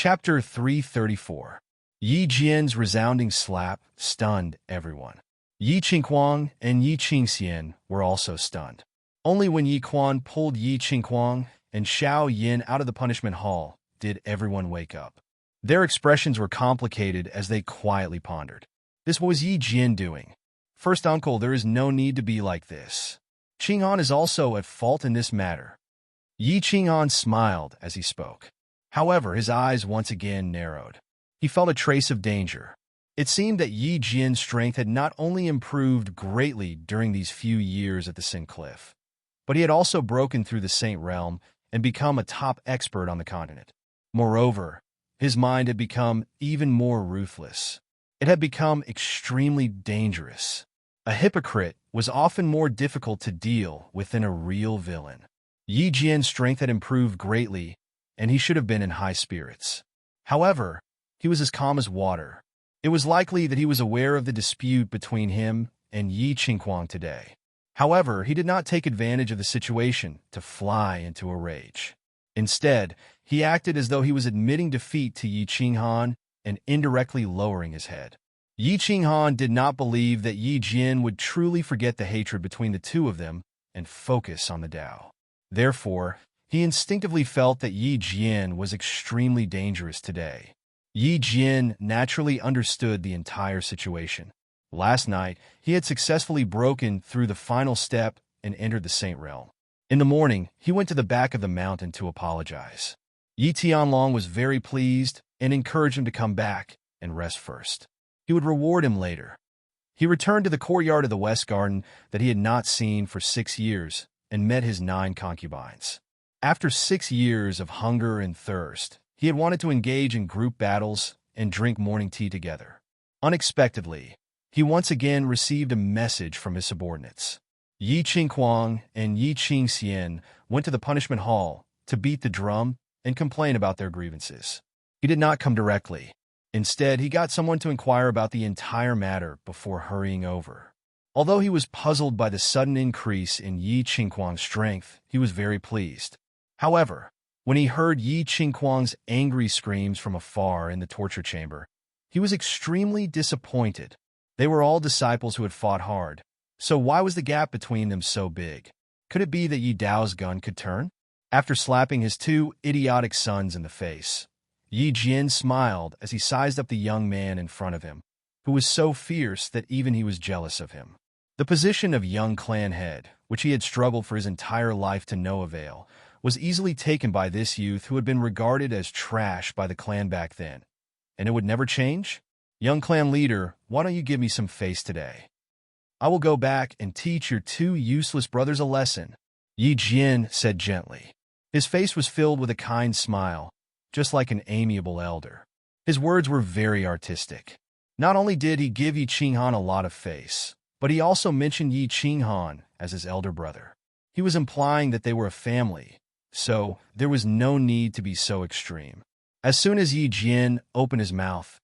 Chapter 334. Yi Jian's resounding slap stunned everyone. Yi Qinghuang and Yi Qingxian were also stunned. Only when Yi Quan pulled Yi Qinghuang and Xiao Yin out of the punishment hall did everyone wake up. Their expressions were complicated as they quietly pondered. This was Yi Jian doing. First uncle, there is no need to be like this. Qinghan is also at fault in this matter. Yi Qinghan smiled as he spoke. However, his eyes once again narrowed. He felt a trace of danger. It seemed that Yi Jian's strength had not only improved greatly during these few years at the Sin Cliff, but he had also broken through the Saint Realm and become a top expert on the continent. Moreover, his mind had become even more ruthless. It had become extremely dangerous. A hypocrite was often more difficult to deal with than a real villain. Yi Jian's strength had improved greatly, and he should have been in high spirits. However, he was as calm as water. It was likely that he was aware of the dispute between him and Yi Qinghuang today. However, he did not take advantage of the situation to fly into a rage. Instead, he acted as though he was admitting defeat to Yi Qinghan and indirectly lowering his head. Yi Qinghan did not believe that Yi Jian would truly forget the hatred between the two of them and focus on the Tao. Therefore, he instinctively felt that Yi Jian was extremely dangerous today. Yi Jian naturally understood the entire situation. Last night, he had successfully broken through the final step and entered the Saint Realm. In the morning, he went to the back of the mountain to apologize. Yi Tianlong was very pleased and encouraged him to come back and rest first. He would reward him later. He returned to the courtyard of the West Garden that he had not seen for 6 years and met his 9 concubines. After 6 years of hunger and thirst, he had wanted to engage in group battles and drink morning tea together. Unexpectedly, he once again received a message from his subordinates. Yi Qinghuang and Yi Qingxian went to the punishment hall to beat the drum and complain about their grievances. He did not come directly. Instead, he got someone to inquire about the entire matter before hurrying over. Although he was puzzled by the sudden increase in Yi Qinghuang's strength, he was very pleased. However, when he heard Yi Qinghuang's angry screams from afar in the torture chamber, he was extremely disappointed. They were all disciples who had fought hard, so why was the gap between them so big? Could it be that Yi Dao's gun could turn? After slapping his 2 idiotic sons in the face, Yi Jian smiled as he sized up the young man in front of him, who was so fierce that even he was jealous of him. The position of young clan head, which he had struggled for his entire life to no avail, was easily taken by this youth who had been regarded as trash by the clan back then. And it would never change? Young clan leader, why don't you give me some face today? I will go back and teach your 2 useless brothers a lesson, Yi Jian said gently. His face was filled with a kind smile, just like an amiable elder. His words were very artistic. Not only did he give Yi Qinghan a lot of face, but he also mentioned Yi Qinghan as his elder brother. He was implying that they were a family, so there was no need to be so extreme. As soon as Yi Jian opened his mouth,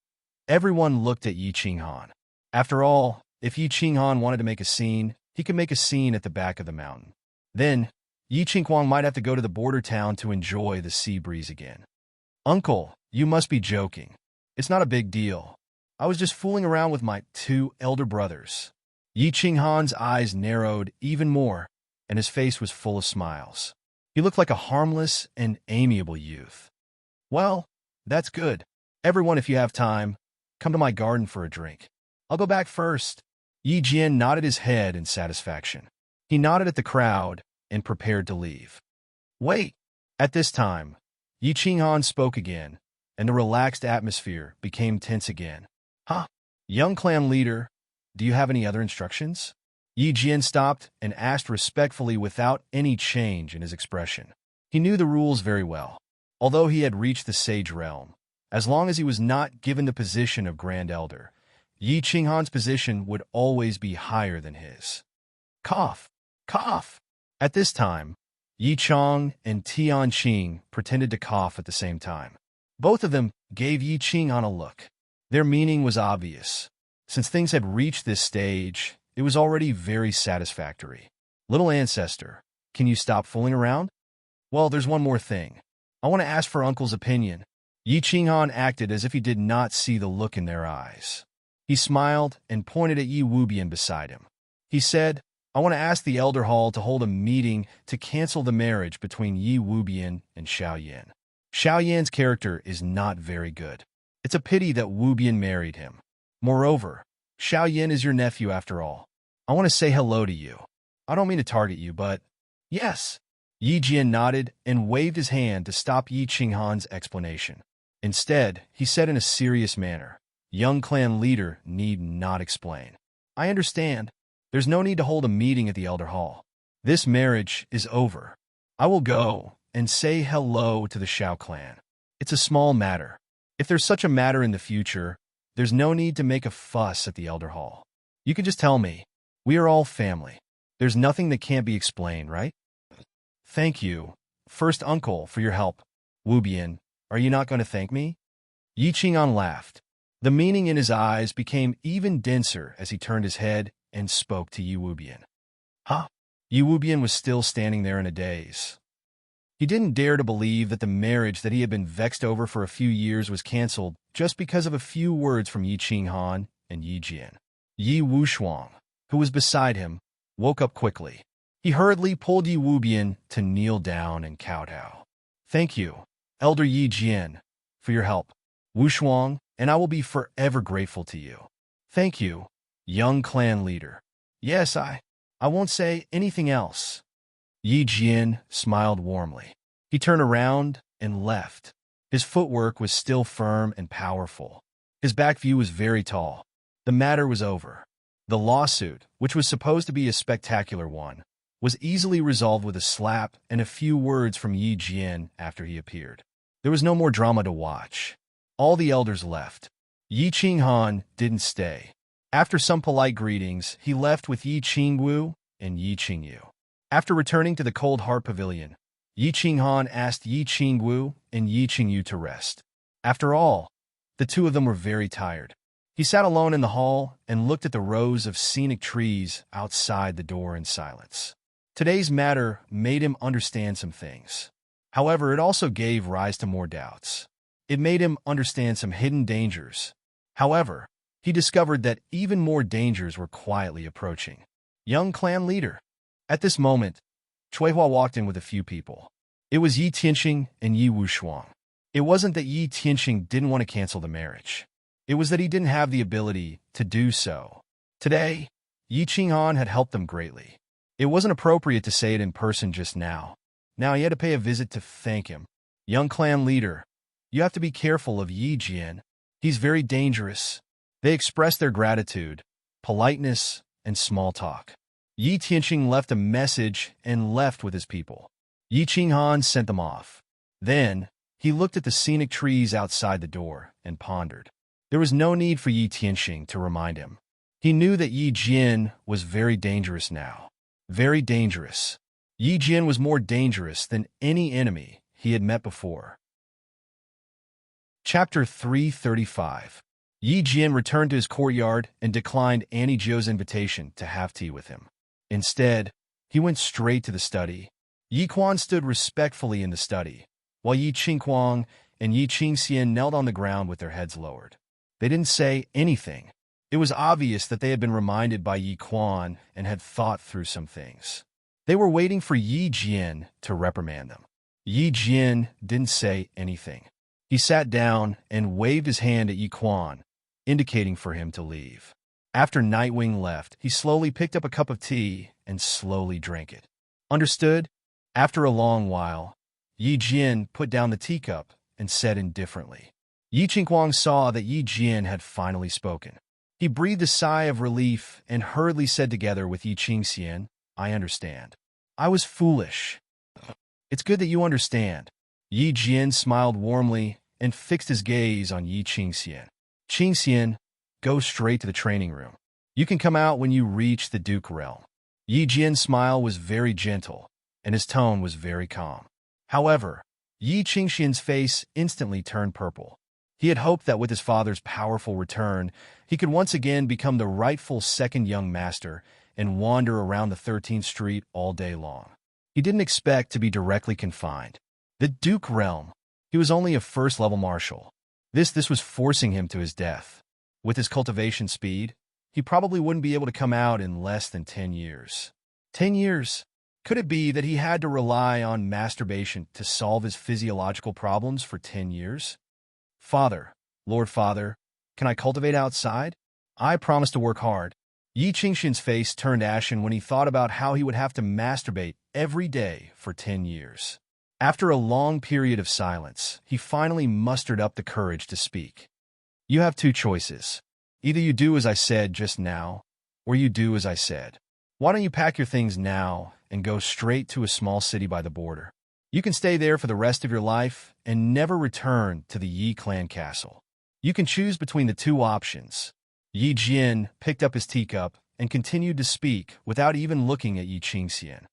everyone looked at Yi Qinghan. After all, if Yi Qinghan wanted to make a scene, he could make a scene at the back of the mountain. Then, Yi Qinghuang might have to go to the border town to enjoy the sea breeze again. Uncle, you must be joking. It's not a big deal. I was just fooling around with my 2 elder brothers. Yi Qinghan's eyes narrowed even more, and his face was full of smiles. He looked like a harmless and amiable youth. Well, that's good. Everyone, if you have time, come to my garden for a drink. I'll go back first. Yi Jian nodded his head in satisfaction. He nodded at the crowd and prepared to leave. Wait! At this time, Yi Qinghan spoke again, and the relaxed atmosphere became tense again. Huh? Young clan leader, do you have any other instructions? Yi Jian stopped and asked respectfully without any change in his expression. He knew the rules very well. Although he had reached the sage realm, as long as he was not given the position of Grand Elder, Yi Qinghan's position would always be higher than his. Cough! Cough! At this time, Yi Chong and Tian Qing pretended to cough at the same time. Both of them gave Yi Qinghan a look. Their meaning was obvious. Since things had reached this stage, it was already very satisfactory. Little ancestor, can you stop fooling around? Well, there's one more thing. I want to ask for Uncle's opinion. Yi Qinghan acted as if he did not see the look in their eyes. He smiled and pointed at Yi Wubian beside him. He said, I want to ask the Elder Hall to hold a meeting to cancel the marriage between Yi Wubian and Xiaoyan. Xiaoyan's character is not very good. It's a pity that Wubian married him. Moreover, Xiaoyan is your nephew after all. I want to say hello to you. I don't mean to target you, but yes. Yi Jian nodded and waved his hand to stop Yi Qinghan's explanation. Instead, he said in a serious manner, young clan leader need not explain. I understand. There's no need to hold a meeting at the Elder Hall. This marriage is over. I will go and say hello to the Xiao clan. It's a small matter. If there's such a matter in the future, there's no need to make a fuss at the Elder Hall. You can just tell me. We are all family. There's nothing that can't be explained, right? Thank you, first uncle, for your help. Wubian, are you not going to thank me? Yi Qinghan laughed. The meaning in his eyes became even denser as he turned his head and spoke to Yi Wubian. Huh? Yi Wubian was still standing there in a daze. He didn't dare to believe that the marriage that he had been vexed over for a few years was cancelled just because of a few words from Yi Qinghan and Yi Jian. Yi Wushuang, who was beside him, woke up quickly. He hurriedly pulled Yi Wubian to kneel down and kowtow. Thank you, Elder Yi Jian, for your help, Wushuang, and I will be forever grateful to you. Thank you, young clan leader. Yes, I won't say anything else. Yi Jian smiled warmly. He turned around and left. His footwork was still firm and powerful. His back view was very tall. The matter was over. The lawsuit, which was supposed to be a spectacular one, was easily resolved with a slap and a few words from Yi Jian after he appeared. There was no more drama to watch. All the elders left. Yi Qinghan didn't stay. After some polite greetings, he left with Yi Qingwu and Yi Qingyu. After returning to the Cold Heart Pavilion, Yi Qinghan asked Yi Qingwu and Yi Qingyu to rest. After all, the two of them were very tired. He sat alone in the hall and looked at the rows of scenic trees outside the door in silence. Today's matter made him understand some things. However, it also gave rise to more doubts. It made him understand some hidden dangers. However, he discovered that even more dangers were quietly approaching. Young clan leader. At this moment, Chuihua walked in with a few people. It was Yi Tianqing and Yi Wushuang. It wasn't that Yi Tianqing didn't want to cancel the marriage. It was that he didn't have the ability to do so. Today, Yi Qinghan had helped them greatly. It wasn't appropriate to say it in person just now. Now he had to pay a visit to thank him. Young clan leader, you have to be careful of Yi Jian. He's very dangerous. They expressed their gratitude, politeness, and small talk. Yi Tianqing left a message and left with his people. Yi Qinghan sent them off. Then, he looked at the scenic trees outside the door and pondered. There was no need for Yi Tianqing to remind him. He knew that Yi Jian was very dangerous now. Very dangerous. Yi Jian was more dangerous than any enemy he had met before. Chapter 335. Yi Jian returned to his courtyard and declined Annie Zhou's invitation to have tea with him. Instead, he went straight to the study. Yi Quan stood respectfully in the study, while Yi Qingquang and Yi Qingxian knelt on the ground with their heads lowered. They didn't say anything. It was obvious that they had been reminded by Yi Quan and had thought through some things. They were waiting for Yi Jian to reprimand them. Yi Jian didn't say anything. He sat down and waved his hand at Yi Quan, indicating for him to leave. After Nightwing left, he slowly picked up a cup of tea and slowly drank it. Understood? After a long while, Yi Jian put down the teacup and said indifferently. Yi Qingquang saw that Yi Jian had finally spoken. He breathed a sigh of relief and hurriedly said together with Yi Qingxian, I understand. I was foolish. It's good that you understand. Yi Jian smiled warmly and fixed his gaze on Yi Qingxian. Qingxian, go straight to the training room. You can come out when you reach the Duke realm. Yi Jian's smile was very gentle, and his tone was very calm. However, Yi Qingxian's face instantly turned purple. He had hoped that with his father's powerful return, he could once again become the rightful second young master and wander around the 13th Street all day long. He didn't expect to be directly confined. The Duke realm. He was only a first-level marshal. This was forcing him to his death. With his cultivation speed, he probably wouldn't be able to come out in less than 10 years. 10 years? Could it be that he had to rely on masturbation to solve his physiological problems for 10 years? Father, Lord Father, can I cultivate outside? I promise to work hard. Yi Qingxian's face turned ashen when he thought about how he would have to masturbate every day for 10 years. After a long period of silence, he finally mustered up the courage to speak. You have two choices. Either you do as I said just now, or you do as I said. Why don't you pack your things now and go straight to a small city by the border? You can stay there for the rest of your life and never return to the Yi clan castle. You can choose between the two options. Yi Jian picked up his teacup and continued to speak without even looking at Yi Qingxian.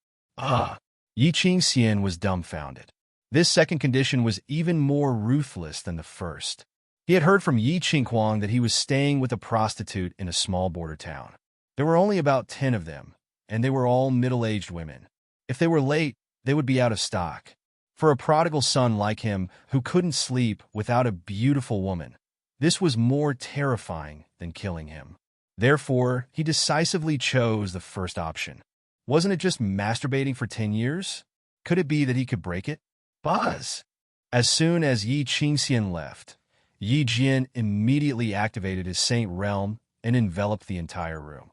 Yi Qingxian was dumbfounded. This second condition was even more ruthless than the first. He had heard from Yi Qinghuang that he was staying with a prostitute in a small border town. There were only about 10 of them, and they were all middle-aged women. If they were late, they would be out of stock. For a prodigal son like him who couldn't sleep without a beautiful woman, this was more terrifying than killing him. Therefore, he decisively chose the first option. Wasn't it just masturbating for 10 years? Could it be that he could break it? Buzz! As soon as Yi Qingxian left, Yi Jian immediately activated his Saint Realm and enveloped the entire room.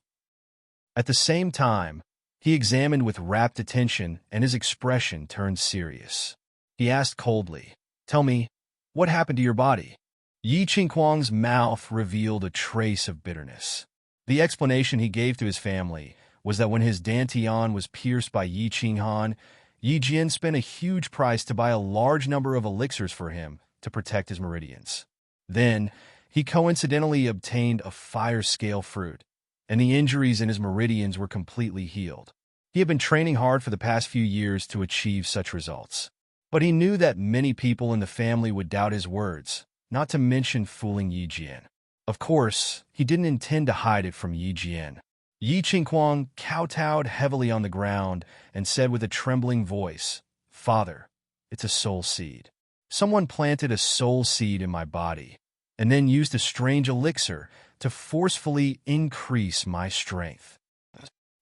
At the same time, he examined with rapt attention and his expression turned serious. He asked coldly, "Tell me, what happened to your body?" Yi Qinghuang's mouth revealed a trace of bitterness. The explanation he gave to his family was that when his dantian was pierced by Yi Qinghan, Yi Jian spent a huge price to buy a large number of elixirs for him to protect his meridians. Then, he coincidentally obtained a fire-scale fruit, and the injuries in his meridians were completely healed. He had been training hard for the past few years to achieve such results. But he knew that many people in the family would doubt his words, not to mention fooling Yi Jian. Of course, he didn't intend to hide it from Yi Jian. Yi Qinghuang kowtowed heavily on the ground and said with a trembling voice, "Father, it's a soul seed. Someone planted a soul seed in my body, and then used a strange elixir to forcefully increase my strength."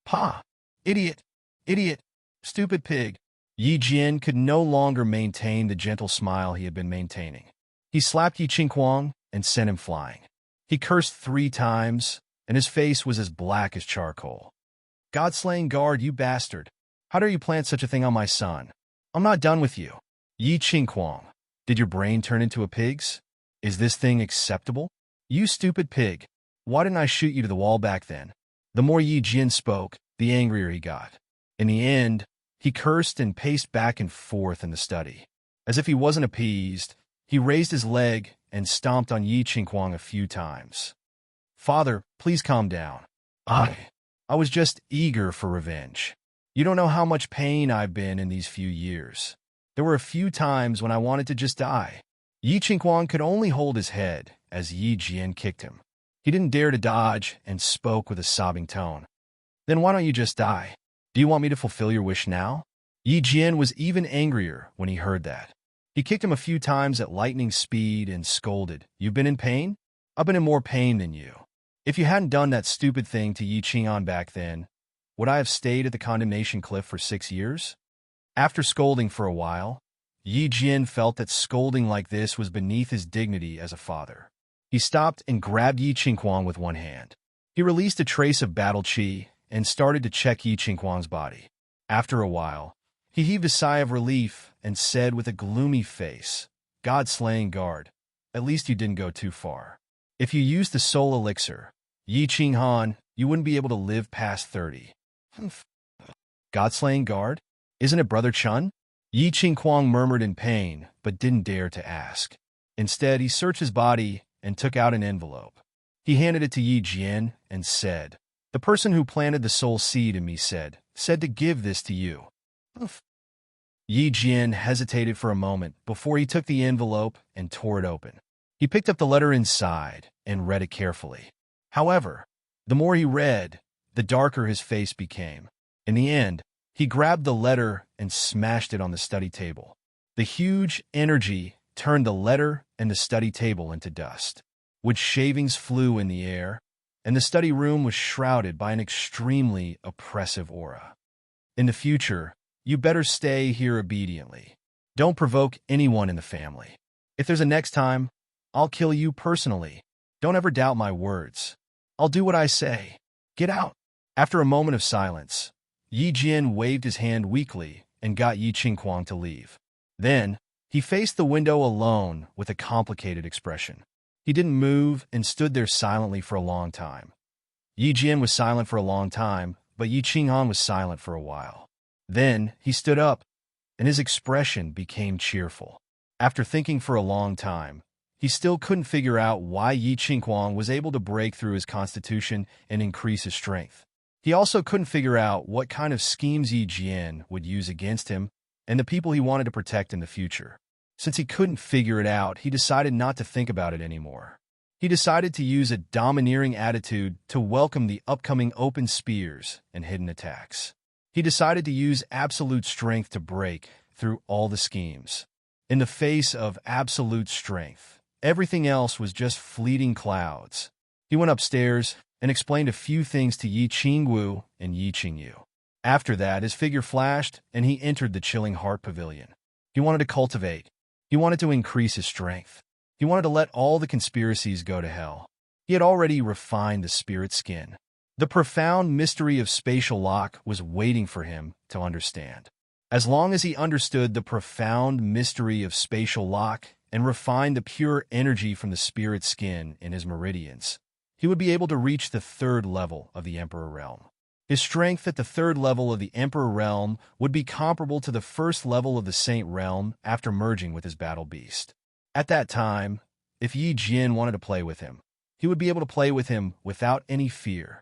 "Pa! Idiot! Idiot! Stupid pig!" Yi Jian could no longer maintain the gentle smile he had been maintaining. He slapped Yi Qinghuang and sent him flying. He cursed 3 times, and his face was as black as charcoal. "God-slaying guard, you bastard! How dare you plant such a thing on my son? I'm not done with you." Yi Qinghuang, did your brain turn into a pig's? Is this thing acceptable? You stupid pig! Why didn't I shoot you to the wall back then? The more Yi Jian spoke, the angrier he got. In the end, he cursed and paced back and forth in the study. As if he wasn't appeased, he raised his leg and stomped on Yi Qinghuang a few times. "Father, please calm down. I was just eager for revenge. You don't know how much pain I've been in these few years. There were a few times when I wanted to just die." Yi Qinghuang could only hold his head as Yi Jian kicked him. He didn't dare to dodge and spoke with a sobbing tone. "Then why don't you just die? Do you want me to fulfill your wish now?" Yi Jian was even angrier when he heard that. He kicked him a few times at lightning speed and scolded, "You've been in pain? I've been in more pain than you. If you hadn't done that stupid thing to Yi Qinghan back then, would I have stayed at the condemnation cliff for 6 years?" After scolding for a while, Yi Jian felt that scolding like this was beneath his dignity as a father. He stopped and grabbed Yi Qinghuang with one hand. He released a trace of battle qi and started to check Yi Qinghuang's body. After a while, he heaved a sigh of relief and said with a gloomy face, "God-slaying guard, at least you didn't go too far. If you used the soul elixir, Yi Qinghan, you wouldn't be able to live past 30. God-slaying guard? Isn't it Brother Chun?" Yi Qinghuang murmured in pain, but didn't dare to ask. Instead, he searched his body and took out an envelope. He handed it to Yi Jian and said, "The person who planted the soul seed in me said to give this to you." Yi Jian hesitated for a moment before he took the envelope and tore it open. He picked up the letter inside and read it carefully. However, the more he read, the darker his face became. In the end, he grabbed the letter and smashed it on the study table. The huge energy turned the letter and the study table into dust. Wood shavings flew in the air, and the study room was shrouded by an extremely oppressive aura. In the future, you better stay here obediently. Don't provoke anyone in the family. If there's a next time, I'll kill you personally. Don't ever doubt my words. I'll do what I say. Get out. After a moment of silence, Yi Jian waved his hand weakly and got Yi Qingquang to leave. Then, he faced the window alone with a complicated expression. He didn't move and stood there silently for a long time. Yi Jian was silent for a long time, but Yi Qinghan was silent for a while. Then, he stood up, and his expression became cheerful. After thinking for a long time, he still couldn't figure out why Yi Qingquang was able to break through his constitution and increase his strength. He also couldn't figure out what kind of schemes Yi Jian would use against him and the people he wanted to protect in the future. Since he couldn't figure it out, he decided not to think about it anymore. He decided to use a domineering attitude to welcome the upcoming open spears and hidden attacks. He decided to use absolute strength to break through all the schemes. In the face of absolute strength, everything else was just fleeting clouds. He went upstairs and explained a few things to Yi Qingwu and Yi Qingyu. After that, his figure flashed, and he entered the Chilling Heart Pavilion. He wanted to cultivate. He wanted to increase his strength. He wanted to let all the conspiracies go to hell. He had already refined the spirit skin. The profound mystery of spatial lock was waiting for him to understand. As long as he understood the profound mystery of spatial lock and refined the pure energy from the spirit skin in his meridians, he would be able to reach the third level of the Emperor Realm. His strength at the third level of the Emperor Realm would be comparable to the first level of the Saint Realm after merging with his battle beast. At that time, if Yi Jian wanted to play with him, he would be able to play with him without any fear.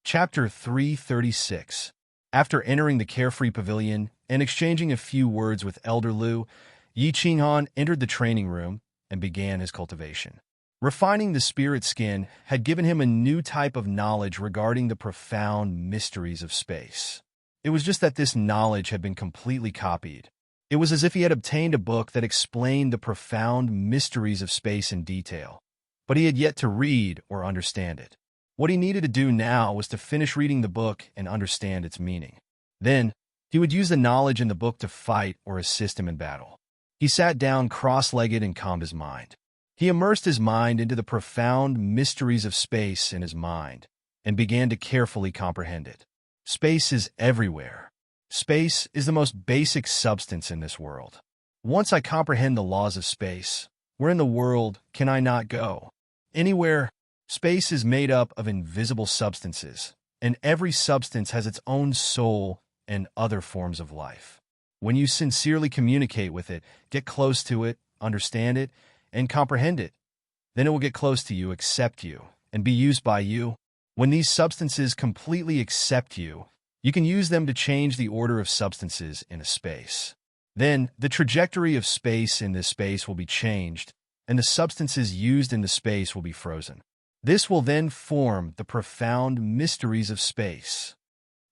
Chapter 336. After entering the Carefree Pavilion and exchanging a few words with Elder Liu, Yi Qinghan entered the training room and began his cultivation. Refining the spirit skin had given him a new type of knowledge regarding the profound mysteries of space. It was just that this knowledge had been completely copied. It was as if he had obtained a book that explained the profound mysteries of space in detail, but he had yet to read or understand it. What he needed to do now was to finish reading the book and understand its meaning. Then, he would use the knowledge in the book to fight or assist him in battle. He sat down cross-legged and calmed his mind. He immersed his mind into the profound mysteries of space in his mind and began to carefully comprehend it. Space is everywhere. Space is the most basic substance in this world. Once I comprehend the laws of space, where in the world can I not go? Anywhere. Space is made up of invisible substances, and every substance has its own soul and other forms of life. When you sincerely communicate with it, get close to it, understand it, and comprehend it, then it will get close to you, accept you, and be used by you. When these substances completely accept you, you can use them to change the order of substances in a space. Then, the trajectory of space in this space will be changed, and the substances used in the space will be frozen. This will then form the profound mysteries of space.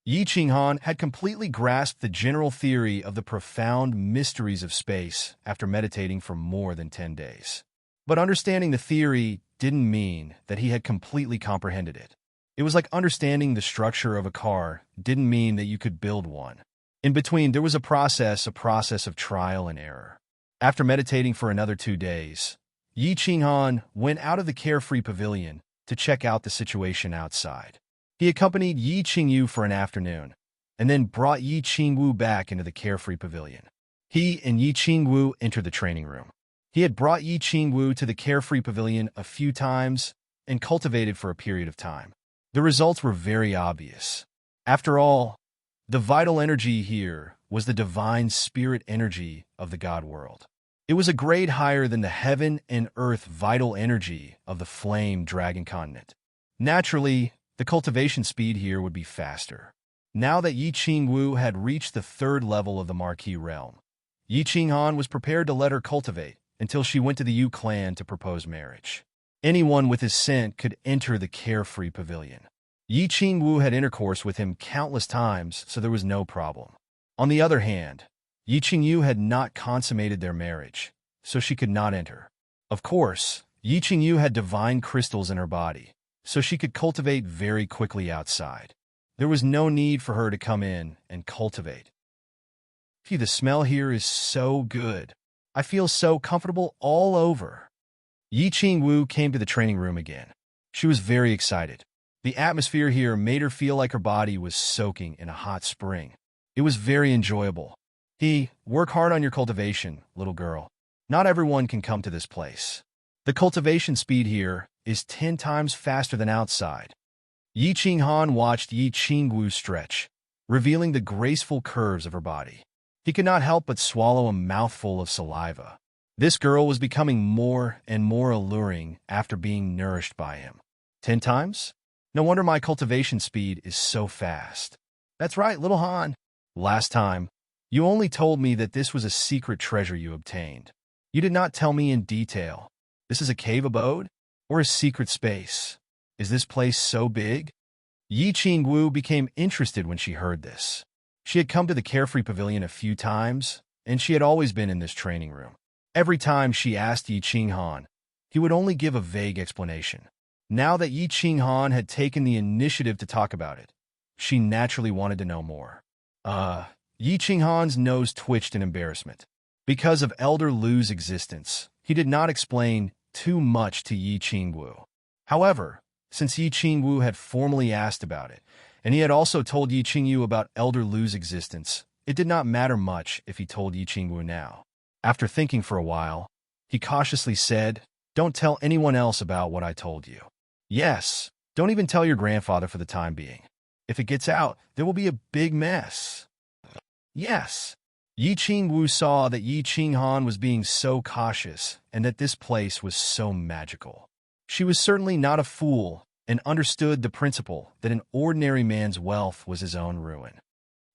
Yi Qinghan had completely grasped the general theory of the profound mysteries of space after meditating for more than 10 days. But understanding the theory didn't mean that he had completely comprehended it. It was like understanding the structure of a car didn't mean that you could build one. In between, there was a process of trial and error. After meditating for another 2 days, Yi Qinghan went out of the Carefree Pavilion to check out the situation outside. He accompanied Yi Qingyu for an afternoon, and then brought Yi Qingwu back into the Carefree Pavilion. He and Yi Qingwu entered the training room. He had brought Yi Qingwu to the Carefree Pavilion a few times and cultivated for a period of time. The results were very obvious. After all, the vital energy here was the divine spirit energy of the God world. It was a grade higher than the heaven and earth vital energy of the flame dragon continent. Naturally, the cultivation speed here would be faster. Now that Yi Qingwu had reached the third level of the Marquis realm, Yi Qinghan was prepared to let her cultivate until she went to the Yu clan to propose marriage. Anyone with his scent could enter the Carefree Pavilion. Yi Qingwu had intercourse with him countless times, so there was no problem. On the other hand, Yi Qingyu had not consummated their marriage, so she could not enter. Of course, Yi Qingyu had divine crystals in her body, so she could cultivate very quickly outside. There was no need for her to come in and cultivate. Gee, the smell here is so good. I feel so comfortable all over. Yi Qingwu came to the training room again. She was very excited. The atmosphere here made her feel like her body was soaking in a hot spring. It was very enjoyable. Work hard on your cultivation, little girl. Not everyone can come to this place. The cultivation speed here is 10 times faster than outside. Yi Qinghan watched Yi Qingwu stretch, revealing the graceful curves of her body. He could not help but swallow a mouthful of saliva. This girl was becoming more and more alluring after being nourished by him. 10 times? No wonder my cultivation speed is so fast. That's right, little Han. Last time, you only told me that this was a secret treasure you obtained. You did not tell me in detail. This is a cave abode? Or a secret space? Is this place so big? Yi Qingwu became interested when she heard this. She had come to the Carefree Pavilion a few times, and she had always been in this training room. Every time she asked Yi Qinghan, he would only give a vague explanation. Now that Yi Qinghan had taken the initiative to talk about it, she naturally wanted to know more. Yi Qinghan's nose twitched in embarrassment. Because of Elder Lu's existence, he did not explain too much to Yi Qingwu. However, since Yi Qingwu had formally asked about it, and he had also told Yi Qingyu about Elder Lu's existence, it did not matter much if he told Yi Qingwu now. After thinking for a while, he cautiously said, "Don't tell anyone else about what I told you. Yes, don't even tell your grandfather for the time being. If it gets out, there will be a big mess." Yes. Yi Qingwu saw that Yi Qinghan was being so cautious and that this place was so magical. She was certainly not a fool and understood the principle that an ordinary man's wealth was his own ruin.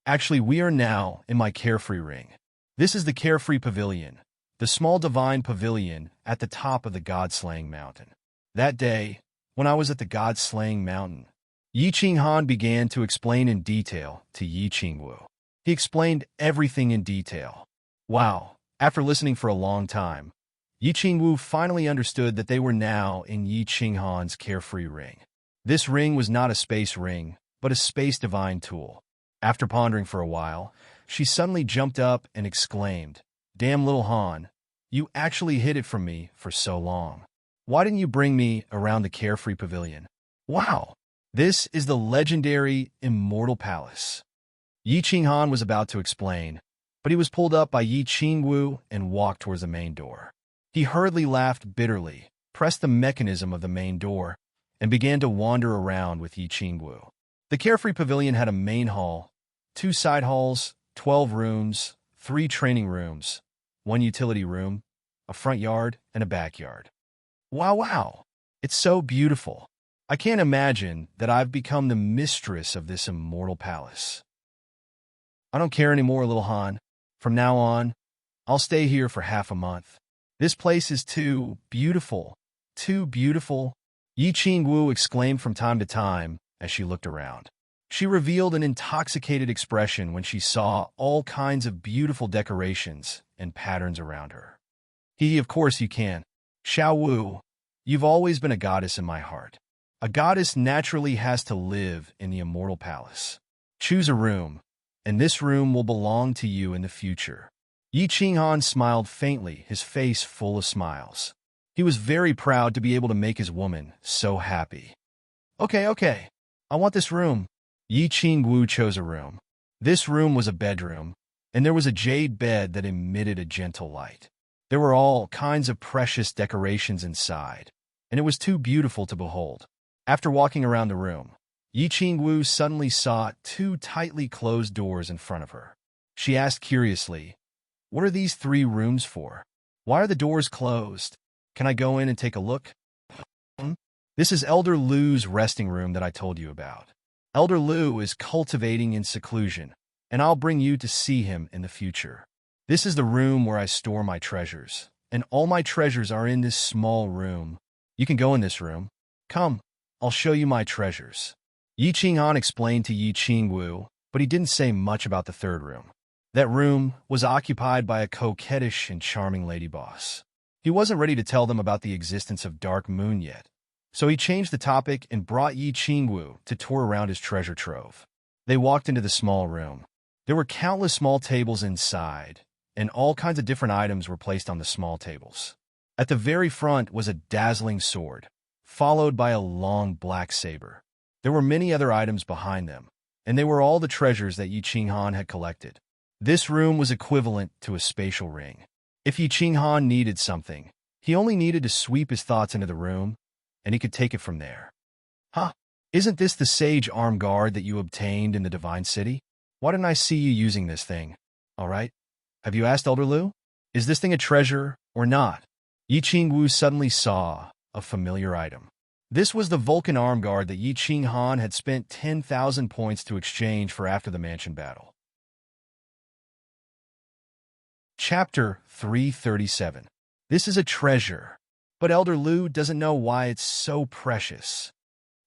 Actually, we are now in my Carefree Ring. This is the Carefree Pavilion, the small divine pavilion at the top of the God-slaying mountain. That day, when I was at the God-slaying mountain, Yi Qinghan began to explain in detail to Yi Qingwu. He explained everything in detail. Wow, after listening for a long time, Yi Qingwu finally understood that they were now in Yi Qinghan's Carefree Ring. This ring was not a space ring, but a space divine tool. After pondering for a while, she suddenly jumped up and exclaimed, "Damn, little Han, you actually hid it from me for so long. Why didn't you bring me around the Carefree Pavilion? Wow, this is the legendary Immortal Palace." Yi Qinghan was about to explain, but he was pulled up by Yi Qingwu and walked towards the main door. He hurriedly laughed bitterly, pressed the mechanism of the main door, and began to wander around with Yi Qingwu. The Carefree Pavilion had a main hall, 2 side halls, 12 rooms, 3 training rooms, 1 utility room, a front yard, and a backyard. Wow, it's so beautiful. I can't imagine that I've become the mistress of this immortal palace. I don't care anymore, little Han. From now on, I'll stay here for half a month. This place is too beautiful, too beautiful. Yi Qingwu exclaimed from time to time as she looked around. She revealed an intoxicated expression when she saw all kinds of beautiful decorations and patterns around her. Of course you can. Xiao Wu, you've always been a goddess in my heart. A goddess naturally has to live in the immortal palace. Choose a room, and this room will belong to you in the future. Yi Qinghan smiled faintly, his face full of smiles. He was very proud to be able to make his woman so happy. Okay, I want this room. Yi Qingwu chose a room. This room was a bedroom, and there was a jade bed that emitted a gentle light. There were all kinds of precious decorations inside, and it was too beautiful to behold. After walking around the room, Yi Qingwu suddenly saw 2 tightly closed doors in front of her. She asked curiously, "What are these 3 rooms for? Why are the doors closed? Can I go in and take a look?" "This is Elder Lu's resting room that I told you about. Elder Lu is cultivating in seclusion, and I'll bring you to see him in the future. This is the room where I store my treasures, and all my treasures are in this small room. You can go in this room. Come, I'll show you my treasures." Yi Qinghan explained to Yi Qingwu, but he didn't say much about the 3rd room. That room was occupied by a coquettish and charming lady boss. He wasn't ready to tell them about the existence of Dark Moon yet, so he changed the topic and brought Yi Qingwu to tour around his treasure trove. They walked into the small room. There were countless small tables inside, and all kinds of different items were placed on the small tables. At the very front was a dazzling sword, followed by a long black saber. There were many other items behind them, and they were all the treasures that Yi Qinghan had collected. This room was equivalent to a spatial ring. If Yi Qinghan needed something, he only needed to sweep his thoughts into the room, and he could take it from there. Huh? Isn't this the sage arm guard that you obtained in the Divine City? Why didn't I see you using this thing? All right. Have you asked Elder Lu? Is this thing a treasure or not? Yi Qingwu suddenly saw a familiar item. This was the Vulcan arm guard that Yi Qinghan had spent 10,000 points to exchange for after the mansion battle. Chapter 337. This is a treasure, but Elder Lu doesn't know why it's so precious.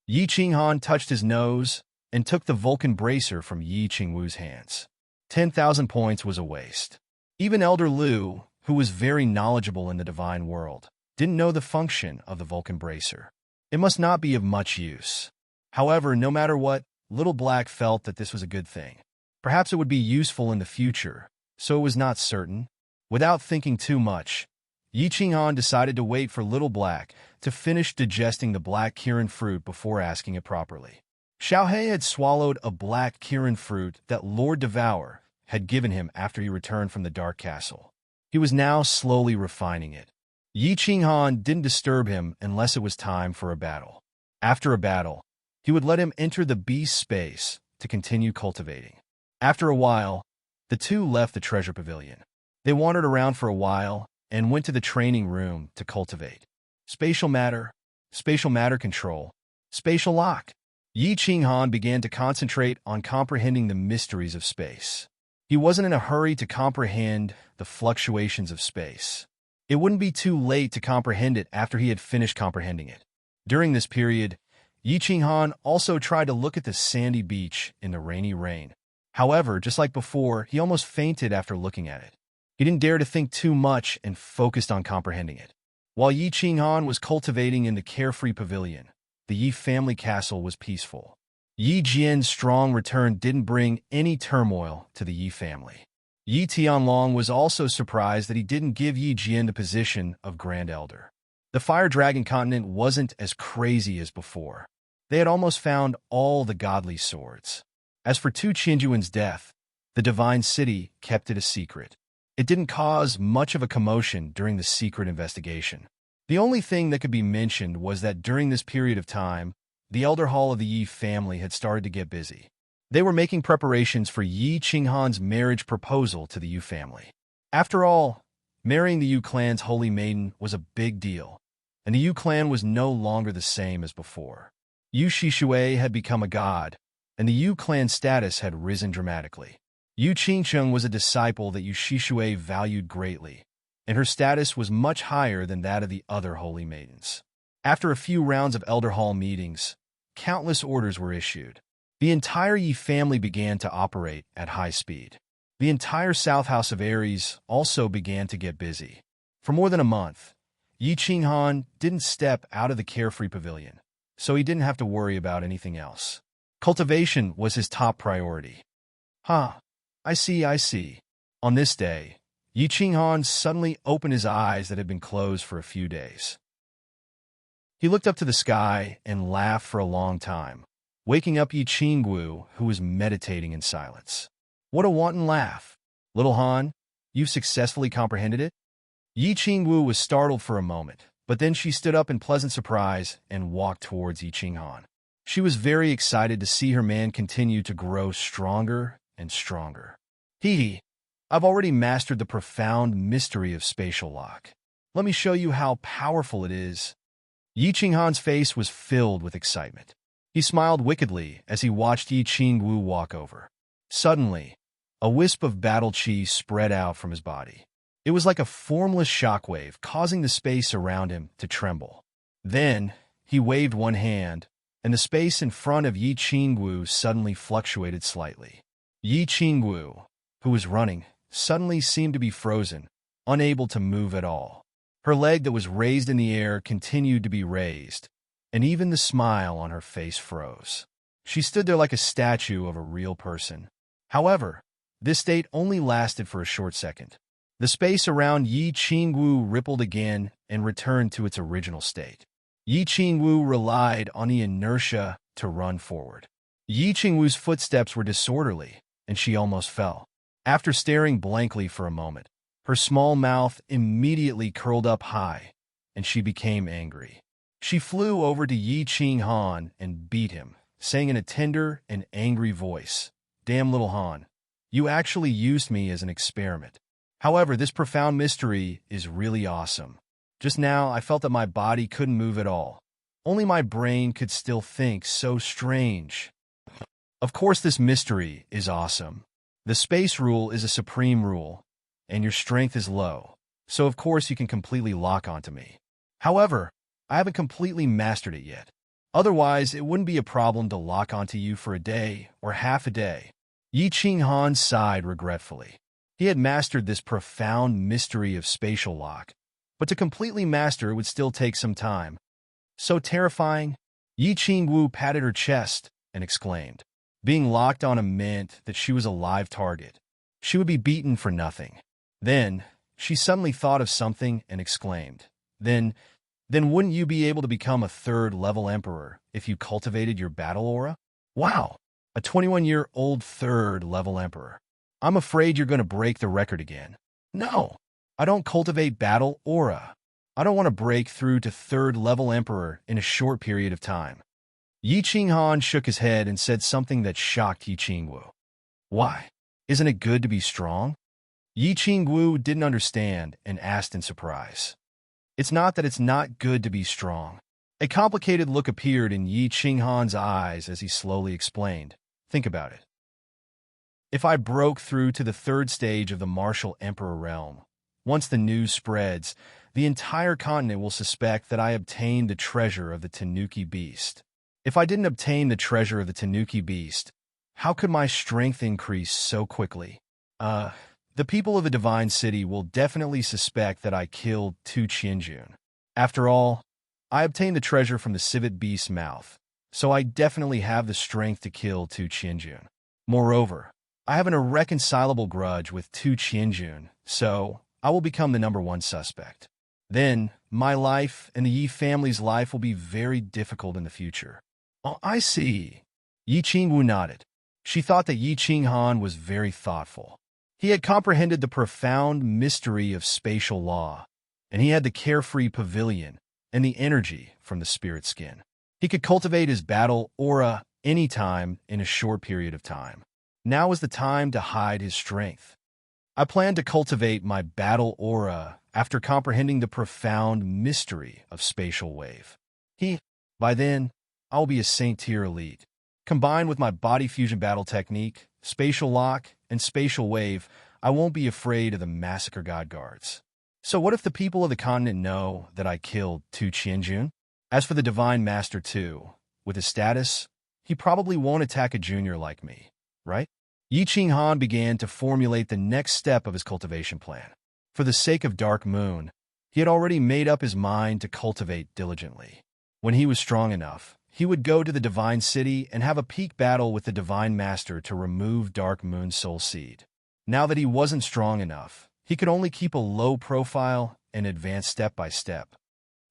Yi Qinghan touched his nose and took the Vulcan bracer from Yi Qingwu's hands. 10,000 points was a waste. Even Elder Lu, who was very knowledgeable in the divine world, didn't know the function of the Vulcan bracer. It must not be of much use. However, no matter what, Little Black felt that this was a good thing. Perhaps it would be useful in the future, so it was not certain. Without thinking too much, Yi Qinghan decided to wait for Little Black to finish digesting the black Kirin fruit before asking it properly. Xiaohe had swallowed a black Kirin fruit that Lord Devour had given him after he returned from the Dark Castle. He was now slowly refining it. Yi Qinghan didn't disturb him unless it was time for a battle. After a battle, he would let him enter the beast space to continue cultivating. After a while, the two left the treasure pavilion. They wandered around for a while and went to the training room to cultivate. Spatial matter control, spatial lock. Yi Qinghan began to concentrate on comprehending the mysteries of space. He wasn't in a hurry to comprehend the fluctuations of space. It wouldn't be too late to comprehend it after he had finished comprehending it. During this period, Yi Qinghan also tried to look at the sandy beach in the rainy rain. However, just like before, he almost fainted after looking at it. He didn't dare to think too much and focused on comprehending it. While Yi Qinghan was cultivating in the carefree pavilion, the Yi family castle was peaceful. Yi Jian's strong return didn't bring any turmoil to the Yi family. Yi Tianlong was also surprised that he didn't give Yi Jian the position of Grand Elder. The Fire Dragon continent wasn't as crazy as before. They had almost found all the godly swords. As for Tu Qinjuan's death, the Divine City kept it a secret. It didn't cause much of a commotion during the secret investigation. The only thing that could be mentioned was that during this period of time, the Elder Hall of the Yi family had started to get busy. They were making preparations for Yi Qinghan's marriage proposal to the Yu family. After all, marrying the Yu clan's holy maiden was a big deal, and the Yu clan was no longer the same as before. Yu Shishui had become a god, and the Yu clan status had risen dramatically. Yu Qingcheng was a disciple that Yu Shishui valued greatly, and her status was much higher than that of the other holy maidens. After a few rounds of Elder Hall meetings, countless orders were issued. The entire Yi family began to operate at high speed. The entire South House of Aries also began to get busy. For more than a month, Yi Qinghan didn't step out of the carefree pavilion, so he didn't have to worry about anything else. Cultivation was his top priority. I see. On this day, Yi Qinghan suddenly opened his eyes that had been closed for a few days. He looked up to the sky and laughed for a long time, waking up Yi Qingwu, who was meditating in silence. What a wanton laugh! Little Han, you've successfully comprehended it? Yi Qingwu was startled for a moment, but then she stood up in pleasant surprise and walked towards Yi Qinghan. She was very excited to see her man continue to grow stronger and stronger. I've already mastered the profound mystery of spatial lock. Let me show you how powerful it is. Yi Qinghan's face was filled with excitement. He smiled wickedly as he watched Yi Qingwu walk over. Suddenly, a wisp of battle chi spread out from his body. It was like a formless shockwave, causing the space around him to tremble. Then, he waved one hand, and the space in front of Yi Qingwu suddenly fluctuated slightly. Yi Qingwu, who was running, suddenly seemed to be frozen, unable to move at all. Her leg that was raised in the air continued to be raised, and even the smile on her face froze. She stood there like a statue of a real person. However, this state only lasted for a short second. The space around Yi Qingwu rippled again and returned to its original state. Yi Qingwu relied on the inertia to run forward. Yi Qingwu's footsteps were disorderly, and she almost fell. After staring blankly for a moment, her small mouth immediately curled up high, and she became angry. She flew over to Yi Qinghan and beat him, saying in a tender and angry voice, "Damn little Han, you actually used me as an experiment. However, this profound mystery is really awesome. Just now, I felt that my body couldn't move at all. Only my brain could still think. So strange. Of course, this mystery is awesome. The space rule is a supreme rule, and your strength is low, so of course you can completely lock onto me. However, I haven't completely mastered it yet. Otherwise, it wouldn't be a problem to lock onto you for a day or half a day." Yi Qinghan sighed regretfully. He had mastered this profound mystery of spatial lock, but to completely master it would still take some time. So terrifying. Yi Qingwu patted her chest and exclaimed. Being locked on him meant that she was a live target. She would be beaten for nothing. Then, she suddenly thought of something and exclaimed, Then wouldn't you be able to become a third-level emperor if you cultivated your battle aura? Wow, a 21-year-old third-level emperor. I'm afraid you're going to break the record again. No, I don't cultivate battle aura. I don't want to break through to third-level emperor in a short period of time. Yi Qinghan shook his head and said something that shocked Yi Qingwu. Why? Isn't it good to be strong? Yi Qingwu didn't understand and asked in surprise. It's not that it's not good to be strong. A complicated look appeared in Yi Qinghan's eyes as he slowly explained. Think about it. If I broke through to the third stage of the martial emperor realm, once the news spreads, the entire continent will suspect that I obtained the treasure of the Tanuki beast. If I didn't obtain the treasure of the Tanuki beast, how could my strength increase so quickly? The people of the Divine City will definitely suspect that I killed Tu Qianjun. After all, I obtained the treasure from the civet beast's mouth, so I definitely have the strength to kill Tu Qianjun. Moreover, I have an irreconcilable grudge with Tu Qianjun, so I will become the #1 suspect. Then, my life and the Yi family's life will be very difficult in the future. Oh, I see. Yi Qingwu nodded. She thought that Yi Qinghan was very thoughtful. He had comprehended the profound mystery of spatial law, and he had the carefree pavilion and the energy from the spirit skin. He could cultivate his battle aura anytime in a short period of time. Now is the time to hide his strength. I plan to cultivate my battle aura after comprehending the profound mystery of spatial wave. By then, I will be a Saint-tier elite. Combined with my body fusion battle technique, spatial lock, and spatial wave, I won't be afraid of the massacre god guards. So what if the people of the continent know that I killed Tu Qianjun? As for the Divine Master too, with his status, he probably won't attack a junior like me, right? Yi Qinghan began to formulate the next step of his cultivation plan. For the sake of Dark Moon, he had already made up his mind to cultivate diligently. When he was strong enough, he would go to the Divine City and have a peak battle with the Divine Master to remove Dark Moon's soul seed. Now that he wasn't strong enough, he could only keep a low profile and advance step by step.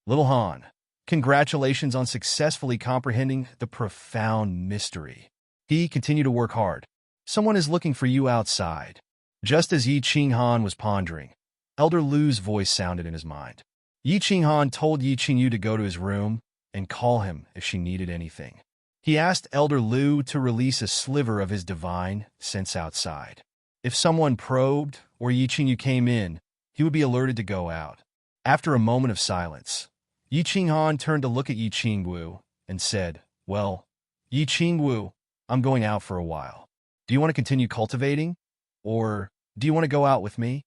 Little Han, congratulations on successfully comprehending the profound mystery. He continued to work hard. Someone is looking for you outside. Just as Yi Qinghan was pondering, Elder Lu's voice sounded in his mind. Yi Qinghan told Yi Qingyu to go to his room and call him if she needed anything. He asked Elder Lu to release a sliver of his divine sense outside. If someone probed or Yi Qingyu came in, he would be alerted to go out. After a moment of silence, Yi Qinghan turned to look at Yi Qingwu and said, Well, Yi Qingwu, I'm going out for a while. Do you want to continue cultivating? Or do you want to go out with me?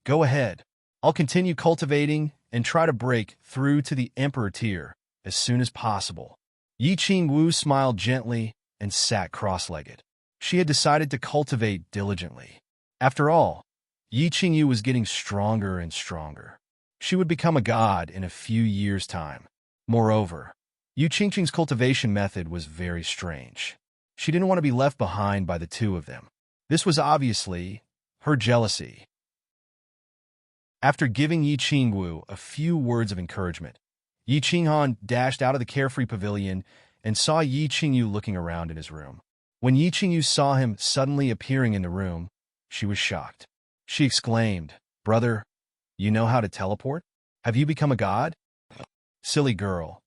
Go ahead. I'll continue cultivating and try to break through to the Emperor tier as soon as possible. Yi Qingwu smiled gently and sat cross-legged. She had decided to cultivate diligently. After all, Yi Qingyu was getting stronger and stronger. She would become a god in a few years' time. Moreover, Yu Qingqing's cultivation method was very strange. She didn't want to be left behind by the two of them. This was obviously her jealousy. After giving Yi Qingwu a few words of encouragement, Yi Qinghan dashed out of the carefree pavilion and saw Yi Qingyu looking around in his room. When Yi Qingyu saw him suddenly appearing in the room, she was shocked. She exclaimed, "Brother, you know how to teleport? Have you become a god?" "Silly girl.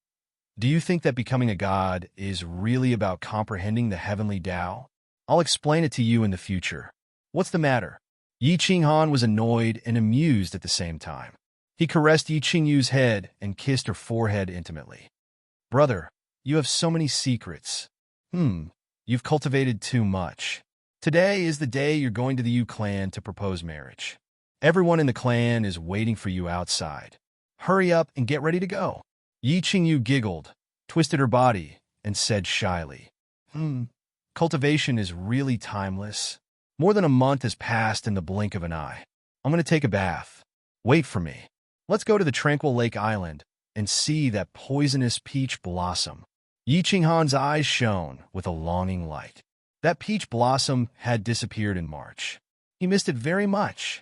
Do you think that becoming a god is really about comprehending the heavenly Tao? I'll explain it to you in the future. What's the matter?" Yi Qinghan was annoyed and amused at the same time. He caressed Yi Qingyu's head and kissed her forehead intimately. "Brother, you have so many secrets. You've cultivated too much. Today is the day you're going to the Yu clan to propose marriage. Everyone in the clan is waiting for you outside. Hurry up and get ready to go." Yi Qingyu giggled, twisted her body, and said shyly, Cultivation is really timeless. More than a month has passed in the blink of an eye. I'm going to take a bath. Wait for me. Let's go to the Tranquil Lake Island and see that poisonous peach blossom." Yi Qinghan's eyes shone with a longing light. That peach blossom had disappeared in March. He missed it very much.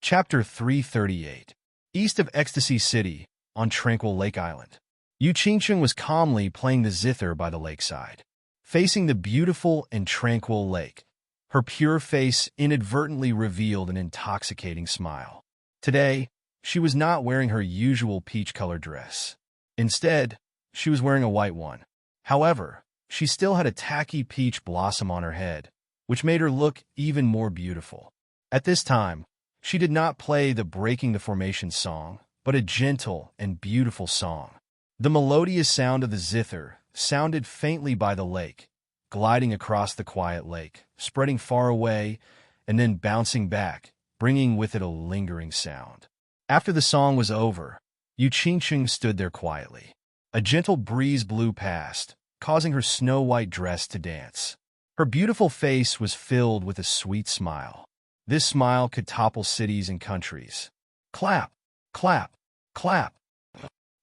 Chapter 338. East of Ecstasy City, on Tranquil Lake Island. Yu Qingqing was calmly playing the zither by the lakeside. Facing the beautiful and tranquil lake, her pure face inadvertently revealed an intoxicating smile. Today, she was not wearing her usual peach-colored dress. Instead, she was wearing a white one. However, she still had a tacky peach blossom on her head, which made her look even more beautiful. At this time, she did not play the Breaking the Formation song, but a gentle and beautiful song. The melodious sound of the zither sounded faintly by the lake, gliding across the quiet lake, spreading far away, and then bouncing back, bringing with it a lingering sound. After the song was over, Yu Qingqing stood there quietly. A gentle breeze blew past, causing her snow-white dress to dance. Her beautiful face was filled with a sweet smile. This smile could topple cities and countries. Clap, clap, clap.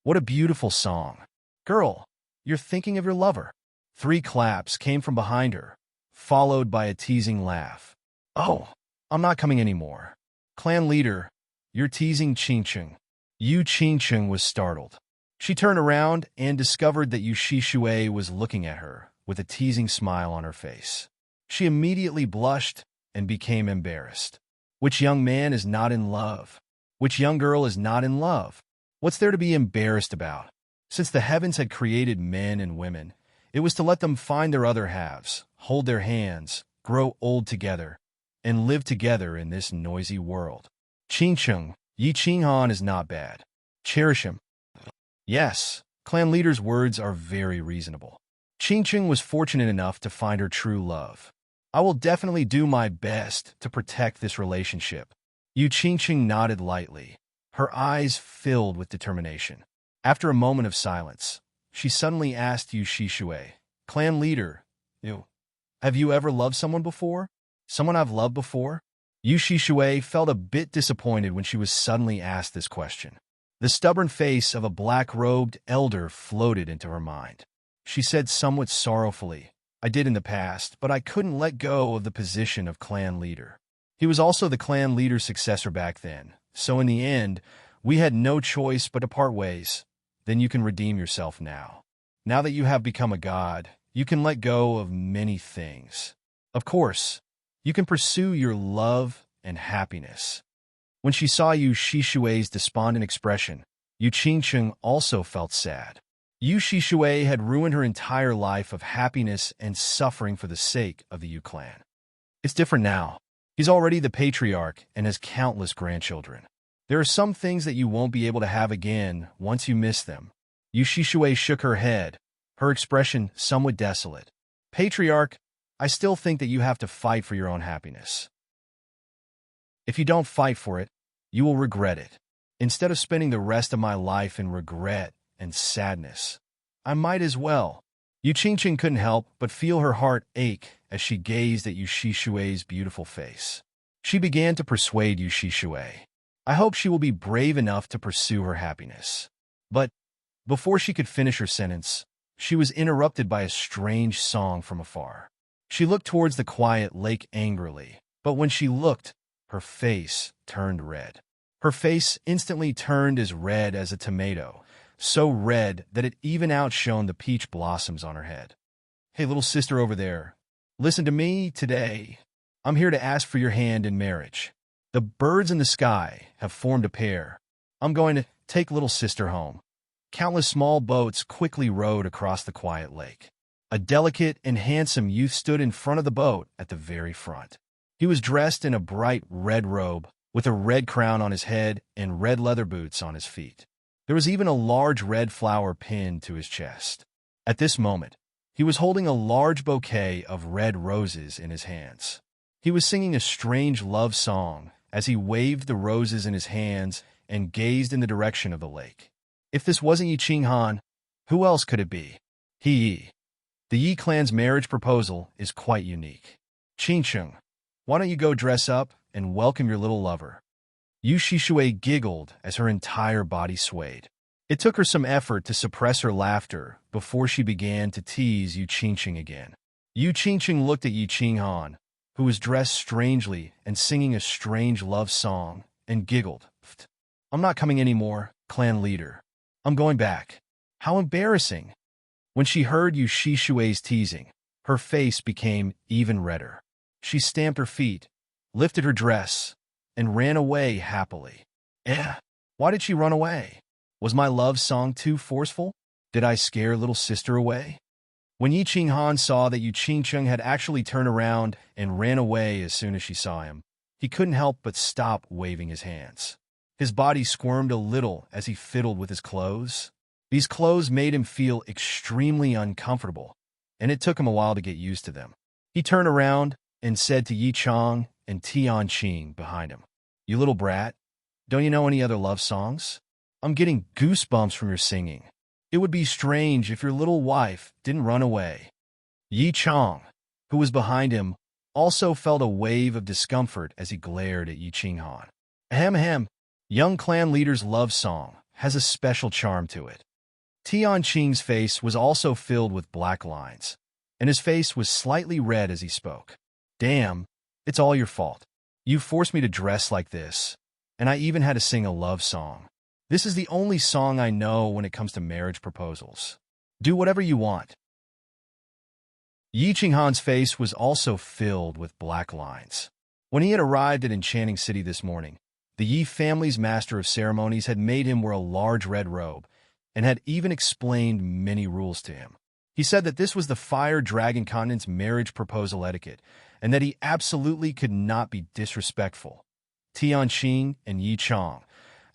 What a beautiful song. Girl, you're thinking of your lover. 3 claps came from behind her, followed by a teasing laugh. Oh, I'm not coming anymore. Clan leader, you're teasing Qingqing. Yu Qingqing was startled. She turned around and discovered that Yu Shishui was looking at her with a teasing smile on her face. She immediately blushed and became embarrassed. Which young man is not in love? Which young girl is not in love? What's there to be embarrassed about? Since the heavens had created men and women, it was to let them find their other halves, hold their hands, grow old together, and live together in this noisy world. Qingqing, Yi Qinghan is not bad. Cherish him. Yes, clan leader's words are very reasonable. Qingqing was fortunate enough to find her true love. I will definitely do my best to protect this relationship. Yu Qingqing nodded lightly, her eyes filled with determination. After a moment of silence, she suddenly asked Yu Shishui, "Clan leader, have you ever loved someone before? Someone I've loved before?" Yu Shishui felt a bit disappointed when she was suddenly asked this question. The stubborn face of a black-robed elder floated into her mind. She said somewhat sorrowfully, "I did in the past, but I couldn't let go of the position of clan leader. He was also the clan leader's successor back then, so in the end, we had no choice but to part ways. Then you can redeem yourself now. Now that you have become a god, you can let go of many things. Of course, you can pursue your love and happiness." When she saw Yu Shishui's despondent expression, Yu Qingqing also felt sad. Yu Shishui had ruined her entire life of happiness and suffering for the sake of the Yu clan. It's different now. He's already the patriarch and has countless grandchildren. There are some things that you won't be able to have again once you miss them. Yu Shishui shook her head, her expression somewhat desolate. "Patriarch, I still think that you have to fight for your own happiness. If you don't fight for it, you will regret it. Instead of spending the rest of my life in regret and sadness, I might as well Yu Qingqing couldn't help but feel her heart ache as she gazed at Yu Shishui's beautiful face. She began to persuade Yu Shishui. I hope she will be brave enough to pursue her happiness. But before she could finish her sentence, she was interrupted by a strange song from afar. She looked towards the quiet lake angrily, but when she looked, her face turned red. Her face instantly turned as red as a tomato, so red that it even outshone the peach blossoms on her head. Hey, little sister over there, listen to me today. I'm here to ask for your hand in marriage. The birds in the sky have formed a pair. I'm going to take little sister home. Countless small boats quickly rowed across the quiet lake. A delicate and handsome youth stood in front of the boat at the very front. He was dressed in a bright red robe, with a red crown on his head and red leather boots on his feet. There was even a large red flower pinned to his chest. At this moment, he was holding a large bouquet of red roses in his hands. He was singing a strange love song as he waved the roses in his hands and gazed in the direction of the lake. If this wasn't Yi Qinghan, who else could it be? He. The Yi clan's marriage proposal is quite unique. Qingsheng, why don't you go dress up and welcome your little lover? Yu Shishui giggled as her entire body swayed. It took her some effort to suppress her laughter before she began to tease Yu Qingqing again. Yu Qingqing looked at Yi Qinghan, who was dressed strangely and singing a strange love song, and giggled. I'm not coming anymore, clan leader. I'm going back. How embarrassing. When she heard Yu Shishui's teasing, her face became even redder. She stamped her feet, lifted her dress, and ran away happily. Why did she run away? Was my love song too forceful? Did I scare little sister away? When Yi Qinghan saw that Yu Qingqing had actually turned around and ran away as soon as she saw him, he couldn't help but stop waving his hands. His body squirmed a little as he fiddled with his clothes. These clothes made him feel extremely uncomfortable, and it took him a while to get used to them. He turned around and said to Yi Chang and Tianqing behind him, "You little brat, don't you know any other love songs? I'm getting goosebumps from your singing. It would be strange if your little wife didn't run away." Yi Chang, who was behind him, also felt a wave of discomfort as he glared at Yi Qinghan. Ahem. Young clan leader's love song has a special charm to it. Tianqing's face was also filled with black lines, and his face was slightly red as he spoke. Damn, it's all your fault. You forced me to dress like this, and I even had to sing a love song. This is the only song I know when it comes to marriage proposals. Do whatever you want. Yi Qinghan's face was also filled with black lines. When he had arrived at Enchanting City this morning, the Yi family's master of ceremonies had made him wear a large red robe and had even explained many rules to him. He said that this was the Fire Dragon Continent's marriage proposal etiquette and that he absolutely could not be disrespectful. Tianqing and Yi Chang,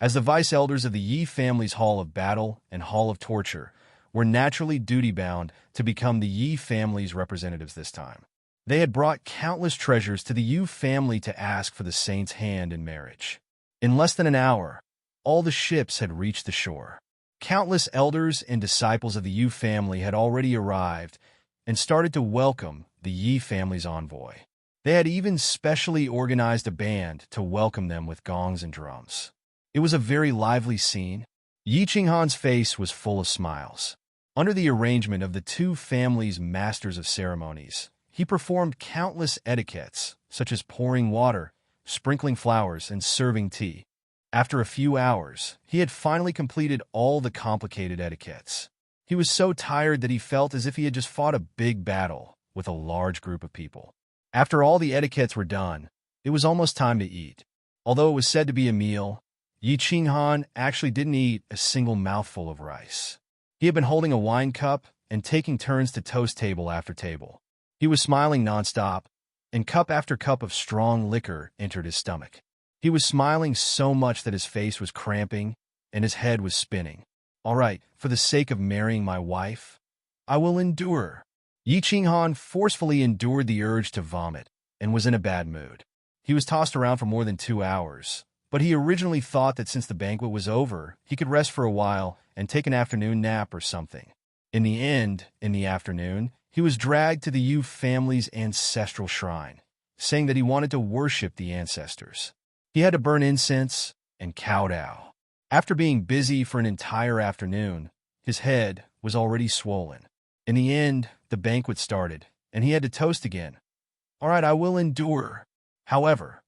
as the vice elders of the Yi family's Hall of Battle and Hall of Torture, were naturally duty-bound to become the Yi family's representatives this time. They had brought countless treasures to the Yi family to ask for the saint's hand in marriage. In less than an hour, all the ships had reached the shore. Countless elders and disciples of the Yi family had already arrived and started to welcome the Yi family's envoy. They had even specially organized a band to welcome them with gongs and drums. It was a very lively scene. Yi Qinghan's face was full of smiles. Under the arrangement of the two families' masters of ceremonies, he performed countless etiquettes, such as pouring water, sprinkling flowers, and serving tea. After a few hours, he had finally completed all the complicated etiquettes. He was so tired that he felt as if he had just fought a big battle with a large group of people. After all the etiquettes were done, it was almost time to eat. Although it was said to be a meal, Yi Qinghan actually didn't eat a single mouthful of rice. He had been holding a wine cup and taking turns to toast table after table. He was smiling nonstop, and cup after cup of strong liquor entered his stomach. He was smiling so much that his face was cramping and his head was spinning. All right, for the sake of marrying my wife, I will endure. Yi Qinghan forcefully endured the urge to vomit and was in a bad mood. He was tossed around for more than 2 hours, but he originally thought that since the banquet was over, he could rest for a while and take an afternoon nap or something. In the end, in the afternoon, he was dragged to the Yu family's ancestral shrine, saying that he wanted to worship the ancestors. He had to burn incense and kowtow. After being busy for an entire afternoon, his head was already swollen. In the end, the banquet started, and he had to toast again. "All right, I will endure." However,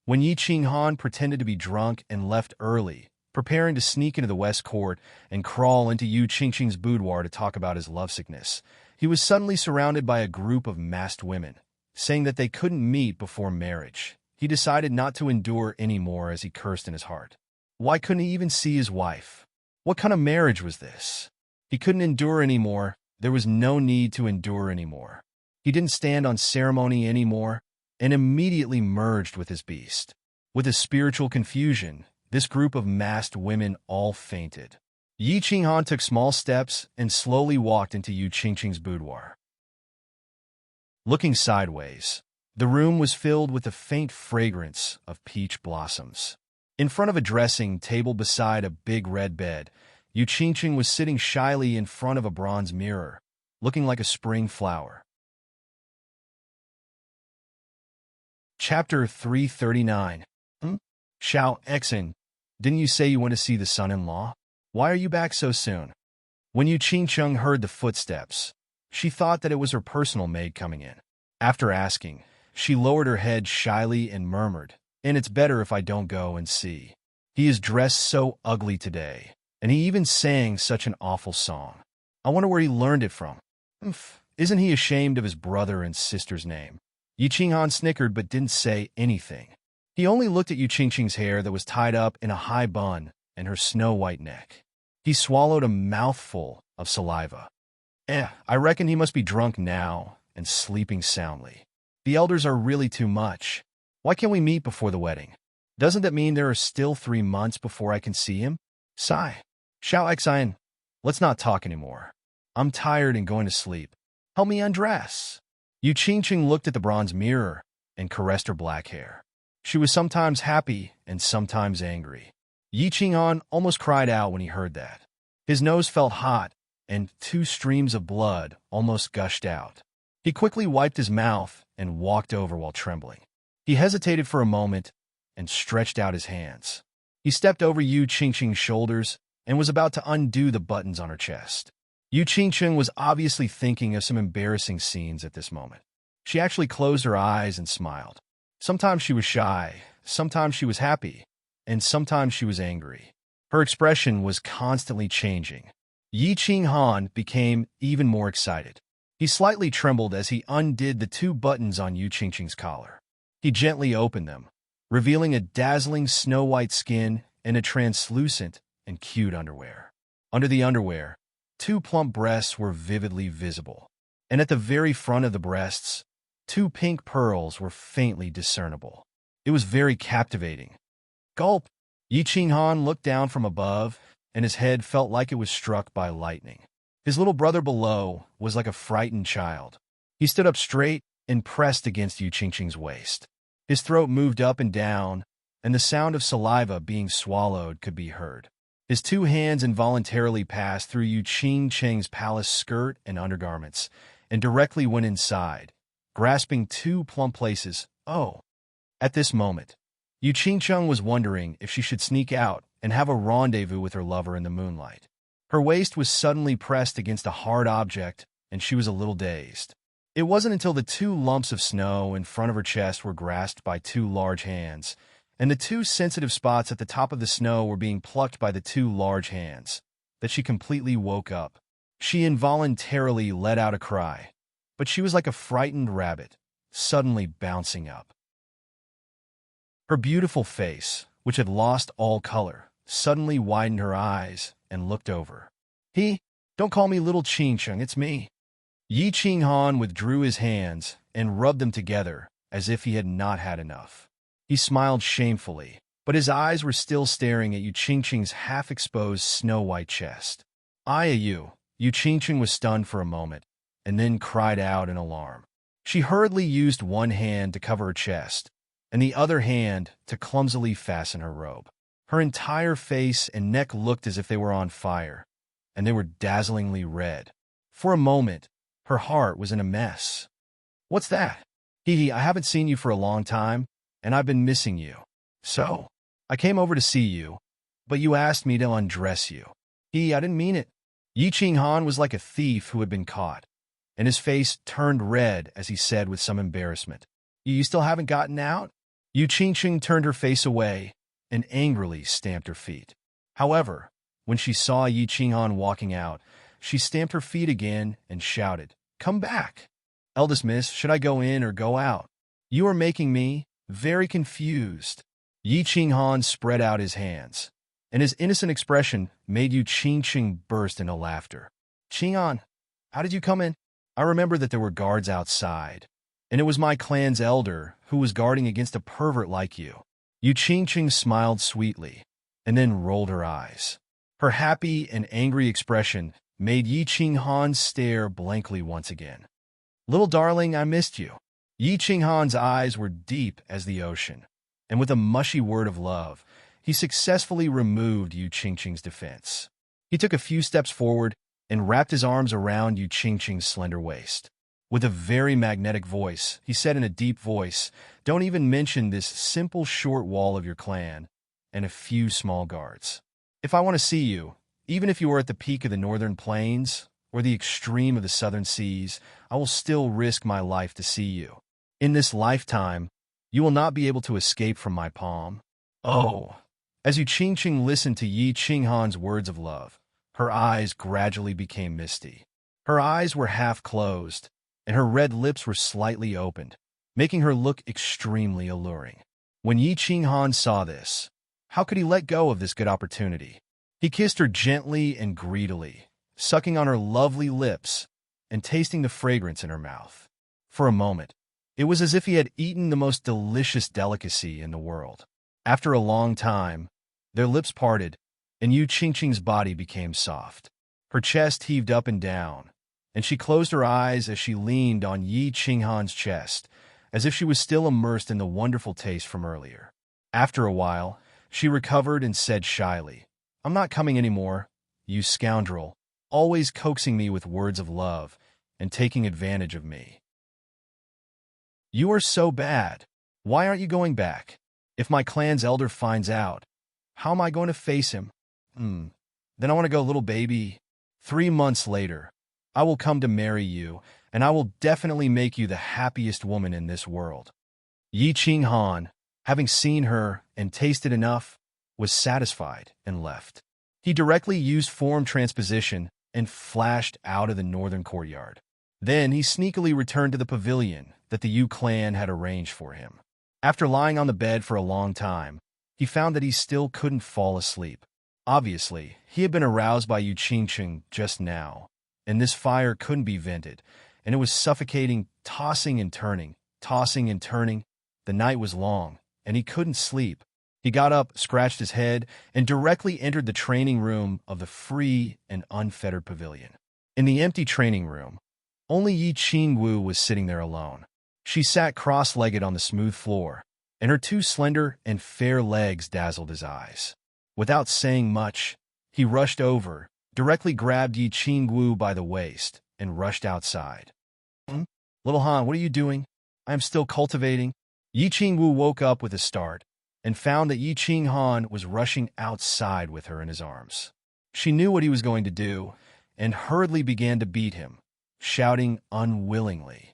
when Yi Qinghan pretended to be drunk and left early, preparing to sneak into the West Court and crawl into Yu Qingqing's boudoir to talk about his lovesickness, he was suddenly surrounded by a group of masked women, saying that they couldn't meet before marriage. He decided not to endure anymore as he cursed in his heart. Why couldn't he even see his wife? What kind of marriage was this? He couldn't endure anymore. There was no need to endure anymore. He didn't stand on ceremony anymore and immediately merged with his beast. With his spiritual confusion, this group of masked women all fainted. Yi Qinghan took small steps and slowly walked into Yu Qingqing's boudoir. Looking sideways, the room was filled with the faint fragrance of peach blossoms. In front of a dressing table beside a big red bed, Yu Qingqing was sitting shyly in front of a bronze mirror, looking like a spring flower. Chapter 339. Xiao Exin, didn't you say you want to see the son-in-law? Why are you back so soon? When Yu Qingqing heard the footsteps, she thought that it was her personal maid coming in. After asking, she lowered her head shyly and murmured, "And it's better if I don't go and see. He is dressed so ugly today, and he even sang such an awful song. I wonder where he learned it from. Isn't he ashamed of his brother and sister's name?" Yi Qinghan snickered but didn't say anything. He only looked at Yu Qingqing's hair that was tied up in a high bun and her snow-white neck. He swallowed a mouthful of saliva. I reckon he must be drunk now and sleeping soundly. The elders are really too much. Why can't we meet before the wedding? Doesn't that mean there are still 3 months before I can see him? Sigh. Xiao Exin, let's not talk anymore. I'm tired and going to sleep. Help me undress. Yu Qingqing looked at the bronze mirror and caressed her black hair. She was sometimes happy and sometimes angry. Yi Qinghan almost cried out when he heard that. His nose felt hot, and 2 streams of blood almost gushed out. He quickly wiped his mouth and walked over while trembling. He hesitated for a moment and stretched out his hands. He stepped over Yu Qingqing's shoulders and was about to undo the buttons on her chest. Yu Qingqing was obviously thinking of some embarrassing scenes at this moment. She actually closed her eyes and smiled. Sometimes she was shy, sometimes she was happy, and sometimes she was angry. Her expression was constantly changing. Yi Qinghan became even more excited. He slightly trembled as he undid the 2 buttons on Yu Qingqing's collar. He gently opened them, revealing a dazzling snow-white skin and a translucent and cute underwear. Under the underwear, 2 plump breasts were vividly visible, and at the very front of the breasts, 2 pink pearls were faintly discernible. It was very captivating. Gulp! Yi Qinghan looked down from above, and his head felt like it was struck by lightning. His little brother below was like a frightened child. He stood up straight and pressed against Yu Qingqing's waist. His throat moved up and down, and the sound of saliva being swallowed could be heard. His 2 hands involuntarily passed through Yu Qingqing's palace skirt and undergarments, and directly went inside, grasping 2 plump places. Oh! At this moment, Yu Qingqing was wondering if she should sneak out and have a rendezvous with her lover in the moonlight. Her waist was suddenly pressed against a hard object, and she was a little dazed. It wasn't until the 2 lumps of snow in front of her chest were grasped by 2 large hands, and the 2 sensitive spots at the top of the snow were being plucked by the 2 large hands, that she completely woke up. She involuntarily let out a cry, but she was like a frightened rabbit, suddenly bouncing up. Her beautiful face, which had lost all color, suddenly widened her eyes and looked over. Don't call me little Qingqing, it's me. Yi Qinghan withdrew his hands and rubbed them together as if he had not had enough. He smiled shamefully, but his eyes were still staring at Yu Qingqing's half-exposed snow-white chest. Yu Qingqing was stunned for a moment, and then cried out in alarm. She hurriedly used 1 hand to cover her chest, and the other hand to clumsily fasten her robe. Her entire face and neck looked as if they were on fire, and they were dazzlingly red. For a moment, her heart was in a mess. "What's that?" "Hee, I haven't seen you for a long time, and I've been missing you. So, I came over to see you, but you asked me to undress you." "I didn't mean it." Yi Qinghan was like a thief who had been caught, and his face turned red as he said with some embarrassment, "You still haven't gotten out?" Yu Qingqing turned her face away and angrily stamped her feet. However, when she saw Yi Qinghan walking out, she stamped her feet again and shouted, "Come back! Eldest miss, should I go in or go out? You are making me very confused." Yi Qinghan spread out his hands, and his innocent expression made Yu Qingqing burst into laughter. "Qinghan, how did you come in?" "I remember that there were guards outside, and it was my clan's elder who was guarding against a pervert like you." Yu Qingqing smiled sweetly, and then rolled her eyes. Her happy and angry expression made Yi Qinghan stare blankly once again. "Little darling, I missed you." Yi Qinghan's eyes were deep as the ocean, and with a mushy word of love, he successfully removed Yu Qingqing's defense. He took a few steps forward and wrapped his arms around Yu Qingqing's slender waist. With a very magnetic voice, he said in a deep voice, "Don't even mention this simple short wall of your clan and a few small guards. If I want to see you, even if you are at the peak of the northern plains or the extreme of the southern seas, I will still risk my life to see you. In this lifetime, you will not be able to escape from my palm." "Oh." As Yu Qingqing listened to Yi Qinghan's words of love, her eyes gradually became misty. Her eyes were half closed, and her red lips were slightly opened, making her look extremely alluring. When Yi Qinghan saw this, how could he let go of this good opportunity? He kissed her gently and greedily, sucking on her lovely lips and tasting the fragrance in her mouth. For a moment, it was as if he had eaten the most delicious delicacy in the world. After a long time, their lips parted, and Yu Qingqing's body became soft. Her chest heaved up and down, and she closed her eyes as she leaned on Yi Qinghan's chest, as if she was still immersed in the wonderful taste from earlier. After a while, she recovered and said shyly, "I'm not coming anymore, you scoundrel, always coaxing me with words of love and taking advantage of me. You are so bad. Why aren't you going back? If my clan's elder finds out, how am I going to face him? Then I want to go, little baby. 3 months later, I will come to marry you, and I will definitely make you the happiest woman in this world." Yi Qinghan, having seen her and tasted enough, was satisfied and left. He directly used form transposition and flashed out of the northern courtyard. Then he sneakily returned to the pavilion that the Yu clan had arranged for him. After lying on the bed for a long time, he found that he still couldn't fall asleep. Obviously, he had been aroused by Yu Qingqing just now, and this fire couldn't be vented, and it was suffocating, tossing and turning, tossing and turning. The night was long, and he couldn't sleep. He got up, scratched his head, and directly entered the training room of the free and unfettered pavilion. In the empty training room, only Yi Qingwu was sitting there alone. She sat cross-legged on the smooth floor, and her 2 slender and fair legs dazzled his eyes. Without saying much, he rushed over, directly grabbed Yi Qingwu by the waist, and rushed outside. "Little Han, what are you doing?" "I am still cultivating." Yi Qingwu woke up with a start, and found that Yi Qinghan was rushing outside with her in his arms. She knew what he was going to do, and hurriedly began to beat him, shouting unwillingly,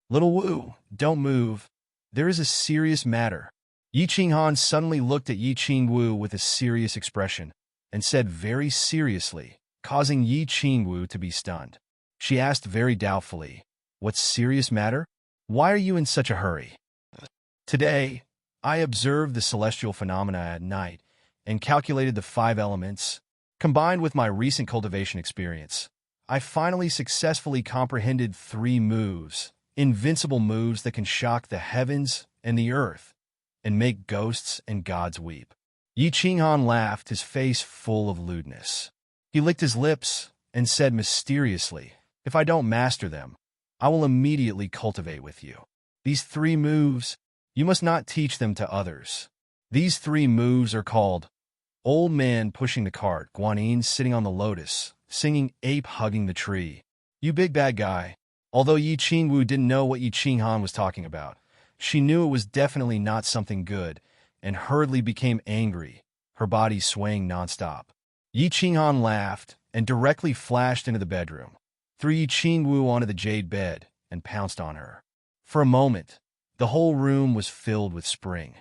"Little Wu, don't move. There is a serious matter." Yi Qinghan suddenly looked at Yi Qingwu with a serious expression, and said very seriously, causing Yi Qingwu to be stunned. She asked very doubtfully, "What serious matter? Why are you in such a hurry?" "Today, I observed the celestial phenomena at night and calculated the 5 elements. Combined with my recent cultivation experience, I finally successfully comprehended 3 moves, invincible moves that can shock the heavens and the earth and make ghosts and gods weep." Yi Qinghan laughed, his face full of lewdness. He licked his lips and said mysteriously, "If I don't master them, I will immediately cultivate with you. These 3 moves, you must not teach them to others. These 3 moves are called Old Man Pushing the Cart, Guanyin Sitting on the Lotus, Singing Ape Hugging the Tree, You big bad guy. Although Yi Qingwu didn't know what Yi Qinghan was talking about, she knew it was definitely not something good, and hurriedly became angry, her body swaying nonstop. Yi Qinghan laughed and directly flashed into the bedroom, threw Yi Qingwu onto the jade bed, and pounced on her. For a moment, the whole room was filled with spring.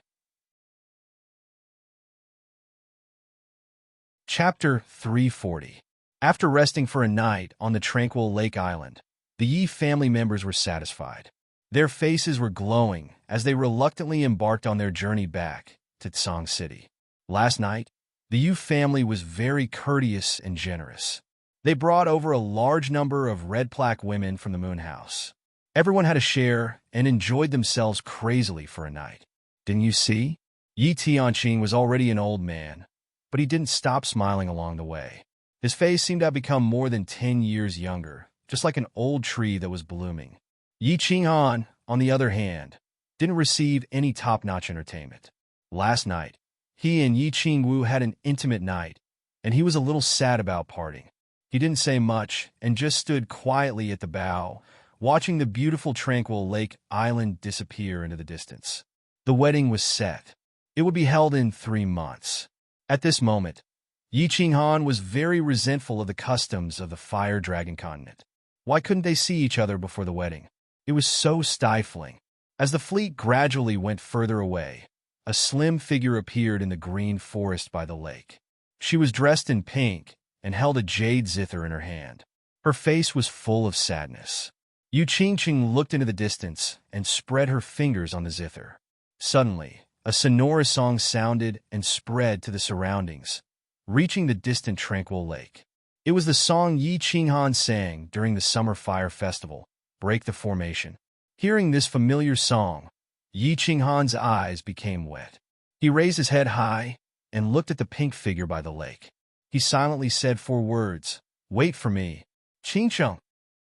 Chapter 340. After resting for a night on the tranquil lake island, the Yi family members were satisfied. Their faces were glowing as they reluctantly embarked on their journey back to Tsang City. Last night, the Yu family was very courteous and generous. They brought over a large number of red plaque women from the Moon House. Everyone had a share and enjoyed themselves crazily for a night. Didn't you see? Yi Tianqing was already an old man, but he didn't stop smiling along the way. His face seemed to have become more than 10 years younger, just like an old tree that was blooming. Yi Qinghan, on the other hand, didn't receive any top-notch entertainment. Last night, he and Yi Qingwu had an intimate night, and he was a little sad about parting. He didn't say much and just stood quietly at the bow, watching the beautiful tranquil lake island disappear into the distance. The wedding was set. It would be held in 3 months. At this moment, Yi Qinghan was very resentful of the customs of the Fire Dragon continent. Why couldn't they see each other before the wedding? It was so stifling. As the fleet gradually went further away, a slim figure appeared in the green forest by the lake. She was dressed in pink and held a jade zither in her hand. Her face was full of sadness. Yu Qingqing looked into the distance and spread her fingers on the zither. Suddenly, a sonorous song sounded and spread to the surroundings, reaching the distant tranquil lake. It was the song Yi Qinghan sang during the Summer Fire Festival, Break the Formation. Hearing this familiar song, Yi Qinghan's eyes became wet. He raised his head high and looked at the pink figure by the lake. He silently said 4 words, "Wait for me, Qingcheng."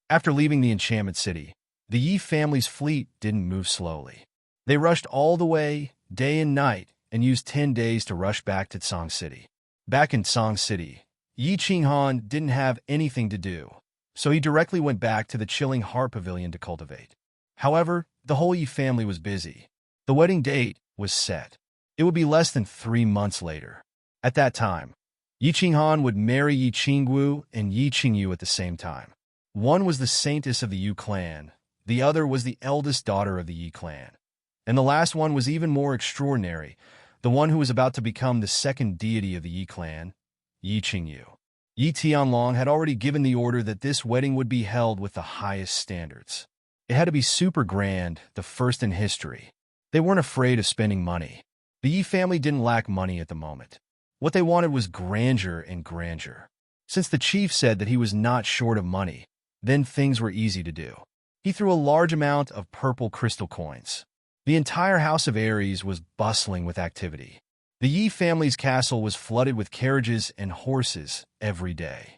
After leaving the enchantment city, the Yi family's fleet didn't move slowly. They rushed all the way, day and night, and used 10 days to rush back to Tsang City. Back in Tsang City, Yi Qinghan didn't have anything to do, so he directly went back to the chilling heart pavilion to cultivate. However, the whole Yi family was busy. The wedding date was set. It would be less than 3 months later. At that time, Yi Qinghan would marry Yi Qingwu and Yi Qingyu at the same time. One was the saintess of the Yu clan, the other was the eldest daughter of the Yi clan. And the last one was even more extraordinary, the one who was about to become the second deity of the Yi clan, Yi Qingyu. Yi Tianlong had already given the order that this wedding would be held with the highest standards. It had to be super grand, the first in history. They weren't afraid of spending money. The Yi family didn't lack money at the moment. What they wanted was grandeur and grandeur. Since the chief said that he was not short of money, then things were easy to do. He threw a large amount of purple crystal coins. The entire house of Aries was bustling with activity. The Yi family's castle was flooded with carriages and horses every day.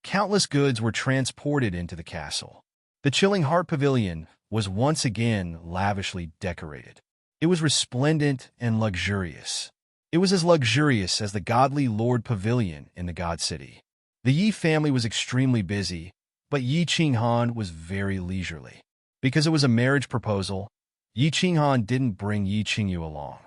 Countless goods were transported into the castle. The chilling heart pavilion was once again lavishly decorated. It was resplendent and luxurious. It was as luxurious as the godly Lord Pavilion in the God City. The Yi family was extremely busy, but Yi Qinghan was very leisurely. Because it was a marriage proposal, Yi Qinghan didn't bring Yi Qingyu along.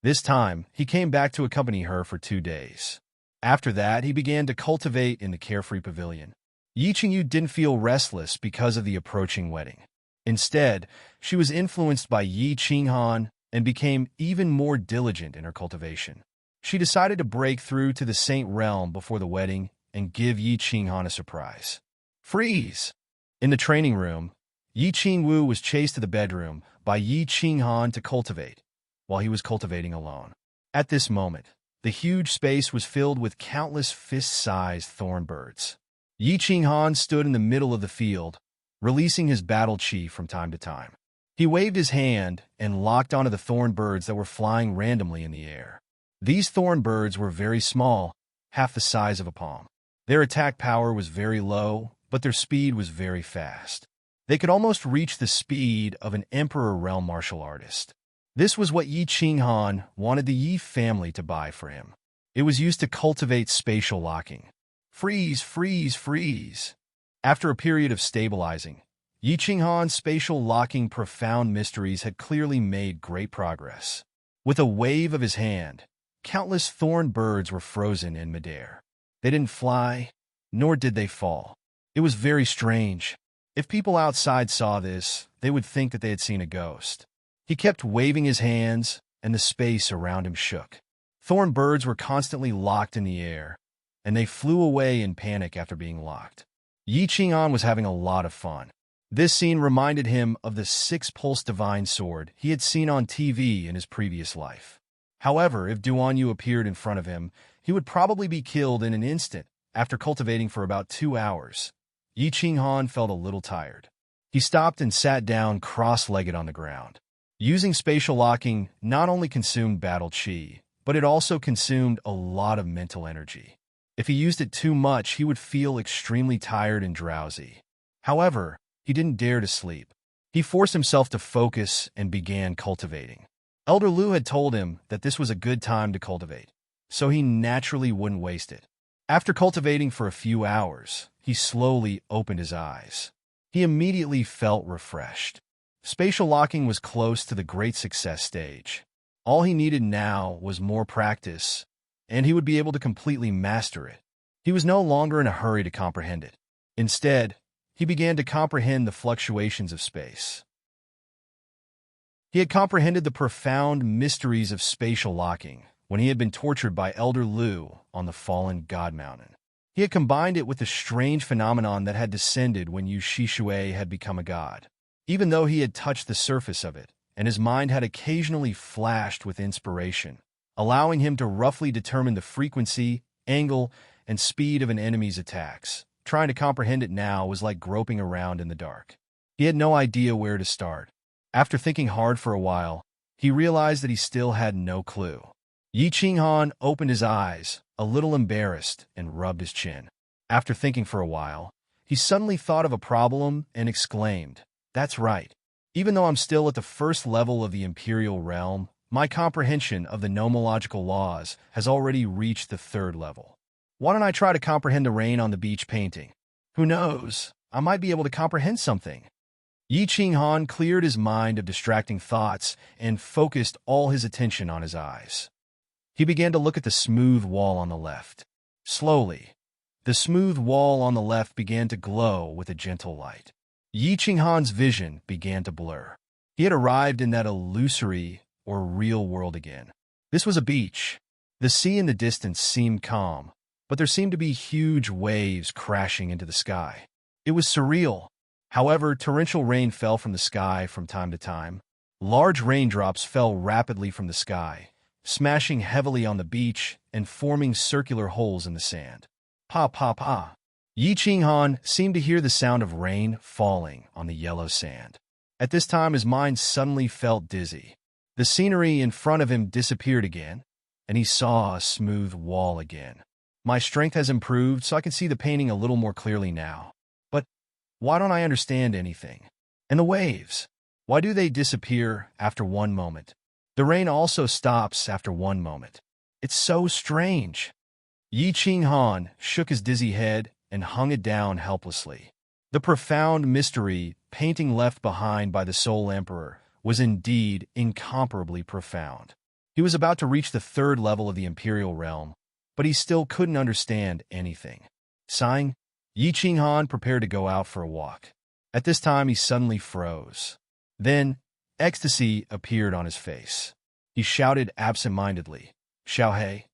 This time, he came back to accompany her for 2 days. After that, he began to cultivate in the carefree pavilion. Yi Qingyu didn't feel restless because of the approaching wedding. Instead, she was influenced by Yi Qinghan and became even more diligent in her cultivation. She decided to break through to the Saint Realm before the wedding and give Yi Qinghan a surprise. Freeze! In the training room, Yi Qingwu was chased to the bedroom by Yi Qinghan to cultivate, while he was cultivating alone. At this moment, the huge space was filled with countless fist-sized thorn birds. Yi Qinghan stood in the middle of the field, releasing his battle chi from time to time. He waved his hand and locked onto the thorn birds that were flying randomly in the air. These thorn birds were very small, half the size of a palm. Their attack power was very low, but their speed was very fast. They could almost reach the speed of an Emperor realm martial artist. This was what Yi Qinghan wanted the Yi family to buy for him. It was used to cultivate spatial locking. Freeze, freeze, freeze. After a period of stabilizing, Yi Qinghan's spatial locking profound mysteries had clearly made great progress. With a wave of his hand, countless thorn birds were frozen in midair. They didn't fly, nor did they fall. It was very strange. If people outside saw this, they would think that they had seen a ghost. He kept waving his hands, and the space around him shook. Thorn birds were constantly locked in the air, and they flew away in panic after being locked. Yi Qinghan was having a lot of fun. This scene reminded him of the six-pulse divine sword he had seen on TV in his previous life. However, if Duan Yu appeared in front of him, he would probably be killed in an instant. After cultivating for about 2 hours, Yi Qinghan felt a little tired. He stopped and sat down cross-legged on the ground. Using spatial locking not only consumed battle chi, but it also consumed a lot of mental energy. If he used it too much, he would feel extremely tired and drowsy. However, he didn't dare to sleep. He forced himself to focus and began cultivating. Elder Lu had told him that this was a good time to cultivate, so he naturally wouldn't waste it. After cultivating for a few hours, he slowly opened his eyes. He immediately felt refreshed. Spatial locking was close to the great success stage. All he needed now was more practice, and he would be able to completely master it. He was no longer in a hurry to comprehend it. Instead, he began to comprehend the fluctuations of space. He had comprehended the profound mysteries of spatial locking when he had been tortured by Elder Lu on the fallen God Mountain. He had combined it with the strange phenomenon that had descended when Yu Shishui had become a god. Even though he had touched the surface of it, and his mind had occasionally flashed with inspiration, allowing him to roughly determine the frequency, angle, and speed of an enemy's attacks. Trying to comprehend it now was like groping around in the dark. He had no idea where to start. After thinking hard for a while, he realized that he still had no clue. Yi Qinghan opened his eyes, a little embarrassed, and rubbed his chin. After thinking for a while, he suddenly thought of a problem and exclaimed, "That's right. Even though I'm still at the first level of the Imperial Realm, my comprehension of the nomological laws has already reached the 3rd level. Why don't I try to comprehend the rain on the beach painting? Who knows? I might be able to comprehend something." Yi Qinghan cleared his mind of distracting thoughts and focused all his attention on his eyes. He began to look at the smooth wall on the left. Slowly, the smooth wall on the left began to glow with a gentle light. Yi Qinghan's vision began to blur. He had arrived in that illusory or real world again. This was a beach. The sea in the distance seemed calm, but there seemed to be huge waves crashing into the sky. It was surreal. However, torrential rain fell from the sky from time to time. Large raindrops fell rapidly from the sky, smashing heavily on the beach and forming circular holes in the sand. Pa pa pa. Yi Qinghan seemed to hear the sound of rain falling on the yellow sand. At this time, his mind suddenly felt dizzy. The scenery in front of him disappeared again, and he saw a smooth wall again. My strength has improved, so I can see the painting a little more clearly now. But why don't I understand anything? And the waves? Why do they disappear after one moment? The rain also stops after one moment. It's so strange. Yi Qinghan shook his dizzy head and hung it down helplessly. The profound mystery painting left behind by the Soul Emperor was indeed incomparably profound. He was about to reach the 3rd level of the Imperial Realm, but he still couldn't understand anything. Sighing, Yi Qinghan prepared to go out for a walk. At this time, he suddenly froze. Then, ecstasy appeared on his face. He shouted absent-mindedly, "Xiaohei,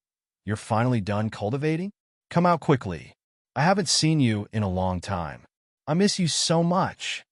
you're finally done cultivating? Come out quickly. I haven't seen you in a long time. I miss you so much."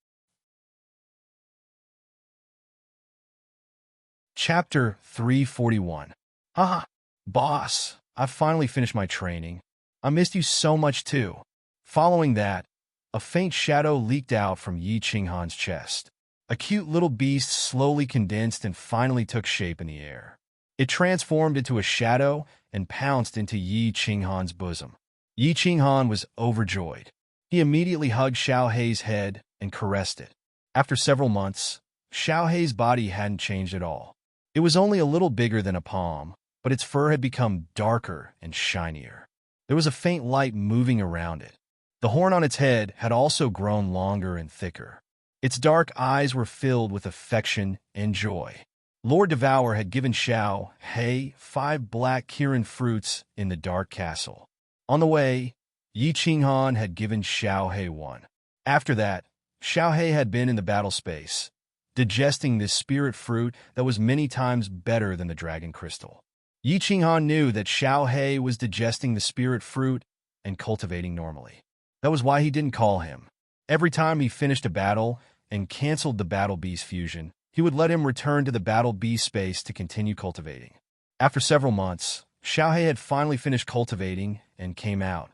Chapter 341. "Ah, boss, I've finally finished my training. I missed you so much too." Following that, a faint shadow leaked out from Yi Qinghan's chest. A cute little beast slowly condensed and finally took shape in the air. It transformed into a shadow and pounced into Yi Qinghan's bosom. Yi Qinghan was overjoyed. He immediately hugged Xiaohei's head and caressed it. After several months, Xiaohei's body hadn't changed at all. It was only a little bigger than a palm, but its fur had become darker and shinier. There was a faint light moving around it. The horn on its head had also grown longer and thicker. Its dark eyes were filled with affection and joy. Lord Devour had given Xiao He 5 black Kirin fruits in the dark castle. On the way, Yi Qinghan had given Xiao He 1. After that, Xiao He had been in the battle space, digesting this spirit fruit that was many times better than the dragon crystal. Yi Qinghan knew that Xiao He was digesting the spirit fruit and cultivating normally. That was why he didn't call him. Every time he finished a battle and canceled the Battle Beast fusion, he would let him return to the Battle Beast space to continue cultivating. After several months, Xiao He had finally finished cultivating and came out.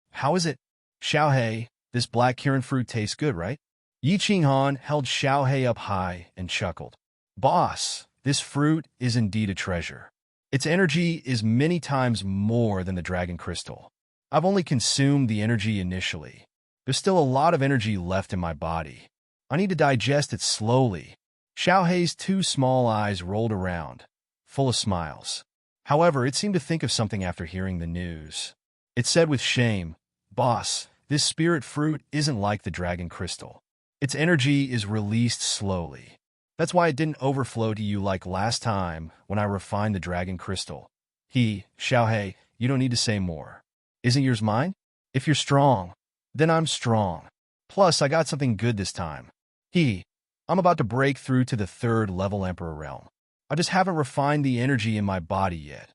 How is it? Xiao He, this black Kirin fruit tastes good, right? Yi Qinghan held Xiao He up high and chuckled. Boss, this fruit is indeed a treasure. Its energy is many times more than the dragon crystal. I've only consumed the energy initially. There's still a lot of energy left in my body. I need to digest it slowly. Xiao He's 2 small eyes rolled around, full of smiles. However, it seemed to think of something after hearing the news. It said with shame, Boss, this spirit fruit isn't like the dragon crystal. Its energy is released slowly. That's why it didn't overflow to you like last time when I refined the dragon crystal. Xiao He, you don't need to say more. Isn't yours mine? If you're strong, then I'm strong. Plus, I got something good this time. I'm about to break through to the 3rd level Emperor realm. I just haven't refined the energy in my body yet.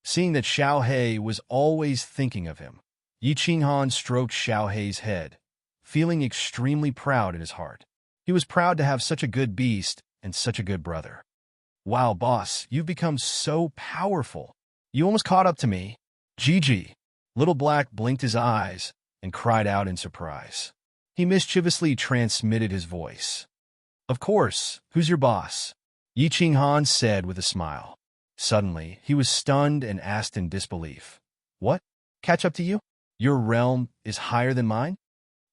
Seeing that Xiao He was always thinking of him, Yi Qinghan stroked Xiao He's head, feeling extremely proud in his heart. He was proud to have such a good beast and such a good brother. Wow, boss, you've become so powerful. You almost caught up to me. Gigi. Little Black blinked his eyes and cried out in surprise. He mischievously transmitted his voice. Of course, who's your boss? Yi Qinghan said with a smile. Suddenly, he was stunned and asked in disbelief. What? Catch up to you? Your realm is higher than mine?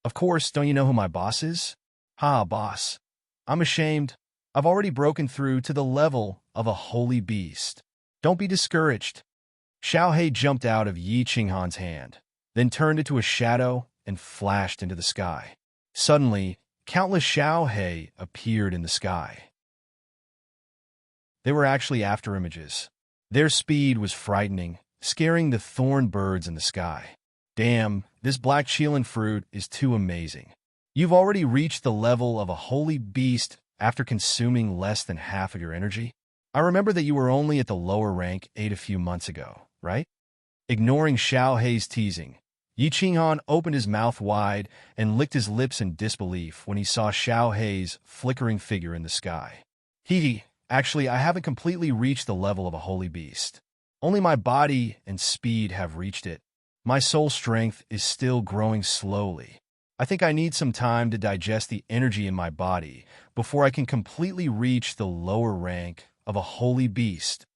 Of course, don't you know who my boss is? Boss. I'm ashamed. I've already broken through to the level of a holy beast. Don't be discouraged. Xiao He jumped out of Yi Qinghan's hand, then turned into a shadow and flashed into the sky. Suddenly, countless Xiao He appeared in the sky. They were actually after images. Their speed was frightening, scaring the thorn birds in the sky. Damn, this black Qilin fruit is too amazing. You've already reached the level of a holy beast after consuming less than half of your energy? I remember that you were only at the lower rank 8 a few months ago, right? Ignoring Xiao He's teasing, Yi Qinghan opened his mouth wide and licked his lips in disbelief when he saw Xiao He's flickering figure in the sky. Actually, I haven't completely reached the level of a holy beast. Only my body and speed have reached it. My soul strength is still growing slowly. I think I need some time to digest the energy in my body before I can completely reach the lower rank of a holy beast.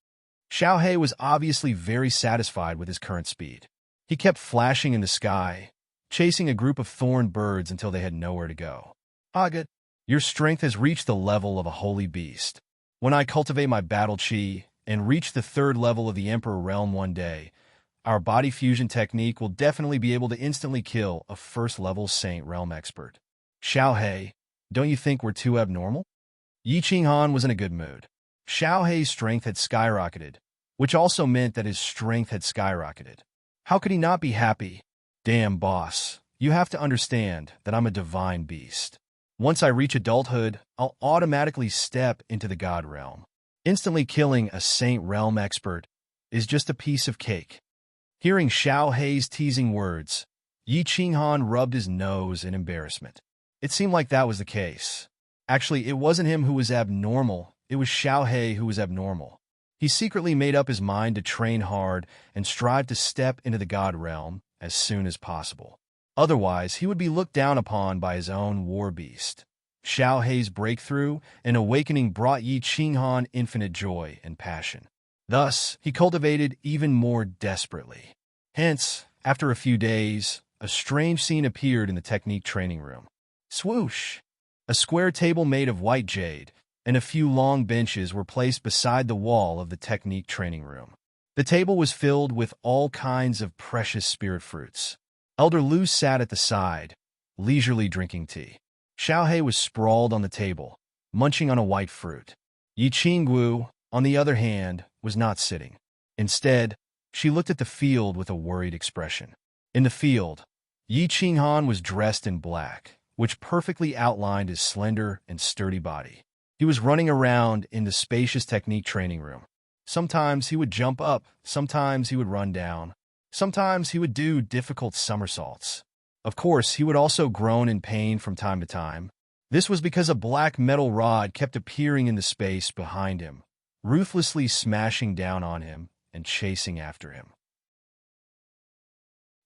Xiao He was obviously very satisfied with his current speed. He kept flashing in the sky, chasing a group of thorn birds until they had nowhere to go. Good. Your strength has reached the level of a holy beast. When I cultivate my battle chi and reach the 3rd level of the Emperor realm one day, our body fusion technique will definitely be able to instantly kill a 1st-level Saint Realm expert. Xiao He, don't you think we're too abnormal? Yi Qinghan was in a good mood. Xiao He's strength had skyrocketed, which also meant that his strength had skyrocketed. How could he not be happy? Damn, boss, you have to understand that I'm a divine beast. Once I reach adulthood, I'll automatically step into the God realm. Instantly killing a Saint Realm expert is just a piece of cake. Hearing Xiao He's teasing words, Yi Qinghan rubbed his nose in embarrassment. It seemed like that was the case. Actually, it wasn't him who was abnormal, it was Xiao He who was abnormal. He secretly made up his mind to train hard and strive to step into the God realm as soon as possible. Otherwise, he would be looked down upon by his own war beast. Xiao He's breakthrough and awakening brought Yi Qinghan infinite joy and passion. Thus, he cultivated even more desperately. Hence, after a few days, a strange scene appeared in the technique training room. Swoosh! A square table made of white jade and a few long benches were placed beside the wall of the technique training room. The table was filled with all kinds of precious spirit fruits. Elder Lu sat at the side, leisurely drinking tea. Xiaohei was sprawled on the table, munching on a white fruit. Yi Qingwu, on the other hand, was not sitting. Instead, she looked at the field with a worried expression. In the field, Yi Qinghan was dressed in black, which perfectly outlined his slender and sturdy body. He was running around in the spacious technique training room. Sometimes he would jump up, sometimes he would run down, sometimes he would do difficult somersaults. Of course, he would also groan in pain from time to time. This was because a black metal rod kept appearing in the space behind him, ruthlessly smashing down on him and chasing after him.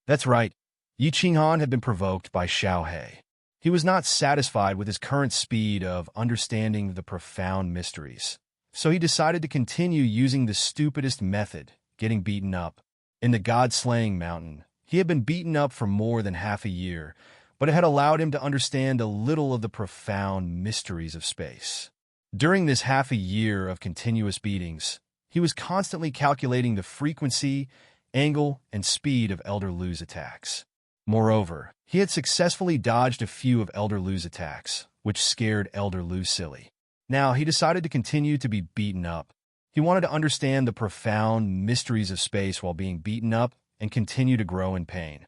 That's right, Yi Qinghan had been provoked by Xiaohei. He was not satisfied with his current speed of understanding the profound mysteries, so he decided to continue using the stupidest method, getting beaten up. In the God-slaying mountain, he had been beaten up for more than half a year, but it had allowed him to understand a little of the profound mysteries of space. During this half a year of continuous beatings, he was constantly calculating the frequency, angle, and speed of Elder Lu's attacks. Moreover, he had successfully dodged a few of Elder Lu's attacks, which scared Elder Lu silly. Now, he decided to continue to be beaten up. He wanted to understand the profound mysteries of space while being beaten up and continue to grow in pain.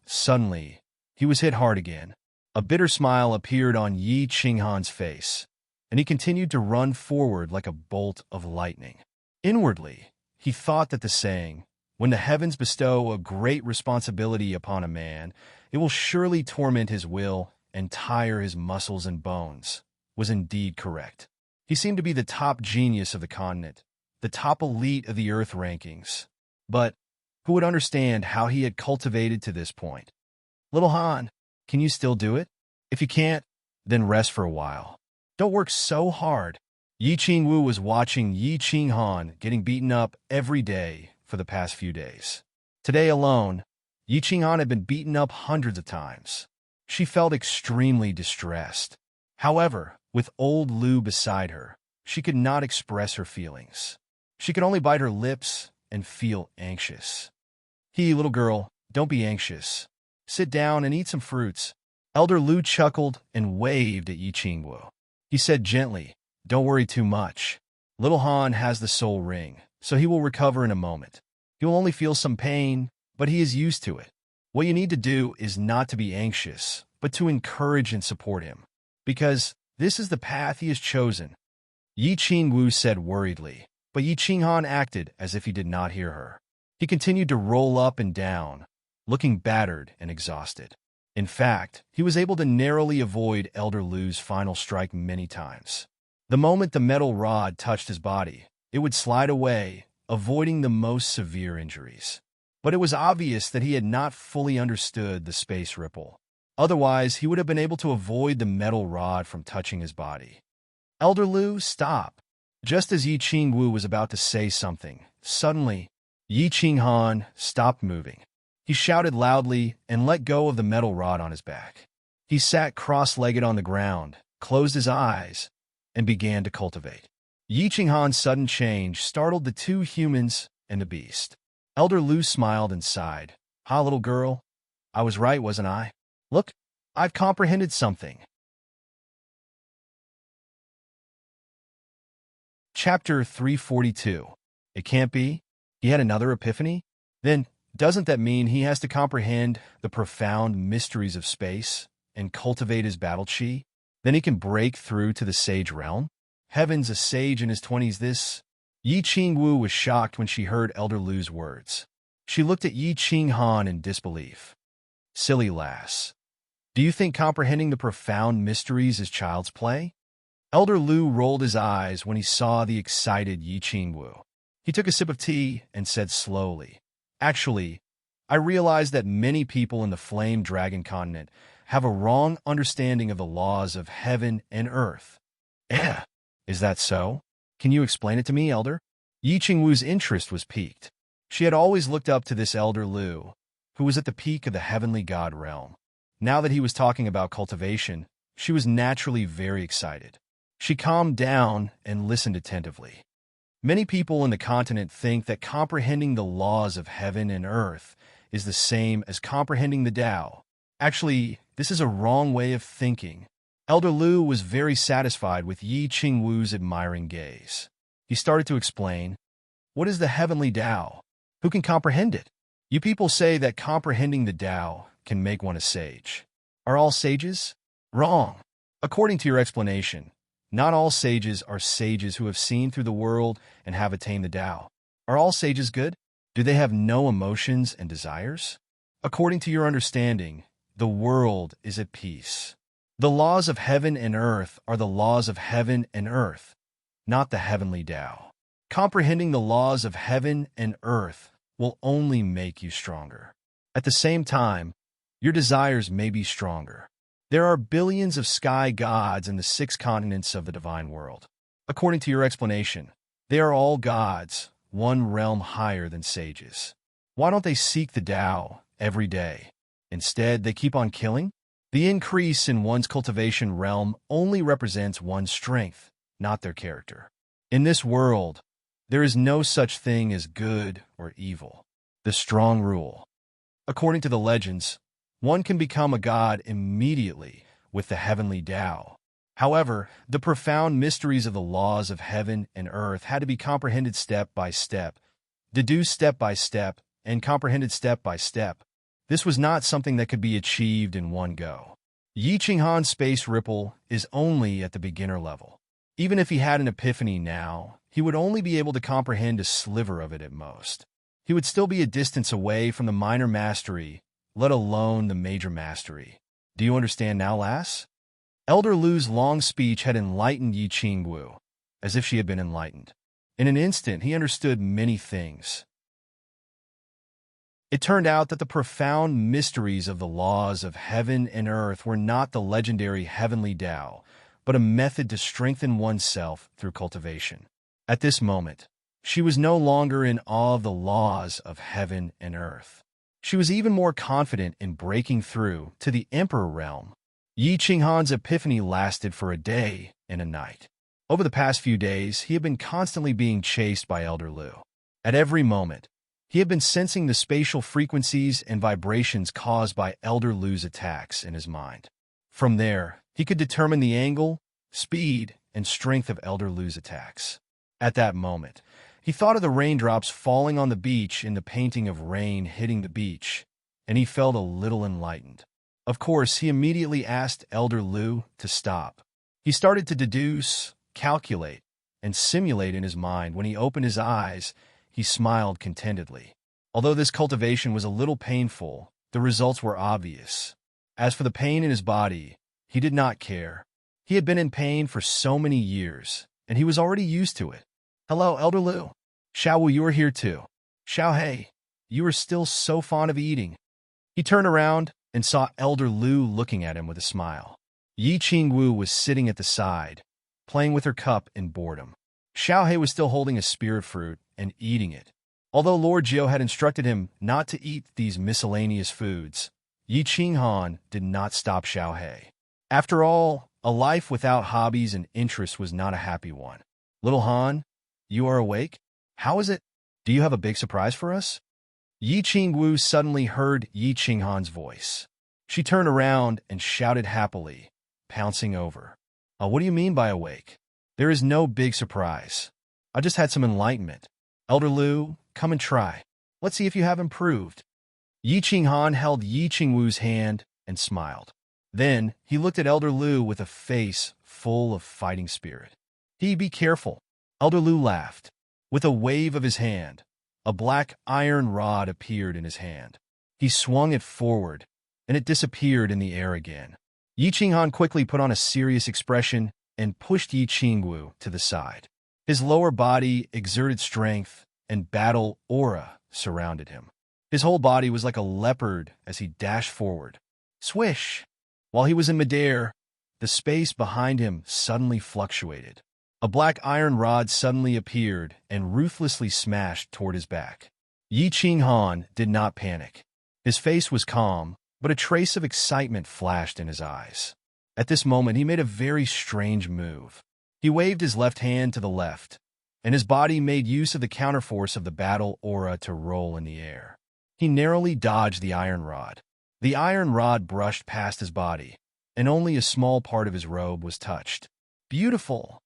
Suddenly, he was hit hard again. A bitter smile appeared on Yi Qinghan's face, and he continued to run forward like a bolt of lightning. Inwardly, he thought that the saying, "When the heavens bestow a great responsibility upon a man, it will surely torment his will and tire his muscles and bones," was indeed correct. He seemed to be the top genius of the continent, the top elite of the Earth rankings. But who would understand how he had cultivated to this point? Little Han, can you still do it? If you can't, then rest for a while. Don't work so hard. Yi Qingwu was watching Yi Qinghan getting beaten up every day for the past few days. Today alone, Yi Qinghan had been beaten up hundreds of times. She felt extremely distressed. However, with old Lu beside her, she could not express her feelings. She could only bite her lips and feel anxious. Little girl, don't be anxious. Sit down and eat some fruits." Elder Lu chuckled and waved at Yi Qingwu. He said gently, "Don't worry too much. Little Han has the soul ring, so he will recover in a moment. He will only feel some pain, but he is used to it. What you need to do is not to be anxious, but to encourage and support him, because this is the path he has chosen." Yi Qingwu said worriedly, but Yi Qinghan acted as if he did not hear her. He continued to roll up and down, looking battered and exhausted. In fact, he was able to narrowly avoid Elder Lu's final strike many times. The moment the metal rod touched his body, it would slide away, avoiding the most severe injuries. But it was obvious that he had not fully understood the space ripple. Otherwise, he would have been able to avoid the metal rod from touching his body. "Elder Lu, stop." Just as Yi Qingwu was about to say something, suddenly, Yi Qinghan stopped moving. He shouted loudly and let go of the metal rod on his back. He sat cross-legged on the ground, closed his eyes, and began to cultivate. Yi Qinghan's sudden change startled the two humans and the beast. Elder Lu smiled and sighed. "Ha, little girl. I was right, wasn't I? Look, I've comprehended something." Chapter 342. It can't be? He had another epiphany? Then, doesn't that mean he has to comprehend the profound mysteries of space and cultivate his battle chi? Then he can break through to the sage realm? Heavens, a sage in his 20s this? Yi Qingwu was shocked when she heard Elder Lu's words. She looked at Yi Qinghan in disbelief. "Silly lass. Do you think comprehending the profound mysteries is child's play?" Elder Lu rolled his eyes when he saw the excited Yi Qingwu. He took a sip of tea and said slowly, "Actually, I realize that many people in the Flame Dragon continent have a wrong understanding of the laws of heaven and earth." Is that so? Can you explain it to me, Elder?" Yi Qingwu's interest was piqued. She had always looked up to this Elder Lu, who was at the peak of the heavenly god realm. Now that he was talking about cultivation, she was naturally very excited. She calmed down and listened attentively. Many people in the continent think that comprehending the laws of heaven and earth is the same as comprehending the Tao. Actually, this is a wrong way of thinking. Elder Lu was very satisfied with Yi Qingwu's admiring gaze. He started to explain, "What is the heavenly Tao? Who can comprehend it? You people say that comprehending the Tao can make one a sage. Are all sages? Wrong. According to your explanation, not all sages are sages who have seen through the world and have attained the Tao. Are all sages good? Do they have no emotions and desires? According to your understanding, the world is at peace. The laws of heaven and earth are the laws of heaven and earth, not the heavenly Tao. Comprehending the laws of heaven and earth will only make you stronger. At the same time, your desires may be stronger. There are billions of sky gods in the 6 continents of the divine world. According to your explanation, they are all gods, one realm higher than sages. Why don't they seek the Tao every day? Instead, they keep on killing? The increase in one's cultivation realm only represents one's strength, not their character. In this world, there is no such thing as good or evil. The strong rule. According to the legends, one can become a god immediately with the heavenly Tao. However, the profound mysteries of the laws of heaven and earth had to be comprehended step by step, deduced step by step, and comprehended step by step. This was not something that could be achieved in one go. Yi Qinghan's space ripple is only at the beginner level. Even if he had an epiphany now, he would only be able to comprehend a sliver of it at most. He would still be a distance away from the minor mastery, let alone the major mastery. Do you understand now, lass? Elder Lu's long speech had enlightened Yi Qingwu, as if she had been enlightened. In an instant, he understood many things. It turned out that the profound mysteries of the laws of heaven and earth were not the legendary heavenly Tao, but a method to strengthen oneself through cultivation. At this moment, she was no longer in awe of the laws of heaven and earth. She was even more confident in breaking through to the emperor realm. Yi Qinghan's epiphany lasted for a day and a night. Over the past few days, he had been constantly being chased by Elder Lu. At every moment, he had been sensing the spatial frequencies and vibrations caused by Elder Lu's attacks in his mind. From there, he could determine the angle, speed, and strength of Elder Lu's attacks. At that moment, he thought of the raindrops falling on the beach in the painting of rain hitting the beach, and he felt a little enlightened. Of course, he immediately asked Elder Lu to stop. He started to deduce, calculate, and simulate in his mind. When he opened his eyes, he smiled contentedly. Although this cultivation was a little painful, the results were obvious. As for the pain in his body, he did not care. He had been in pain for so many years, and he was already used to it. "Hello, Elder Lu. Xiaowu, you are here too. Xiaohei, you are still so fond of eating." He turned around and saw Elder Lu looking at him with a smile. Yi Qingwu was sitting at the side, playing with her cup in boredom. Xiaohei was still holding a spirit fruit and eating it. Although Lord Jiu had instructed him not to eat these miscellaneous foods, Yi Qinghan did not stop Xiaohei. After all, a life without hobbies and interests was not a happy one. "Little Han, you are awake? How is it? Do you have a big surprise for us?" Yi Qingwu suddenly heard Yi Qinghan's voice. She turned around and shouted happily, pouncing over. What do you mean by awake? There is no big surprise. I just had some enlightenment. Elder Lu, come and try. Let's see if you have improved." Yi Qinghan held Yi Qingwu's hand and smiled. Then he looked at Elder Lu with a face full of fighting spirit. Be careful." Elder Lu laughed. With a wave of his hand, a black iron rod appeared in his hand. He swung it forward, and it disappeared in the air again. Yi Qinghan quickly put on a serious expression and pushed Yi Qingwu to the side. His lower body exerted strength, and battle aura surrounded him. His whole body was like a leopard as he dashed forward. Swish! While he was in midair, the space behind him suddenly fluctuated. A black iron rod suddenly appeared and ruthlessly smashed toward his back. Yi Qinghan did not panic. His face was calm, but a trace of excitement flashed in his eyes. At this moment, he made a very strange move. He waved his left hand to the left, and his body made use of the counterforce of the battle aura to roll in the air. He narrowly dodged the iron rod. The iron rod brushed past his body, and only a small part of his robe was touched. Beautiful!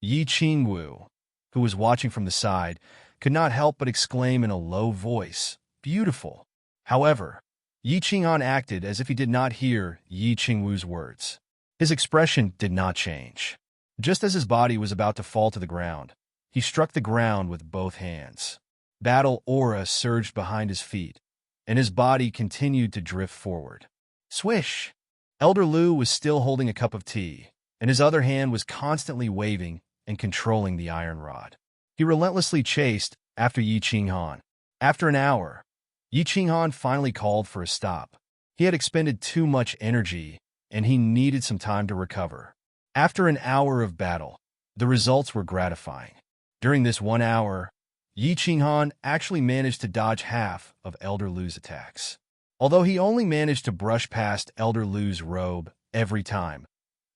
Yi Qingwu, who was watching from the side, could not help but exclaim in a low voice, "Beautiful!" However, Yi Qinghan acted as if he did not hear Yi Qingwu's words. His expression did not change. Just as his body was about to fall to the ground, he struck the ground with both hands. Battle aura surged behind his feet, and his body continued to drift forward. Swish! Elder Lu was still holding a cup of tea, and his other hand was constantly waving and controlling the iron rod. He relentlessly chased after Yi Qinghan. After an hour, Yi Qinghan finally called for a stop. He had expended too much energy, and he needed some time to recover. After an hour of battle, the results were gratifying. During this 1 hour, Yi Qinghan actually managed to dodge half of Elder Lu's attacks. Although he only managed to brush past Elder Lu's robe every time,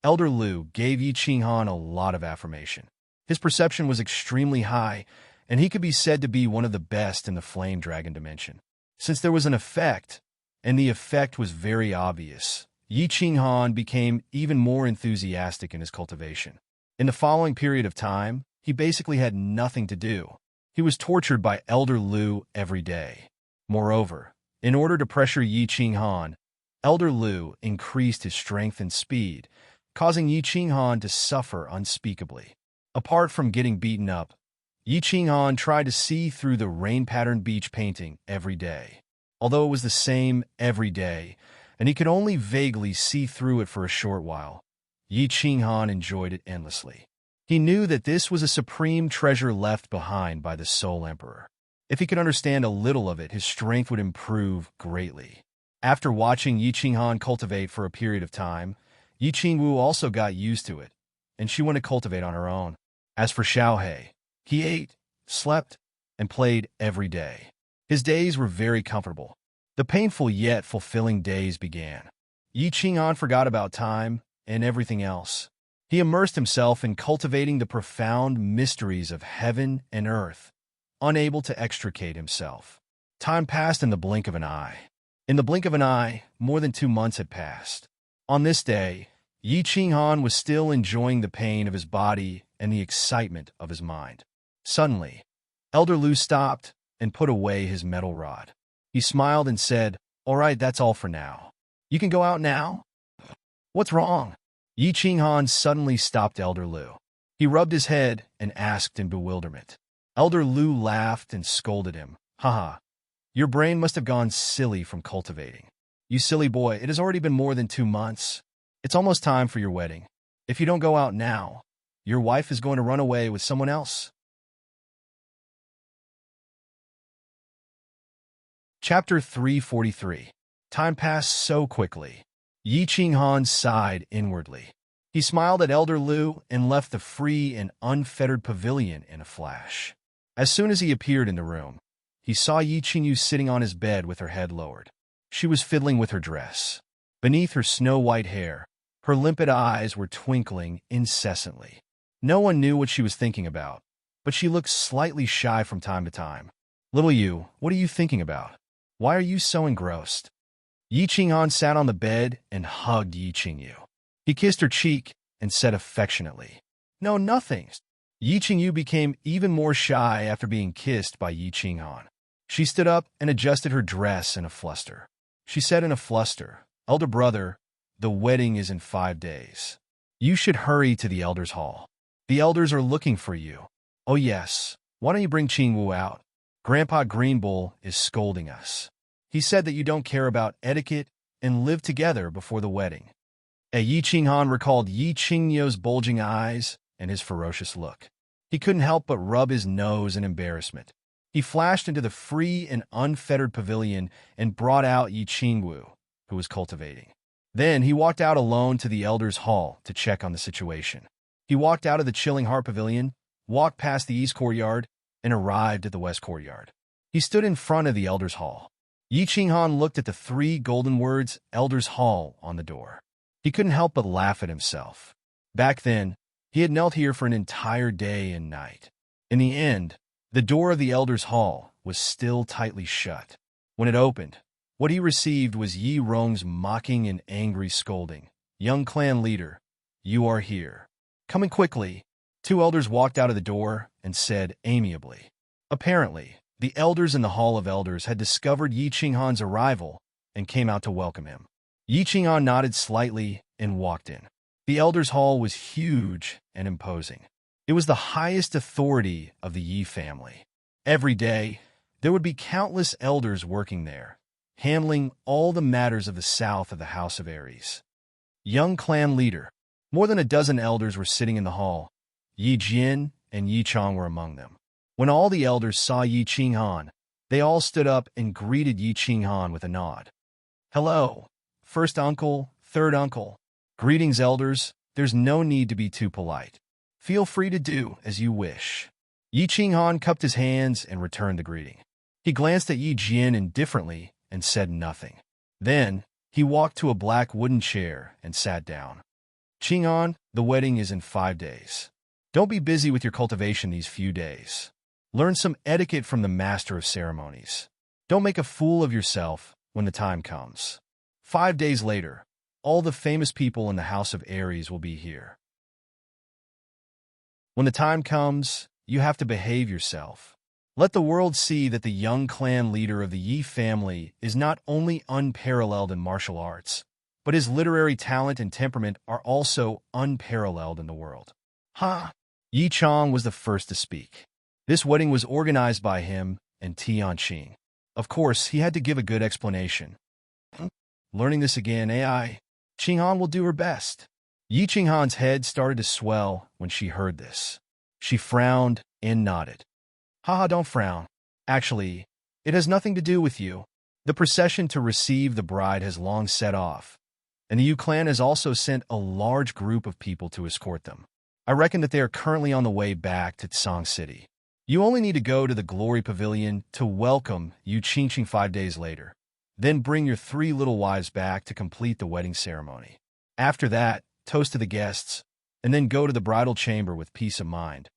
Elder Lu gave Yi Qinghan a lot of affirmation. His perception was extremely high, and he could be said to be one of the best in the Flame Dragon dimension. Since there was an effect, and the effect was very obvious, Yi Qinghan became even more enthusiastic in his cultivation. In the following period of time, he basically had nothing to do. He was tortured by Elder Lu every day. Moreover, in order to pressure Yi Qinghan, Elder Lu increased his strength and speed, causing Yi Qinghan to suffer unspeakably. Apart from getting beaten up, Yi Qinghan tried to see through the rain-patterned beach painting every day. Although it was the same every day, and he could only vaguely see through it for a short while, Yi Qinghan enjoyed it endlessly. He knew that this was a supreme treasure left behind by the Soul Emperor. If he could understand a little of it, his strength would improve greatly. After watching Yi Qinghan cultivate for a period of time, Yi Qingwu also got used to it, and she went to cultivate on her own. As for Xiaohe, he ate, slept, and played every day. His days were very comfortable. The painful yet fulfilling days began. Yi Qinghan forgot about time and everything else. He immersed himself in cultivating the profound mysteries of heaven and earth, unable to extricate himself. Time passed in the blink of an eye. In the blink of an eye, more than 2 months had passed. On this day, Yi Qinghan was still enjoying the pain of his body and the excitement of his mind. Suddenly, Elder Lu stopped and put away his metal rod. He smiled and said, "All right, that's all for now. You can go out now?" "What's wrong?" Yi Qinghan suddenly stopped Elder Lu. He rubbed his head and asked in bewilderment. Elder Lu laughed and scolded him. "Haha, your brain must have gone silly from cultivating. You silly boy, it has already been more than 2 months. It's almost time for your wedding. If you don't go out now, your wife is going to run away with someone else." Chapter 343. Time passed so quickly. Yi Qinghan sighed inwardly. He smiled at Elder Lu and left the free and unfettered pavilion in a flash. As soon as he appeared in the room, he saw Yi Qingyu sitting on his bed with her head lowered. She was fiddling with her dress. Beneath her snow-white hair, her limpid eyes were twinkling incessantly. No one knew what she was thinking about, but she looked slightly shy from time to time. "Little Yu, what are you thinking about? Why are you so engrossed?" Yi Qinghan sat on the bed and hugged Yi Qingyu. He kissed her cheek and said affectionately, "No, nothing." Yi Qingyu became even more shy after being kissed by Yi Qinghan. She stood up and adjusted her dress in a fluster. She said in a fluster, "Elder brother, the wedding is in 5 days. You should hurry to the elders' hall. The elders are looking for you." "Oh yes, why don't you bring Qingwu out? Grandpa Greenbull is scolding us. He said that you don't care about etiquette and live together before the wedding." Yi Qinghan recalled Yi Qingyu's bulging eyes and his ferocious look. He couldn't help but rub his nose in embarrassment. He flashed into the free and unfettered pavilion and brought out Yi Qingwu, who was cultivating. Then he walked out alone to the elders' hall to check on the situation. He walked out of the Chilling Heart Pavilion, walked past the east courtyard, and arrived at the west courtyard. He stood in front of the elders' hall. Yi Qinghan looked at the 3 golden words Elders' Hall on the door. He couldn't help but laugh at himself. Back then, he had knelt here for an entire day and night. In the end, The door of the elders' hall was still tightly shut. When it opened, what he received was Yi Rong's mocking and angry scolding. "Young clan leader, you are here. Coming quickly." Two elders walked out of the door and said amiably. Apparently, the elders in the Hall of Elders had discovered Yi Qinghan's arrival and came out to welcome him. Yi Qinghan nodded slightly and walked in. The elders' hall was huge and imposing. It was the highest authority of the Yi family. Every day, there would be countless elders working there, handling all the matters of the south of the House of Aries. Young clan leader. More than a dozen elders were sitting in the hall. Yi Jian and Yi Chong were among them. When all the elders saw Yi Qinghan, they all stood up and greeted Yi Qinghan with a nod. "Hello, first uncle, third uncle." "Greetings, elders. There's no need to be too polite. Feel free to do as you wish." Yi Qinghan cupped his hands and returned the greeting. He glanced at Yi Jian indifferently and said nothing. Then, he walked to a black wooden chair and sat down. "Qinghan, the wedding is in 5 days. Don't be busy with your cultivation these few days. Learn some etiquette from the master of ceremonies. Don't make a fool of yourself when the time comes. 5 days later, all the famous people in the House of Aries will be here. When the time comes, you have to behave yourself. Let the world see that the young clan leader of the Yi family is not only unparalleled in martial arts, but his literary talent and temperament are also unparalleled in the world." Yi Chong was the first to speak. This wedding was organized by him and Tianqing. Of course, he had to give a good explanation. "Learning this again, AI. Qinghan will do her best." Yi Qinghan's head started to swell when she heard this. She frowned and nodded. Don't frown. Actually, it has nothing to do with you. The procession to receive the bride has long set off, and the Yu clan has also sent a large group of people to escort them. I reckon that they are currently on the way back to Tsang City. You only need to go to the Glory Pavilion to welcome Yu Qingqing 5 days later. Then bring your 3 little wives back to complete the wedding ceremony. After that, toast to the guests, and then go to the bridal chamber with peace of mind.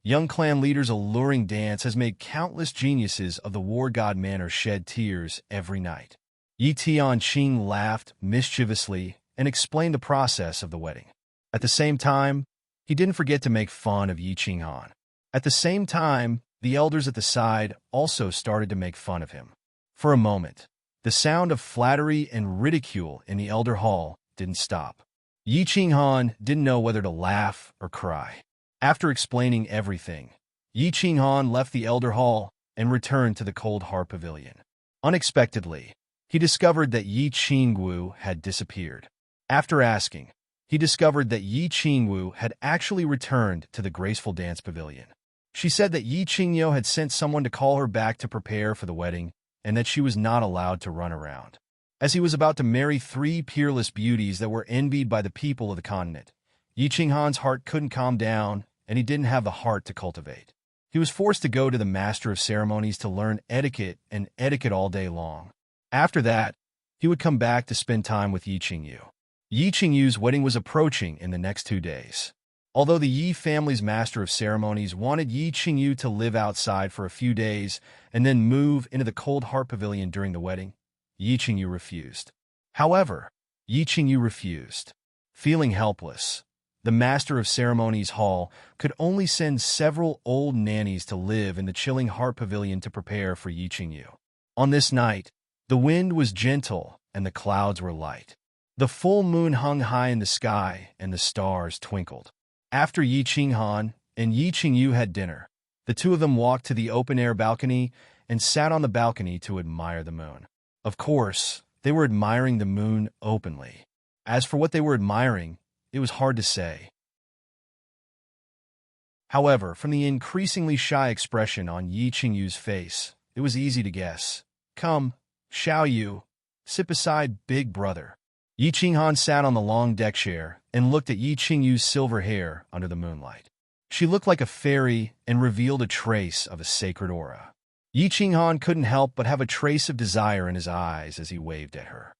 Young clan leader's alluring dance has made countless geniuses of the war god manor shed tears every night. Yi Tianqing laughed mischievously and explained the process of the wedding. At the same time, he didn't forget to make fun of Yi Qinghan. At the same time, the elders at the side also started to make fun of him. For a moment, the sound of flattery and ridicule in the elder hall didn't stop. Yi Qinghan didn't know whether to laugh or cry. After explaining everything, Yi Qinghan left the elder hall and returned to the Cold Heart Pavilion. Unexpectedly, he discovered that Yi Qingwu had disappeared. After asking, he discovered that Yi Qingwu had actually returned to the Graceful Dance Pavilion. She said that Yi Qingyo had sent someone to call her back to prepare for the wedding and that she was not allowed to run around. As he was about to marry 3 peerless beauties that were envied by the people of the continent, Yi Qinghan's heart couldn't calm down, and he didn't have the heart to cultivate. He was forced to go to the master of ceremonies to learn etiquette and etiquette all day long. After that, he would come back to spend time with Yi Qingyu. Yi Qingyu's wedding was approaching in the next 2 days. Although the Yi family's master of ceremonies wanted Yi Qingyu to live outside for a few days and then move into the Cold Heart Pavilion during the wedding, Yi Qingyu refused. However, Yi Qingyu refused. Feeling helpless, the master of ceremonies hall could only send several old nannies to live in the chilling Heart Pavilion to prepare for Yi Qingyu. On this night, the wind was gentle and the clouds were light. The full moon hung high in the sky and the stars twinkled. After Yi Qinghan and Yi Qingyu had dinner, the two of them walked to the open-air balcony and sat on the balcony to admire the moon. Of course, they were admiring the moon openly. As for what they were admiring, it was hard to say. However, from the increasingly shy expression on Yi Qingyu's face, it was easy to guess. "Come, Xiao Yu, sit beside Big Brother." Yi Qinghan sat on the long deck chair and looked at Yi Qingyu's silver hair under the moonlight. She looked like a fairy and revealed a trace of a sacred aura. Yi Qinghan couldn't help but have a trace of desire in his eyes as he waved at her.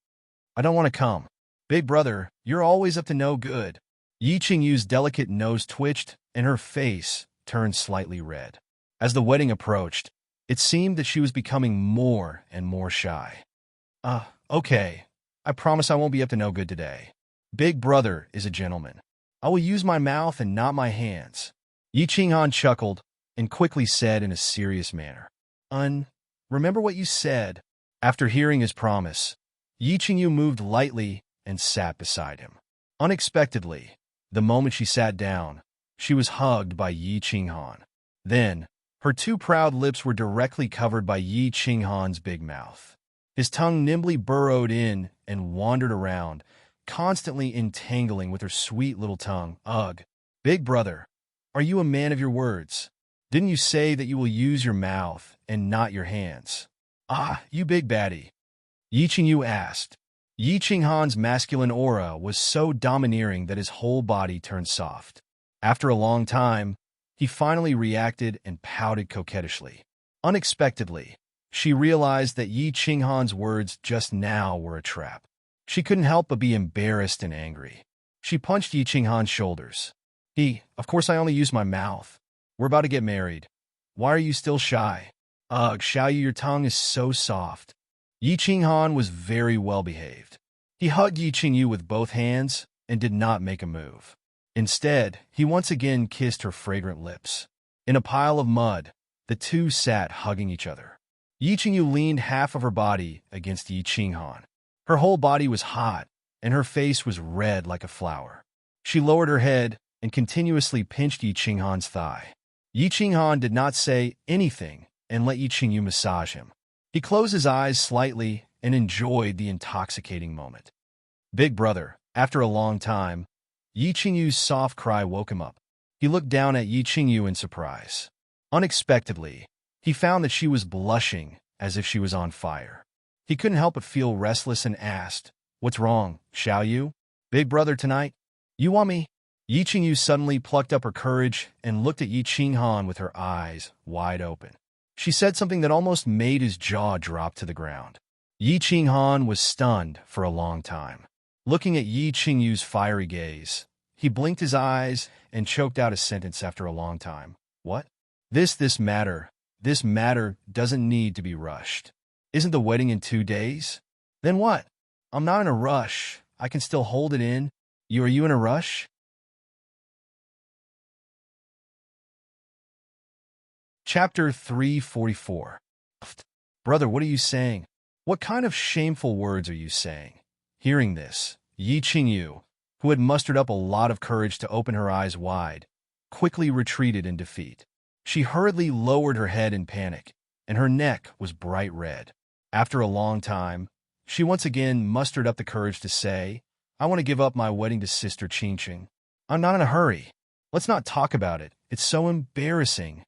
"I don't want to come. Big Brother, you're always up to no good." Yi Qingyu's delicate nose twitched and her face turned slightly red. As the wedding approached, it seemed that she was becoming more and more shy. Okay. I promise I won't be up to no good today. Big brother is a gentleman. I will use my mouth and not my hands. Yi Qinghan chuckled and quickly said in a serious manner, remember what you said. After hearing his promise, Yi Qingyu moved lightly and sat beside him. Unexpectedly, the moment she sat down, she was hugged by Yi Qinghan. Then, her two proud lips were directly covered by Yi Qinghan's big mouth. His tongue nimbly burrowed in and wandered around, constantly entangling with her sweet little tongue. Ugh, big brother, are you a man of your words? Didn't you say that you will use your mouth and not your hands? You big baddie. Yi Qingyu asked. Yi Qinghan's masculine aura was so domineering that his whole body turned soft. After a long time, he finally reacted and pouted coquettishly. Unexpectedly, she realized that Yi Qinghan's words just now were a trap. She couldn't help but be embarrassed and angry. She punched Yi Qinghan's shoulders. Of course I only use my mouth. We're about to get married. Why are you still shy? Ugh, Xiaoyu, your tongue is so soft. Yi Qinghan was very well behaved. He hugged Yi Qingyu with both hands and did not make a move. Instead, he once again kissed her fragrant lips. In a pile of mud, the two sat hugging each other. Yi Qingyu leaned half of her body against Yi Qinghan. Her whole body was hot, and her face was red like a flower. She lowered her head and continuously pinched Yi Qinghan's thigh. Yi Qinghan did not say anything and let Yi Qingyu massage him. He closed his eyes slightly and enjoyed the intoxicating moment. Big brother, after a long time, Yi Qingyu's soft cry woke him up. He looked down at Yi Qingyu in surprise. Unexpectedly, he found that she was blushing as if she was on fire. He couldn't help but feel restless and asked, "What's wrong, Xiaoyu? Big brother tonight? You want me?" Yi Qingyu suddenly plucked up her courage and looked at Yi Qinghan with her eyes wide open. She said something that almost made his jaw drop to the ground. Yi Qinghan was stunned for a long time. Looking at Yi Qingyu's fiery gaze, he blinked his eyes and choked out a sentence after a long time. What? This matter doesn't need to be rushed. Isn't the wedding in 2 days? Then what? I'm not in a rush. I can still hold it in. Are you in a rush? Chapter 344. Brother, what are you saying? What kind of shameful words are you saying? Hearing this, Yi Qingyu, who had mustered up a lot of courage to open her eyes wide, quickly retreated in defeat. She hurriedly lowered her head in panic, and her neck was bright red. After a long time, she once again mustered up the courage to say, "I want to give up my wedding to Sister Qingqing. I'm not in a hurry. Let's not talk about it. It's so embarrassing."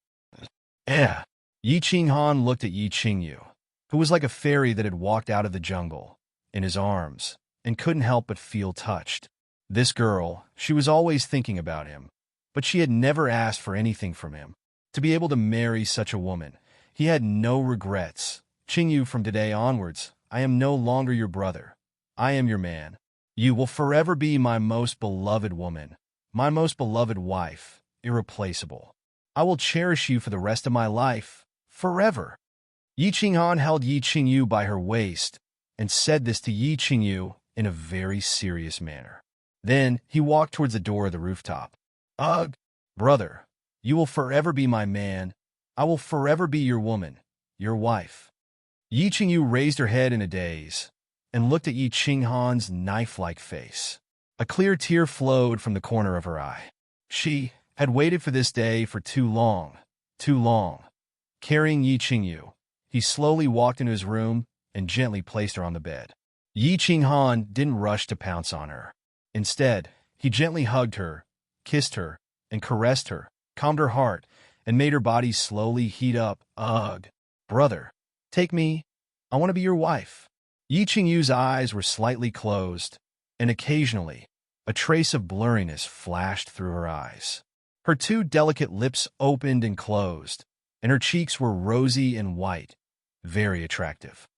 Yi Qinghan looked at Yi Qingyu, who was like a fairy that had walked out of the jungle, in his arms, and couldn't help but feel touched. This girl, she was always thinking about him, but she had never asked for anything from him. To be able to marry such a woman, he had no regrets. "Qingyu, from today onwards, I am no longer your brother. I am your man. You will forever be my most beloved woman, my most beloved wife, irreplaceable. I will cherish you for the rest of my life, forever." Yi Qinghan held Yi Qingyu by her waist and said this to Yi Qingyu in a very serious manner. Then he walked towards the door of the rooftop. "Ugh, brother, you will forever be my man. I will forever be your woman, your wife." Yi Qingyu raised her head in a daze and looked at Yi Qinghan's knife-like face. A clear tear flowed from the corner of her eye. She had waited for this day for too long, too long. Carrying Yi Qingyu, he slowly walked into his room and gently placed her on the bed. Yi Qinghan didn't rush to pounce on her. Instead, he gently hugged her, kissed her, and caressed her, calmed her heart, and made her body slowly heat up. "Ugh, brother, take me. I want to be your wife." Yi Qingyu's eyes were slightly closed, and occasionally, a trace of blurriness flashed through her eyes. Her two delicate lips opened and closed, and her cheeks were rosy and white, very attractive.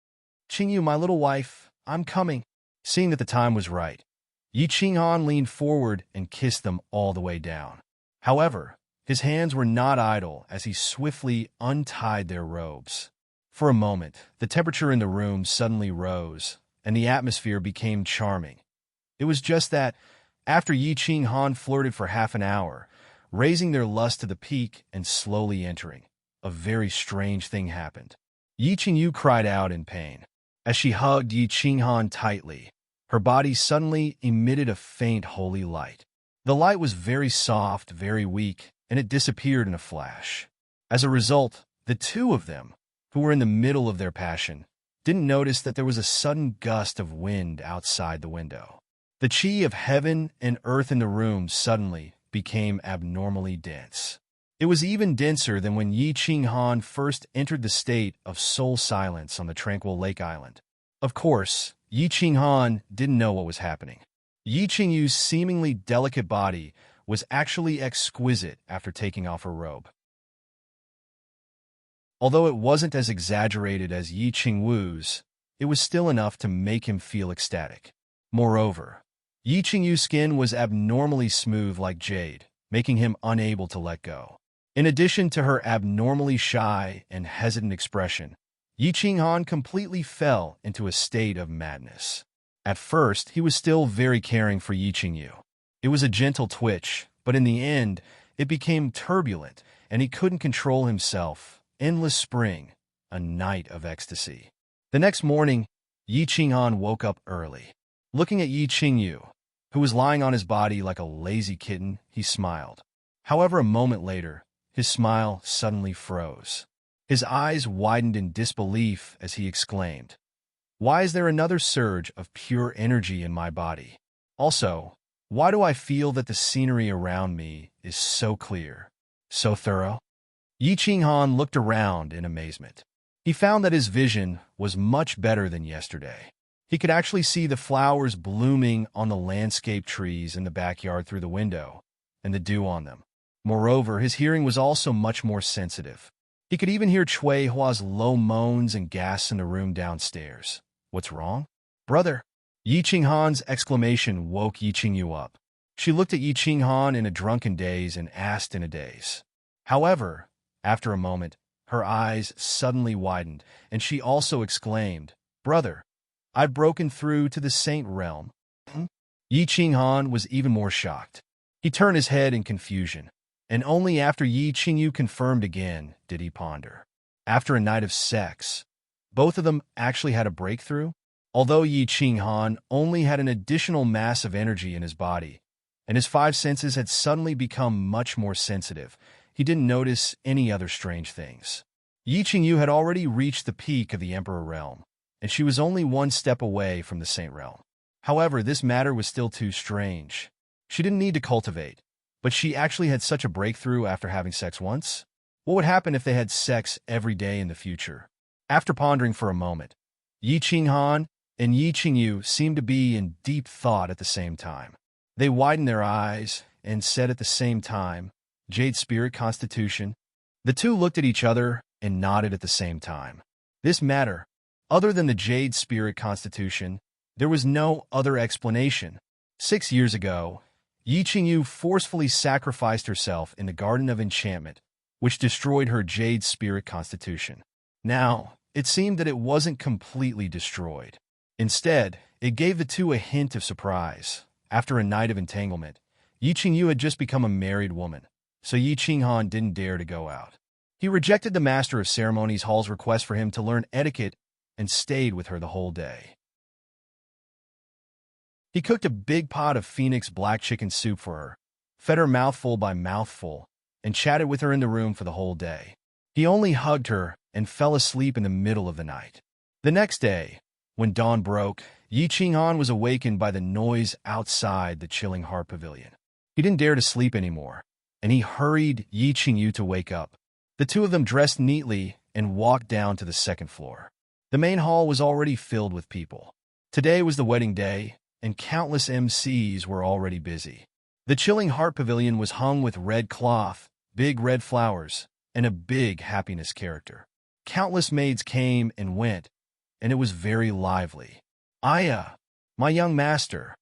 "Qingyu, my little wife, I'm coming." Seeing that the time was right, Yi Qinghan leaned forward and kissed them all the way down. However, His hands were not idle as he swiftly untied their robes. For a moment, the temperature in the room suddenly rose, and the atmosphere became charming. It was just that, after Yi Ching Han flirted for half an hour, raising their lust to the peak and slowly entering, a very strange thing happened. Yi Qingyu cried out in pain. As she hugged Yi Ching Han tightly, her body suddenly emitted a faint holy light. The light was very soft, very weak, and it disappeared in a flash. As a result, the two of them, who were in the middle of their passion, didn't notice that there was a sudden gust of wind outside the window. The qi of heaven and earth in the room suddenly became abnormally dense. It was even denser than when Yi Ching Han first entered the state of soul silence on the tranquil lake island. Of course, Yi Ching Han didn't know what was happening. Yi Qingyu's seemingly delicate body was actually exquisite after taking off her robe. Although it wasn't as exaggerated as Yi Qingwu's, it was still enough to make him feel ecstatic. Moreover, Yi Qingyu's skin was abnormally smooth like jade, making him unable to let go. In addition to her abnormally shy and hesitant expression, Yi Ching Han completely fell into a state of madness. At first, he was still very caring for Yi Qingyu. It was a gentle twitch, but in the end, it became turbulent, and he couldn't control himself. Endless spring, a night of ecstasy. The next morning, Yi Ching Han woke up early. Looking at Yi Qingyu, who was lying on his body like a lazy kitten, he smiled. However, a moment later, his smile suddenly froze. His eyes widened in disbelief as he exclaimed, "Why is there another surge of pure energy in my body? Also, why do I feel that the scenery around me is so clear, so thorough?" Yi Ching Han looked around in amazement. He found that his vision was much better than yesterday. He could actually see the flowers blooming on the landscape trees in the backyard through the window, and the dew on them. Moreover, his hearing was also much more sensitive. He could even hear Cui Hua's low moans and gasps in the room downstairs. "What's wrong, brother?" Yi Ching Han's exclamation woke Yi Qingyu up. She looked at Yi Ching Han in a drunken daze and asked in a daze. However, after a moment, her eyes suddenly widened, and she also exclaimed, "Brother, I've broken through to the Saint Realm." Yi Ching Han was even more shocked. He turned his head in confusion, and only after Yi Qingyu confirmed again did he ponder. After a night of sex, both of them actually had a breakthrough? Although Yi Ching Han only had an additional mass of energy in his body, and his five senses had suddenly become much more sensitive, he didn't notice any other strange things. Yi Qingyu had already reached the peak of the Emperor Realm, and she was only one step away from the Saint Realm. However, this matter was still too strange. She didn't need to cultivate, but she actually had such a breakthrough after having sex once? What would happen if they had sex every day in the future? After pondering for a moment, Yi Ching Han and Yi Qingyu seemed to be in deep thought at the same time. They widened their eyes and said at the same time, "Jade Spirit Constitution." The two looked at each other and nodded at the same time. This matter, other than the Jade Spirit Constitution, there was no other explanation. 6 years ago, Yi Qingyu forcefully sacrificed herself in the Garden of Enchantment, which destroyed her Jade Spirit Constitution. Now, it seemed that it wasn't completely destroyed. Instead, it gave the two a hint of surprise. After a night of entanglement, Yi Qingyu had just become a married woman, so Yi Ching Han didn't dare to go out. He rejected the Master of Ceremonies Hall's request for him to learn etiquette and stayed with her the whole day. He cooked a big pot of Phoenix black chicken soup for her, fed her mouthful by mouthful, and chatted with her in the room for the whole day. He only hugged her and fell asleep in the middle of the night. The next day, when dawn broke, Yi Ching Han was awakened by the noise outside the chilling heart pavilion. He didn't dare to sleep anymore, and he hurried Yi Qingyu to wake up. The two of them dressed neatly and walked down to the second floor. The main hall was already filled with people. Today was the wedding day, and countless MCs were already busy. The chilling heart pavilion was hung with red cloth, big red flowers, and a big happiness character. Countless maids came and went, and it was very lively. "Aya, my young master,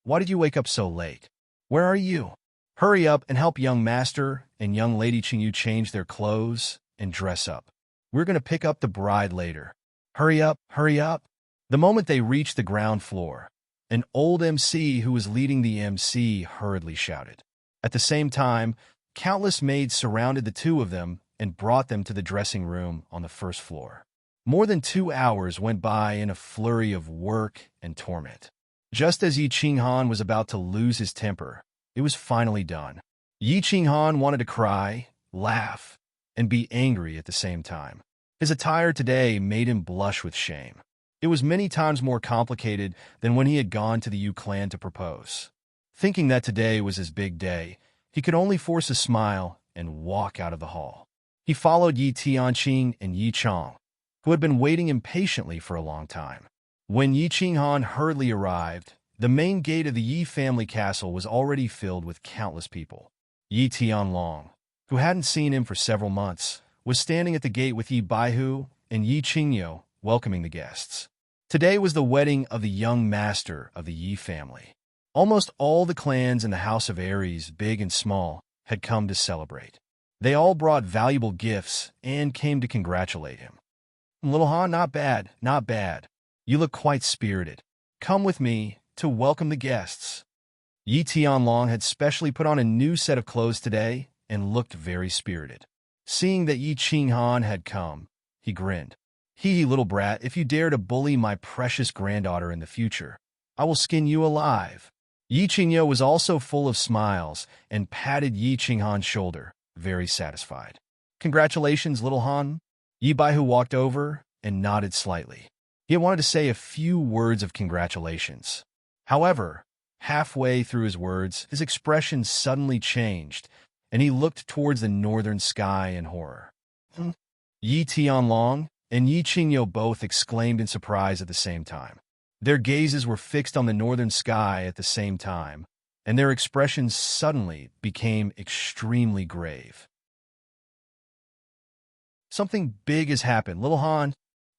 why did you wake up so late? Where are you?" Hurry up and help young master and young lady Qingyu change their clothes and dress up. We're going to pick up the bride later. Hurry up, hurry up. The moment they reached the ground floor, an old MC who was leading the MC hurriedly shouted. At the same time, countless maids surrounded the two of them and brought them to the dressing room on the first floor. More than 2 hours went by in a flurry of work and torment. Just as Yi Qinghan was about to lose his temper, it was finally done. Yi Qinghan wanted to cry, laugh, and be angry at the same time. His attire today made him blush with shame. It was many times more complicated than when he had gone to the Yu clan to propose. Thinking that today was his big day, he could only force a smile and walk out of the hall. He followed Yi Tianqing and Yi Chong, who had been waiting impatiently for a long time. When Yi Qinghan hurriedly arrived, the main gate of the Yi family castle was already filled with countless people. Yi Tianlong, who hadn't seen him for several months, was standing at the gate with Yi Baihu and Yi Qingyo, welcoming the guests. Today was the wedding of the young master of the Yi family. Almost all the clans in the House of Aries, big and small, had come to celebrate. They all brought valuable gifts and came to congratulate him. Little Han, not bad, not bad. You look quite spirited. Come with me to welcome the guests. Yi Tianlong had specially put on a new set of clothes today and looked very spirited. Seeing that Yi Qinghan had come, he grinned. Hee, little brat, if you dare to bully my precious granddaughter in the future, I will skin you alive. Yi Qingyo was also full of smiles and patted Yi Qinghan's shoulder, very satisfied. Congratulations, little Han. Yi Baihu walked over and nodded slightly. He had wanted to say a few words of congratulations. However, halfway through his words, his expression suddenly changed, and he looked towards the northern sky in horror. Yi Tianlong and Yi Qingyo both exclaimed in surprise at the same time. Their gazes were fixed on the northern sky at the same time, and their expressions suddenly became extremely grave. Something big has happened, little Han.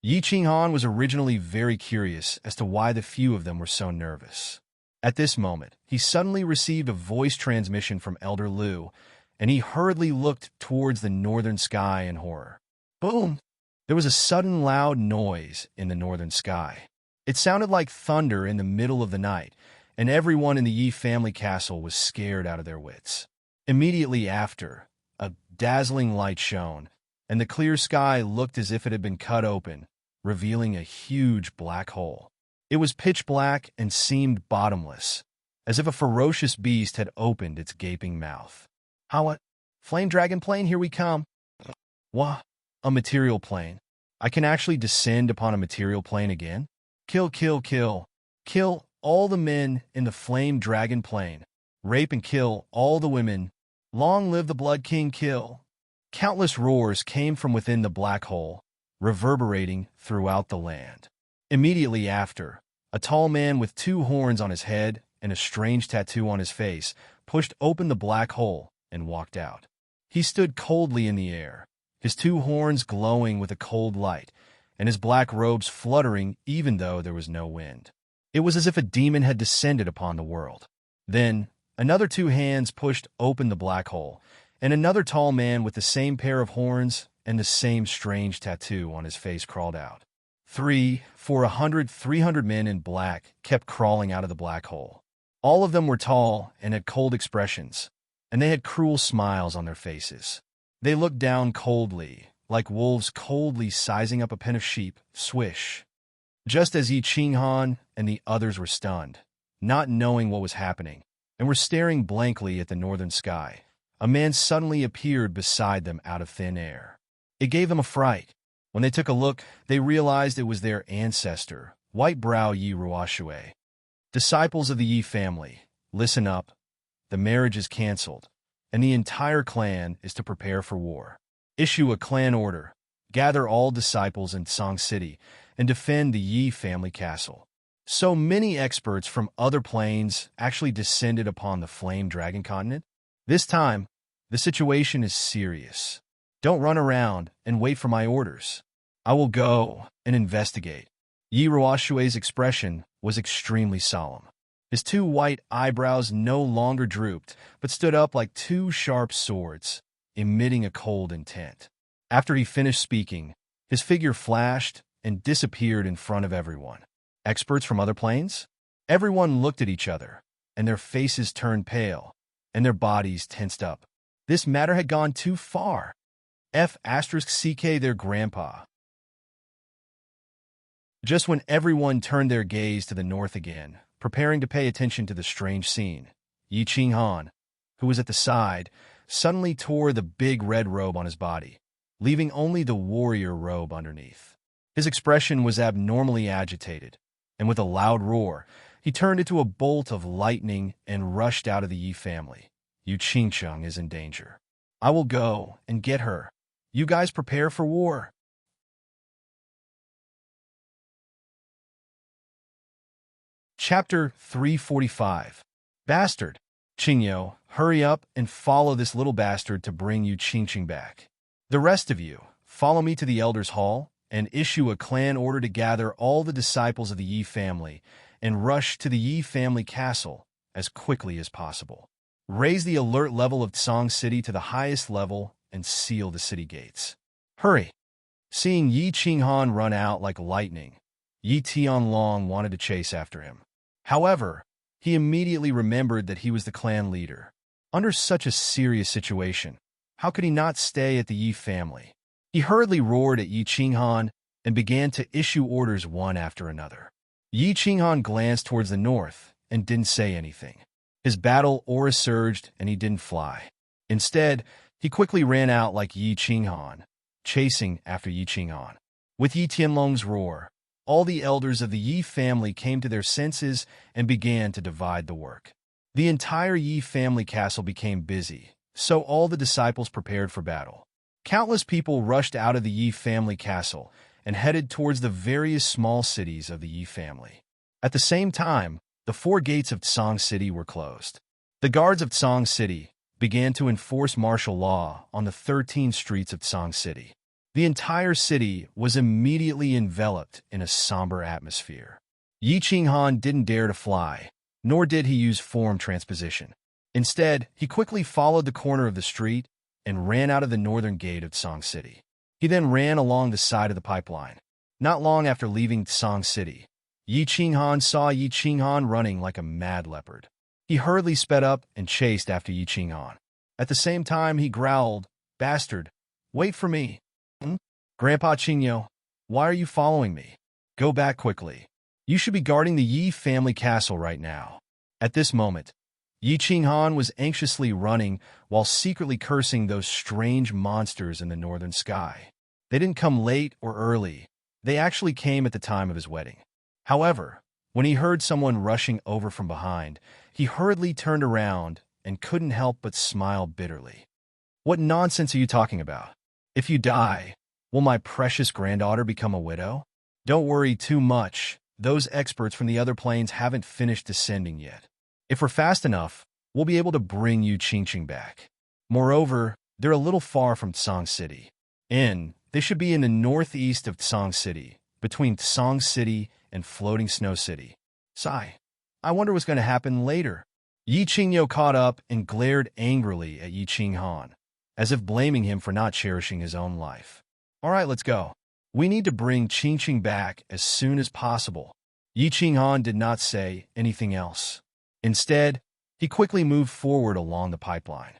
Yi Qinghan was originally very curious as to why the few of them were so nervous. At this moment, he suddenly received a voice transmission from Elder Liu, and he hurriedly looked towards the northern sky in horror. Boom! There was a sudden loud noise in the northern sky. It sounded like thunder in the middle of the night, and everyone in the Yi family castle was scared out of their wits. Immediately after, a dazzling light shone, and the clear sky looked as if it had been cut open, revealing a huge black hole. It was pitch black and seemed bottomless, as if a ferocious beast had opened its gaping mouth. What? Flame dragon plane, here we come. What? A material plane. I can actually descend upon a material plane again? Kill, kill, kill. Kill all the men in the flame dragon plane. Rape and kill all the women. Long live the Blood King, kill. Countless roars came from within the black hole, reverberating throughout the land. Immediately after, a tall man with 2 horns on his head and a strange tattoo on his face pushed open the black hole and walked out. He stood coldly in the air, his 2 horns glowing with a cold light, and his black robes fluttering even though there was no wind. It was as if a demon had descended upon the world. Then, another 2 hands pushed open the black hole, and another tall man with the same pair of horns and the same strange tattoo on his face crawled out. 300 men in black kept crawling out of the black hole. All of them were tall and had cold expressions, and they had cruel smiles on their faces. They looked down coldly, like wolves coldly sizing up a pen of sheep, swish. Just as Yi Qinghan and the others were stunned, not knowing what was happening, and were staring blankly at the northern sky, a man suddenly appeared beside them out of thin air. It gave them a fright. When they took a look, they realized it was their ancestor, White-Brow Yi Ruoxue. Disciples of the Yi family, listen up. The marriage is cancelled, and the entire clan is to prepare for war. Issue a clan order, gather all disciples in Song City, and defend the Yi family castle. So many experts from other planes actually descended upon the Flame Dragon continent. This time, the situation is serious. Don't run around and wait for my orders. I will go and investigate. Yi Ruoxue's expression was extremely solemn. His two white eyebrows no longer drooped, but stood up like two sharp swords, emitting a cold intent. After he finished speaking, his figure flashed and disappeared in front of everyone. Experts from other planes? Everyone looked at each other, and their faces turned pale, and their bodies tensed up. This matter had gone too far. F***ck their grandpa. Just when everyone turned their gaze to the north again, preparing to pay attention to the strange scene, Yi Qinghan, who was at the side, suddenly tore the big red robe on his body, leaving only the warrior robe underneath. His expression was abnormally agitated, and with a loud roar, he turned into a bolt of lightning and rushed out of the Yi family. Yu Qingcheng is in danger. I will go and get her. You guys prepare for war. Chapter 345. Bastard. Qingyo, hurry up and follow this little bastard to bring Yu Qingcheng back. The rest of you, follow me to the Elders' Hall and issue a clan order to gather all the disciples of the Yi family and rush to the Yi family castle as quickly as possible. Raise the alert level of Tsang City to the highest level and seal the city gates. Hurry! Seeing Yi Qinghan run out like lightning, Yi Tianlong wanted to chase after him. However, he immediately remembered that he was the clan leader. Under such a serious situation, how could he not stay at the Yi family? He hurriedly roared at Yi Qinghan and began to issue orders one after another. Yi Qinghan glanced towards the north and didn't say anything. His battle aura surged and he didn't fly. Instead, he quickly ran out like Yi Qinghan, chasing after Yi Qinghan. With Yi Tianlong's roar, all the elders of the Yi family came to their senses and began to divide the work. The entire Yi family castle became busy, so all the disciples prepared for battle. Countless people rushed out of the Yi family castle and headed towards the various small cities of the Yi family. At the same time, the 4 gates of Tsang City were closed. The guards of Tsang City began to enforce martial law on the 13 streets of Tsang City. The entire city was immediately enveloped in a somber atmosphere. Yi Qinghan didn't dare to fly, nor did he use form transposition. Instead, he quickly followed the corner of the street and ran out of the northern gate of Tsang City. He then ran along the side of the pipeline. Not long after leaving Tsang City, Yi Qinghan saw Yi Qinghan running like a mad leopard. He hurriedly sped up and chased after Yi Qinghan. At the same time, he growled, "Bastard, wait for me." Grandpa Qingyo, why are you following me? Go back quickly. You should be guarding the Yi family castle right now. At this moment, Yi Qinghan was anxiously running while secretly cursing those strange monsters in the northern sky. They didn't come late or early. They actually came at the time of his wedding. However, when he heard someone rushing over from behind, he hurriedly turned around and couldn't help but smile bitterly. What nonsense are you talking about? If you die, will my precious granddaughter become a widow? Don't worry too much. Those experts from the other planes haven't finished descending yet. If we're fast enough, we'll be able to bring Yu Qingcheng back. Moreover, they're a little far from Tsang City. They should be in the northeast of Tsang City, between Tsang City and Floating Snow City. Sigh. I wonder what's going to happen later. Yi Qingyo caught up and glared angrily at Yi Qinghan, as if blaming him for not cherishing his own life. All right, let's go. We need to bring Qingcheng back as soon as possible. Yi Qinghan did not say anything else. Instead, he quickly moved forward along the pipeline.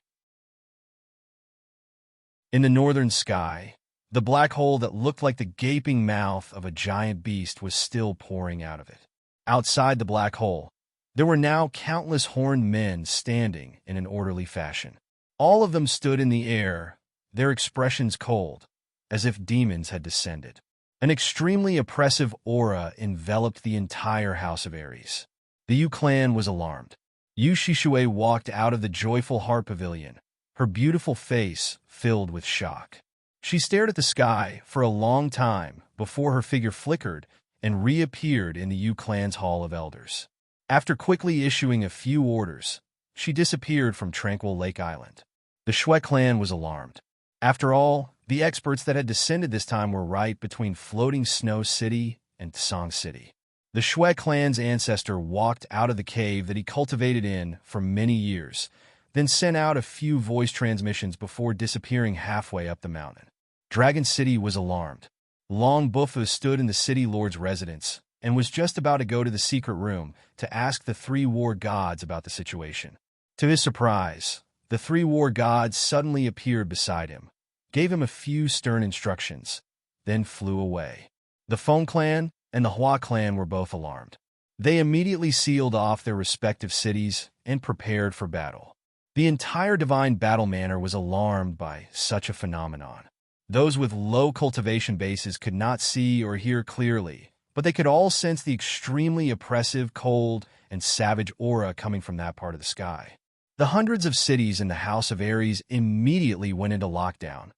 In the northern sky, the black hole that looked like the gaping mouth of a giant beast was still pouring out of it. Outside the black hole, there were now countless horned men standing in an orderly fashion. All of them stood in the air, their expressions cold, as if demons had descended. An extremely oppressive aura enveloped the entire House of Aries. The Yu clan was alarmed. Yu Shishue walked out of the Joyful Heart Pavilion, her beautiful face filled with shock. She stared at the sky for a long time before her figure flickered and reappeared in the Yu clan's Hall of Elders. After quickly issuing a few orders, she disappeared from Tranquil Lake Island. The Shui clan was alarmed. After all, the experts that had descended this time were right between Floating Snow City and Tsang City. The Shui clan's ancestor walked out of the cave that he cultivated in for many years, then sent out a few voice transmissions before disappearing halfway up the mountain. Dragon City was alarmed. Long Buffa stood in the city lord's residence and was just about to go to the secret room to ask the three war gods about the situation. To his surprise, the three war gods suddenly appeared beside him, gave him a few stern instructions, then flew away. The Feng clan and the Hua clan were both alarmed. They immediately sealed off their respective cities and prepared for battle. The entire divine battle manor was alarmed by such a phenomenon. Those with low cultivation bases could not see or hear clearly, but they could all sense the extremely oppressive, cold, and savage aura coming from that part of the sky. The hundreds of cities in the House of Aries immediately went into lockdown,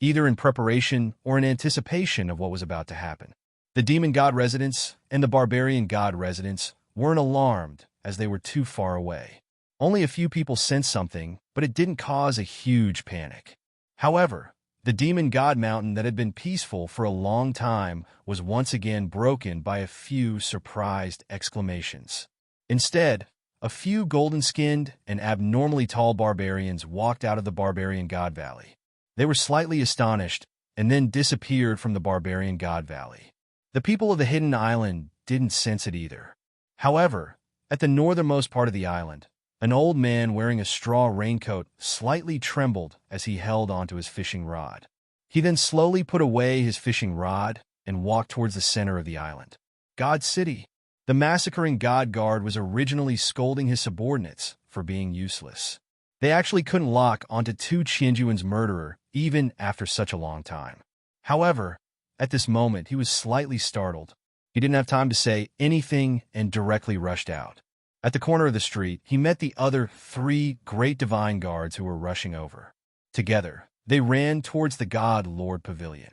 either in preparation or in anticipation of what was about to happen. The demon god residents and the barbarian god residents weren't alarmed as they were too far away. Only a few people sensed something, but it didn't cause a huge panic. However, the demon god mountain that had been peaceful for a long time was once again broken by a few surprised exclamations. Instead, a few golden-skinned and abnormally tall barbarians walked out of the barbarian god valley. They were slightly astonished and then disappeared from the barbarian god valley. The people of the hidden island didn't sense it either. However, at the northernmost part of the island, an old man wearing a straw raincoat slightly trembled as he held onto his fishing rod. He then slowly put away his fishing rod and walked towards the center of the island. God City. The massacring god guard was originally scolding his subordinates for being useless. They actually couldn't lock onto Tu Qianjuan's murderer even after such a long time. However, at this moment, he was slightly startled. He didn't have time to say anything and directly rushed out. At the corner of the street, he met the other three great divine guards who were rushing over. Together, they ran towards the God Lord Pavilion.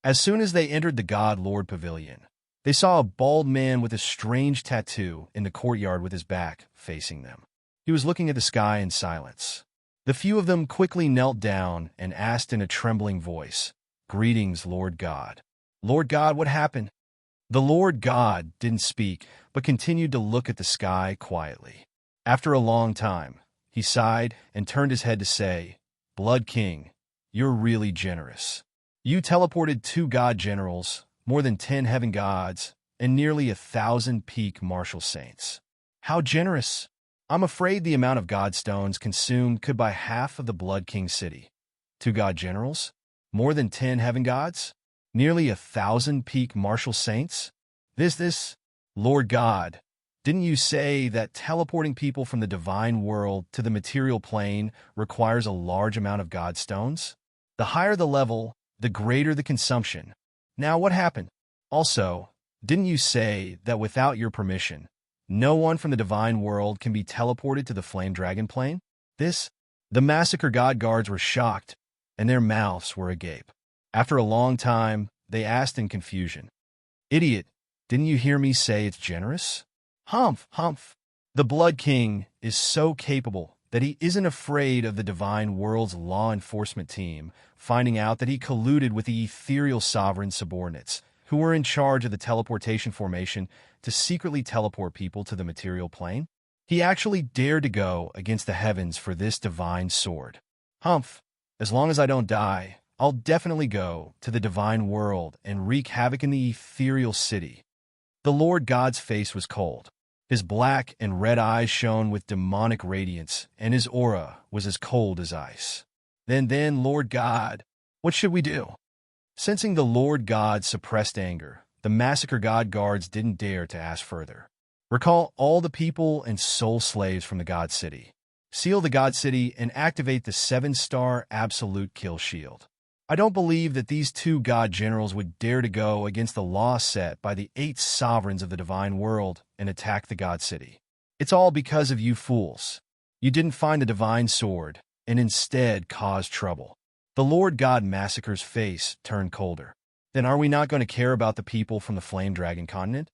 As soon as they entered the God Lord Pavilion, they saw a bald man with a strange tattoo in the courtyard with his back facing them. He was looking at the sky in silence. The few of them quickly knelt down and asked in a trembling voice, "Greetings, Lord God." "Lord God, what happened?" The Lord God didn't speak, but continued to look at the sky quietly. After a long time, he sighed and turned his head to say, "Blood King, you're really generous. You teleported 2 god generals, more than 10 heaven gods, and nearly 1,000 peak martial saints. How generous! I'm afraid the amount of god stones consumed could buy half of the Blood King city. 2 god generals? More than 10 heaven gods? Nearly 1,000 peak martial saints? This, Lord God, didn't you say that teleporting people from the divine world to the material plane requires a large amount of god stones? The higher the level, the greater the consumption. Now what happened? Also, didn't you say that without your permission, no one from the divine world can be teleported to the flame dragon plane? The massacre god guards were shocked, and their mouths were agape. After a long time, they asked in confusion, "Idiot, didn't you hear me say it's generous?" Humph, humph. The Blood King is so capable that he isn't afraid of the divine world's law enforcement team finding out that he colluded with the ethereal sovereign subordinates, who were in charge of the teleportation formation to secretly teleport people to the material plane. He actually dared to go against the heavens for this divine sword. Humph, as long as I don't die, I'll definitely go to the divine world and wreak havoc in the ethereal city. The Lord God's face was cold. His black and red eyes shone with demonic radiance, and his aura was as cold as ice. Then, Lord God, what should we do? Sensing the Lord God's suppressed anger, the massacre god guards didn't dare to ask further. Recall all the people and soul slaves from the God City. Seal the God City and activate the 7-star absolute kill shield. I don't believe that these 2 god generals would dare to go against the law set by the 8 sovereigns of the divine world and attack the God City. It's all because of you fools. You didn't find the divine sword and instead caused trouble. The Lord God Massacre's face turned colder. Then are we not going to care about the people from the Flame Dragon continent?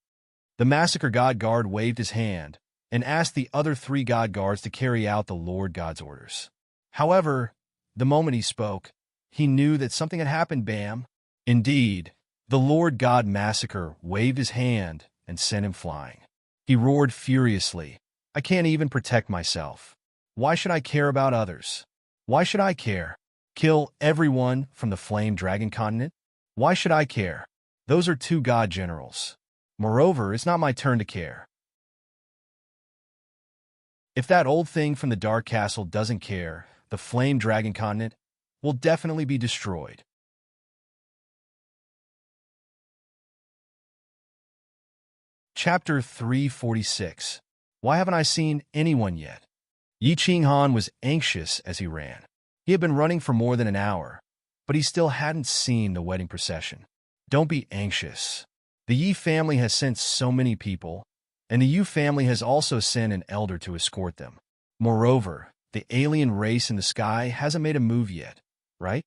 The Massacre God Guard waved his hand and asked the other 3 god guards to carry out the Lord God's orders. However, the moment he spoke, he knew that something had happened, Bam. Indeed, The Lord God Massacre waved his hand and sent him flying. He roared furiously, I can't even protect myself. Why should I care about others? Why should I care? Kill everyone from the Flame Dragon Continent? Why should I care? Those are two god generals. Moreover, it's not my turn to care. If that old thing from the Dark Castle doesn't care, the Flame Dragon Continent will definitely be destroyed. Chapter 346. Why haven't I seen anyone yet? Yi Qinghan was anxious as he ran. He had been running for more than an hour, but he still hadn't seen the wedding procession. Don't be anxious. The Yi family has sent so many people, and the Yu family has also sent an elder to escort them. Moreover, the alien race in the sky hasn't made a move yet, right?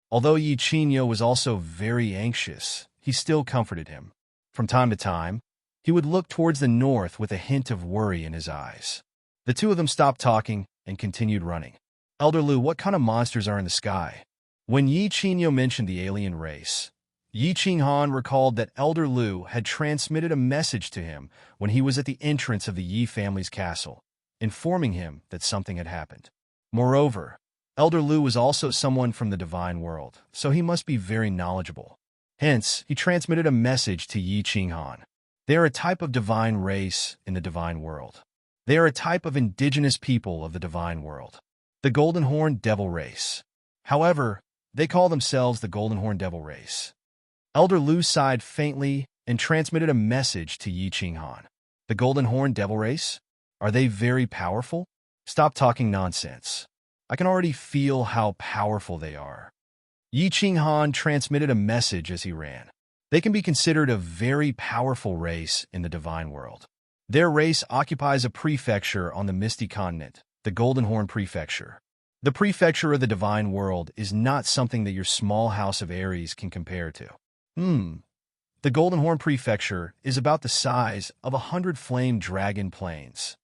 Although Yi Qingyo was also very anxious, he still comforted him. From time to time, he would look towards the north with a hint of worry in his eyes. The two of them stopped talking and continued running. Elder Lu, what kind of monsters are in the sky? When Yi Qingyo mentioned the alien race, Yi Qinghan recalled that Elder Lu had transmitted a message to him when he was at the entrance of the Yi family's castle, informing him that something had happened. Moreover, Elder Lu was also someone from the divine world, so he must be very knowledgeable. Hence, he transmitted a message to Yi Qinghan. They are a type of divine race in the divine world. They are a type of indigenous people of the divine world, the Golden Horn Devil race. However, they call themselves the Golden Horn Devil race. Elder Lu sighed faintly and transmitted a message to Yi Qinghan. The Golden Horn Devil race? Are they very powerful? Stop talking nonsense. I can already feel how powerful they are. Yi Qinghan transmitted a message as he ran. They can be considered a very powerful race in the divine world. Their race occupies a prefecture on the Misty continent, the Golden Horn Prefecture. The prefecture of the divine world is not something that your small house of Aries can compare to. The Golden Horn Prefecture is about the size of 100 flame dragon plains.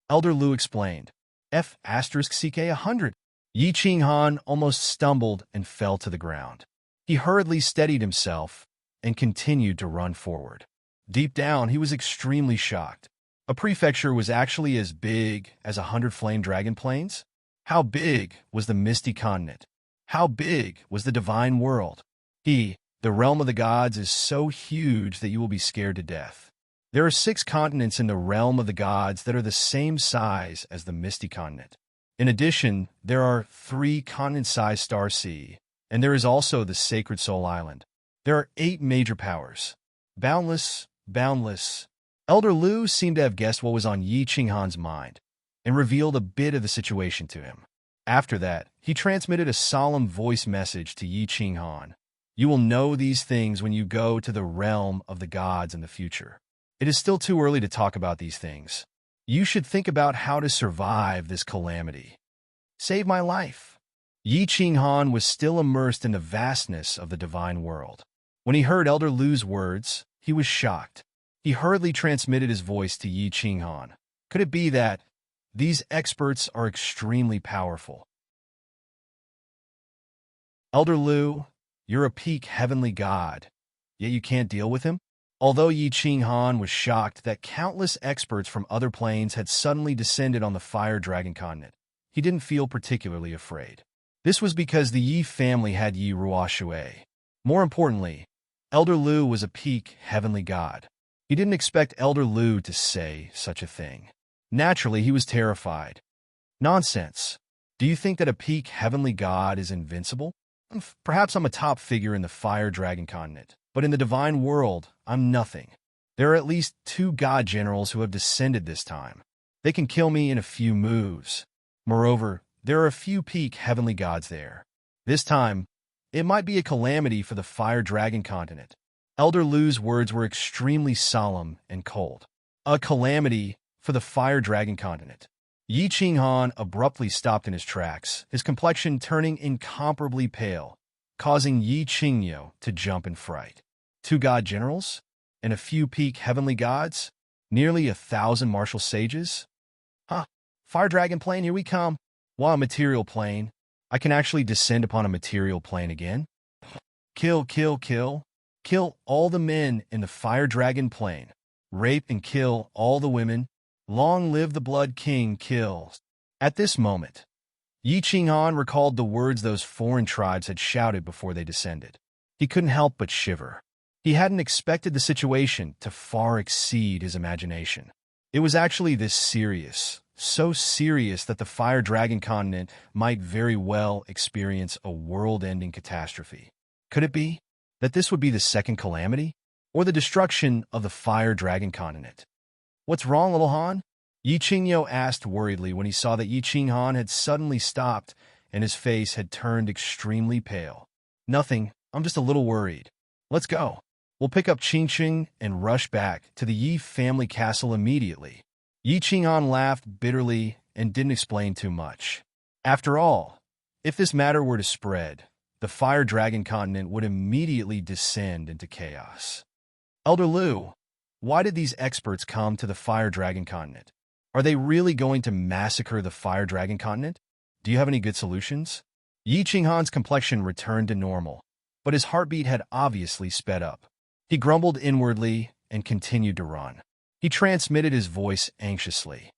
Elder Lu explained. F*CK100. Yi Qinghan almost stumbled and fell to the ground. He hurriedly steadied himself and continued to run forward. Deep down, he was extremely shocked. A prefecture was actually as big as 100 flame dragon plains? How big was the Misty continent? How big was the divine world? The realm of the gods is so huge that you will be scared to death. There are 6 continents in the realm of the gods that are the same size as the Misty continent. In addition, there are 3 continent-sized Star Sea, and there is also the Sacred Soul Island. There are 8 major powers. Boundless. Elder Lu seemed to have guessed what was on Yi Qinghan's mind, and revealed a bit of the situation to him. After that, he transmitted a solemn voice message to Yi Qinghan. You will know these things when you go to the realm of the gods in the future. It is still too early to talk about these things. You should think about how to survive this calamity. Save my life. Yi Qinghan was still immersed in the vastness of the divine world. When he heard Elder Lu's words, he was shocked. He hurriedly transmitted his voice to Yi Qinghan. Could it be that these experts are extremely powerful? Elder Lu, you're a peak heavenly god, yet you can't deal with him? Although Yi Qinghan was shocked that countless experts from other planes had suddenly descended on the Fire Dragon continent, he didn't feel particularly afraid. This was because the Yi family had Yi Ruoshui. More importantly, Elder Lu was a peak heavenly god. He didn't expect Elder Lu to say such a thing. Naturally, he was terrified. Nonsense. Do you think that a peak heavenly god is invincible? Perhaps I'm a top figure in the Fire Dragon continent, but in the divine world, I'm nothing. There are at least 2 god generals who have descended this time. They can kill me in a few moves. Moreover, there are a few peak heavenly gods there. This time, it might be a calamity for the Fire Dragon continent. Elder Lu's words were extremely solemn and cold. A calamity for the Fire Dragon continent. Yi Qinghan abruptly stopped in his tracks, his complexion turning incomparably pale, causing Yi Qingyo to jump in fright. 2 god generals? And a few peak heavenly gods? Nearly 1,000 martial sages? Fire Dragon plane, here we come. Wow, material plane. I can actually descend upon a material plane again? Kill. Kill all the men in the fire dragon plain. Rape and kill all the women. Long live the Blood King kills. At this moment, Yi Qinghan recalled the words those foreign tribes had shouted before they descended. He couldn't help but shiver. He hadn't expected the situation to far exceed his imagination. It was actually this serious, so serious that the Fire Dragon continent might very well experience a world-ending catastrophe. Could it be that this would be the second calamity, or the destruction of the Fire Dragon continent? "What's wrong, little Han?" Yi Qingyo asked worriedly when he saw that Yi Qinghan had suddenly stopped and his face had turned extremely pale. "Nothing, I'm just a little worried. Let's go. We'll pick up Qingqing and rush back to the Yi family castle immediately." Yi Qinghan laughed bitterly and didn't explain too much. After all, if this matter were to spread, the Fire Dragon continent would immediately descend into chaos. "Elder Lu, why did these experts come to the Fire Dragon continent? Are they really going to massacre the Fire Dragon continent? Do you have any good solutions?" Yi Qinghan's complexion returned to normal, but his heartbeat had obviously sped up. He grumbled inwardly and continued to run. He transmitted his voice anxiously.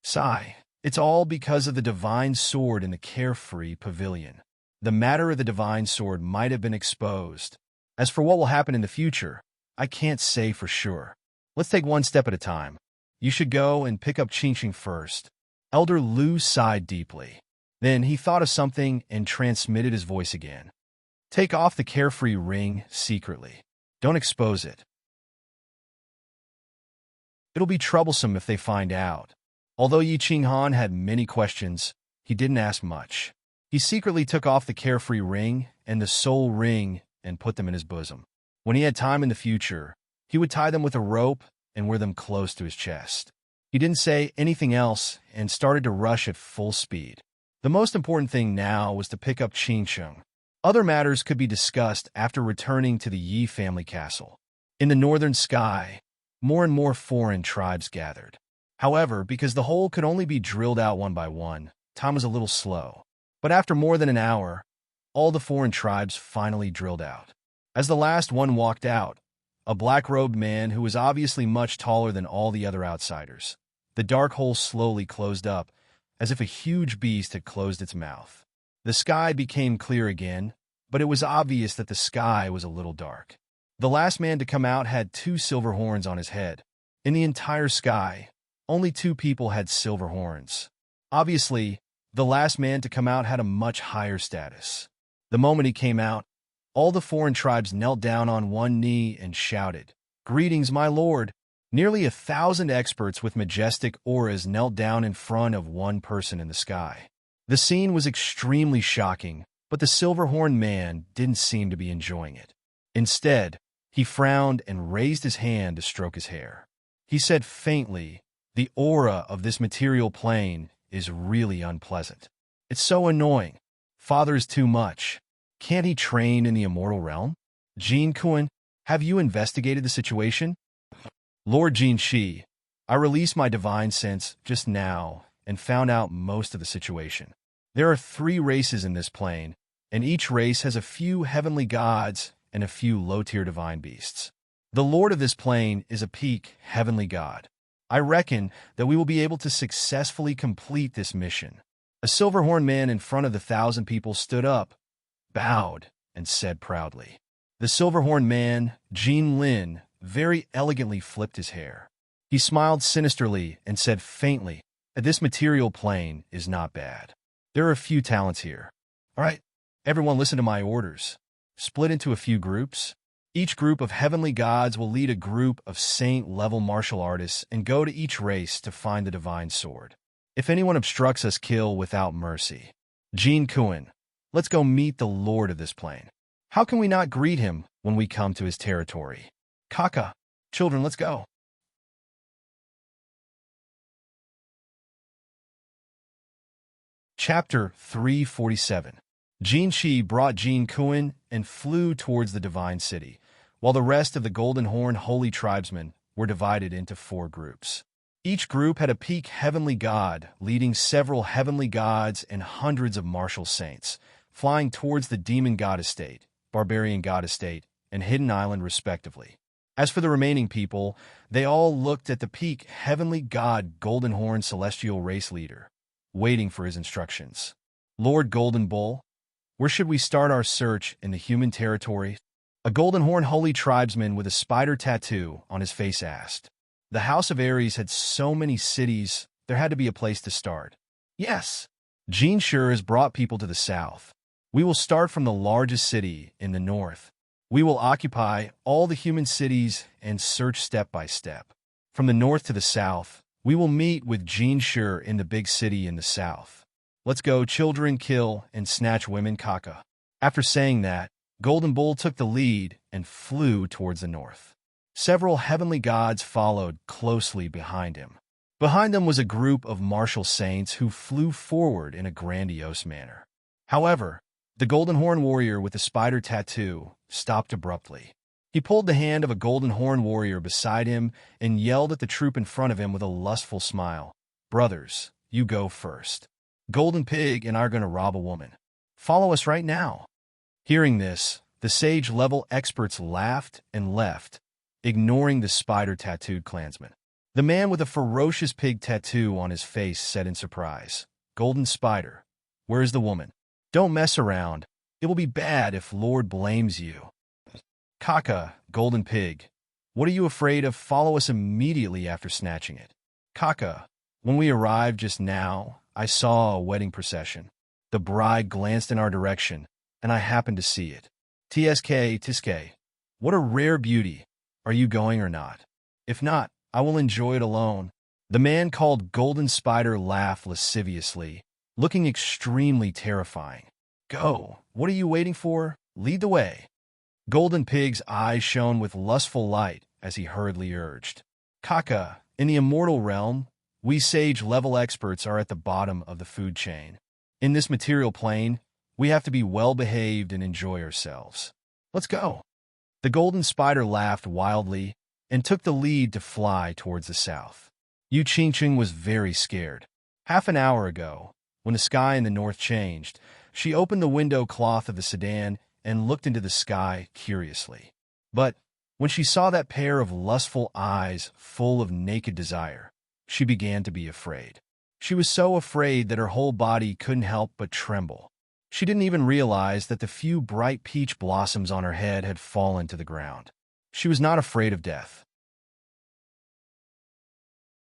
"Sigh, it's all because of the divine sword in the carefree pavilion. The matter of the divine sword might have been exposed. As for what will happen in the future, I can't say for sure. Let's take one step at a time. You should go and pick up Qingqing first." Elder Lu sighed deeply. Then he thought of something and transmitted his voice again. "Take off the carefree ring secretly. Don't expose it. It'll be troublesome if they find out." Although Yi Qinghan had many questions, he didn't ask much. He secretly took off the carefree ring and the soul ring and put them in his bosom. When he had time in the future, he would tie them with a rope and wear them close to his chest. He didn't say anything else and started to rush at full speed. The most important thing now was to pick up Qingqing. Other matters could be discussed after returning to the Yi family castle. In the northern sky, more and more foreign tribes gathered. However, because the hole could only be drilled out one by one, time was a little slow. But after more than an hour, all the foreign tribes finally drilled out. As the last one walked out, a black-robed man who was obviously much taller than all the other outsiders, the dark hole slowly closed up, as if a huge beast had closed its mouth. The sky became clear again, but it was obvious that the sky was a little dark. The last man to come out had 2 silver horns on his head. In the entire sky, only 2 people had silver horns. Obviously, the last man to come out had a much higher status. The moment he came out, all the foreign tribes knelt down on one knee and shouted, "Greetings, my lord!" Nearly 1,000 experts with majestic auras knelt down in front of one person in the sky. The scene was extremely shocking, but the silver-horned man didn't seem to be enjoying it. Instead, he frowned and raised his hand to stroke his hair. He said faintly, "The aura of this material plane is really unpleasant. It's so annoying. Father is too much. Can't he train in the immortal realm? Jin Kuan, have you investigated the situation?" "Lord Jin Shi, I released my divine sense just now and found out most of the situation. There are 3 races in this plane, and each race has a few heavenly gods and a few low-tier divine beasts. The lord of this plane is a peak heavenly god. I reckon that we will be able to successfully complete this mission." A silver-horned man in front of the 1,000 people stood up, bowed, and said proudly. The silver-horned man, Jin Lin, very elegantly flipped his hair. He smiled sinisterly and said faintly, "This material plane is not bad. There are a few talents here. All right, everyone listen to my orders. Split into a few groups. Each group of heavenly gods will lead a group of saint-level martial artists and go to each race to find the divine sword. If anyone obstructs us, kill without mercy. Jin Kuan, let's go meet the lord of this plane. How can we not greet him when we come to his territory? Kaka, children, let's go." Chapter 347. Jin Shi brought Jin Kuan and flew towards the divine city, while the rest of the Golden Horn holy tribesmen were divided into 4 groups. Each group had a peak heavenly god, leading several heavenly gods and hundreds of martial saints, flying towards the demon god estate, barbarian god estate, and Hidden Island respectively. As for the remaining people, they all looked at the peak heavenly god Golden Horn celestial race leader, waiting for his instructions. Lord Golden Bull, where should we start our search in the human territory? A Golden Horn holy tribesman with a spider tattoo on his face asked. The House of Ares had so many cities, there had to be a place to start. Yes, Gene sure has brought people to the south. We will start from the largest city in the north. We will occupy all the human cities and search step by step. From the north to the south, we will meet with Gene Sure in the big city in the south. Let's go children kill and snatch women caca. After saying that, Golden Bull took the lead and flew towards the north. Several heavenly gods followed closely behind him. Behind them was a group of martial saints who flew forward in a grandiose manner. However, the Golden Horn warrior with the spider tattoo stopped abruptly. He pulled the hand of a Golden Horn warrior beside him and yelled at the troop in front of him with a lustful smile. Brothers, you go first. Golden Pig and I are going to rob a woman. Follow us right now. Hearing this, the sage-level experts laughed and left, ignoring the spider-tattooed clansman. The man with a ferocious pig tattoo on his face said in surprise, Golden Spider, where is the woman? Don't mess around. It will be bad if Lord blames you. Caca, Golden Pig, what are you afraid of? Follow us immediately after snatching it. Caca, when we arrived just now, I saw a wedding procession. The bride glanced in our direction, and I happened to see it. Tiske, what a rare beauty. Are you going or not? If not, I will enjoy it alone. The man called Golden Spider laughed lasciviously, looking extremely terrifying. Go, what are you waiting for? Lead the way. Golden Pig's eyes shone with lustful light as he hurriedly urged. Caca, in the immortal realm, we sage-level experts are at the bottom of the food chain. In this material plane, we have to be well-behaved and enjoy ourselves. Let's go. The Golden Spider laughed wildly and took the lead to fly towards the south. Yu Qingqing was very scared. Half an hour ago, when the sky in the north changed, she opened the window cloth of the sedan and looked into the sky curiously. But when she saw that pair of lustful eyes full of naked desire, she began to be afraid. She was so afraid that her whole body couldn't help but tremble. She didn't even realize that the few bright peach blossoms on her head had fallen to the ground. She was not afraid of death.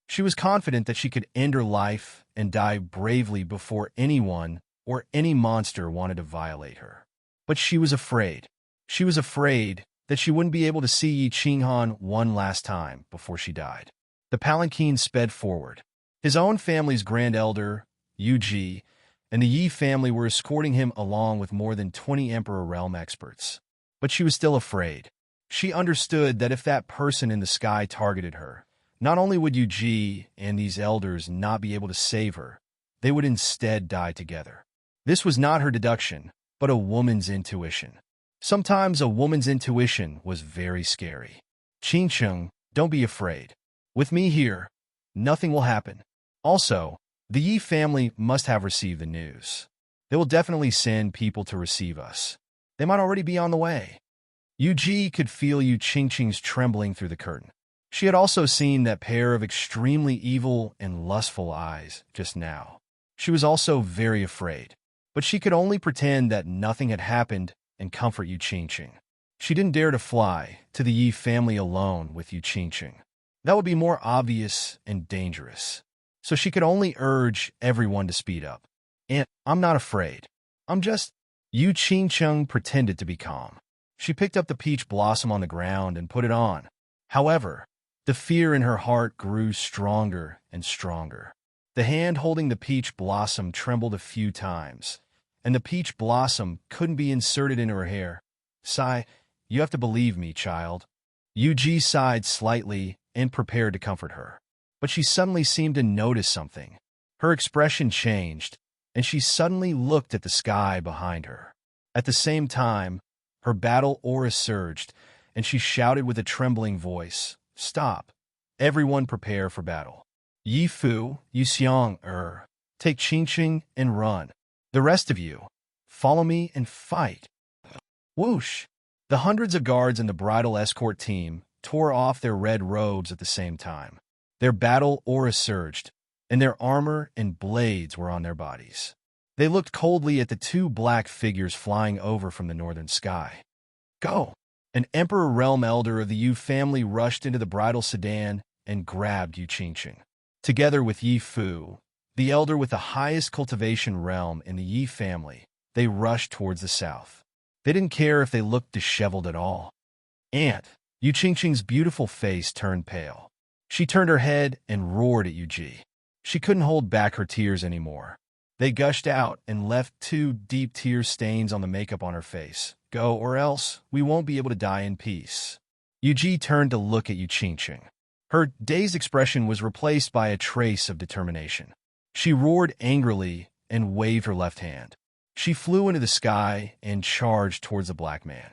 She was confident that she could end her life and die bravely before anyone or any monster wanted to violate her. But she was afraid. She was afraid that she wouldn't be able to see Yi Qinghan one last time before she died. The palanquin sped forward. His own family's grand elder, Yu Ji, and the Yi family were escorting him along with more than 20 Emperor Realm experts. But she was still afraid. She understood that if that person in the sky targeted her, not only would Yu Ji and these elders not be able to save her, they would instead die together. This was not her deduction, but a woman's intuition. Sometimes a woman's intuition was very scary. Qingqing, don't be afraid. With me here, nothing will happen. Also, the Yi family must have received the news. They will definitely send people to receive us. They might already be on the way. Yu Ji could feel Yu Qingqing's trembling through the curtain. She had also seen that pair of extremely evil and lustful eyes just now. She was also very afraid, but she could only pretend that nothing had happened and comfort Yu Qingqing. She didn't dare to fly to the Yi family alone with Yu Qingqing. That would be more obvious and dangerous. So she could only urge everyone to speed up. And I'm not afraid. I'm just... Yu Qingqing pretended to be calm. She picked up the peach blossom on the ground and put it on. However, the fear in her heart grew stronger and stronger. The hand holding the peach blossom trembled a few times, and the peach blossom couldn't be inserted into her hair. Sigh, you have to believe me, child. Yu Ji sighed slightly and prepared to comfort her. But she suddenly seemed to notice something. Her expression changed, and she suddenly looked at the sky behind her. At the same time, her battle aura surged, and she shouted with a trembling voice, Stop. Everyone prepare for battle. Yi Fu, Yu Xiang, take Qingqing and run. The rest of you, follow me and fight. Whoosh! The hundreds of guards in the bridal escort team tore off their red robes at the same time. Their battle aura surged, and their armor and blades were on their bodies. They looked coldly at the two black figures flying over from the northern sky. Go! An Emperor Realm Elder of the Yu family rushed into the bridal sedan and grabbed Yu Qingqing. Together with Yi Fu, the elder with the highest cultivation realm in the Yi family, they rushed towards the south. They didn't care if they looked disheveled at all. And Yu Qingqing's beautiful face turned pale. She turned her head and roared at Yu Ji. She couldn't hold back her tears anymore. They gushed out and left two deep tear stains on the makeup on her face. Go, or else we won't be able to die in peace. Yu Ji turned to look at Yu Qingqing. Her dazed expression was replaced by a trace of determination. She roared angrily and waved her left hand. She flew into the sky and charged towards the black man.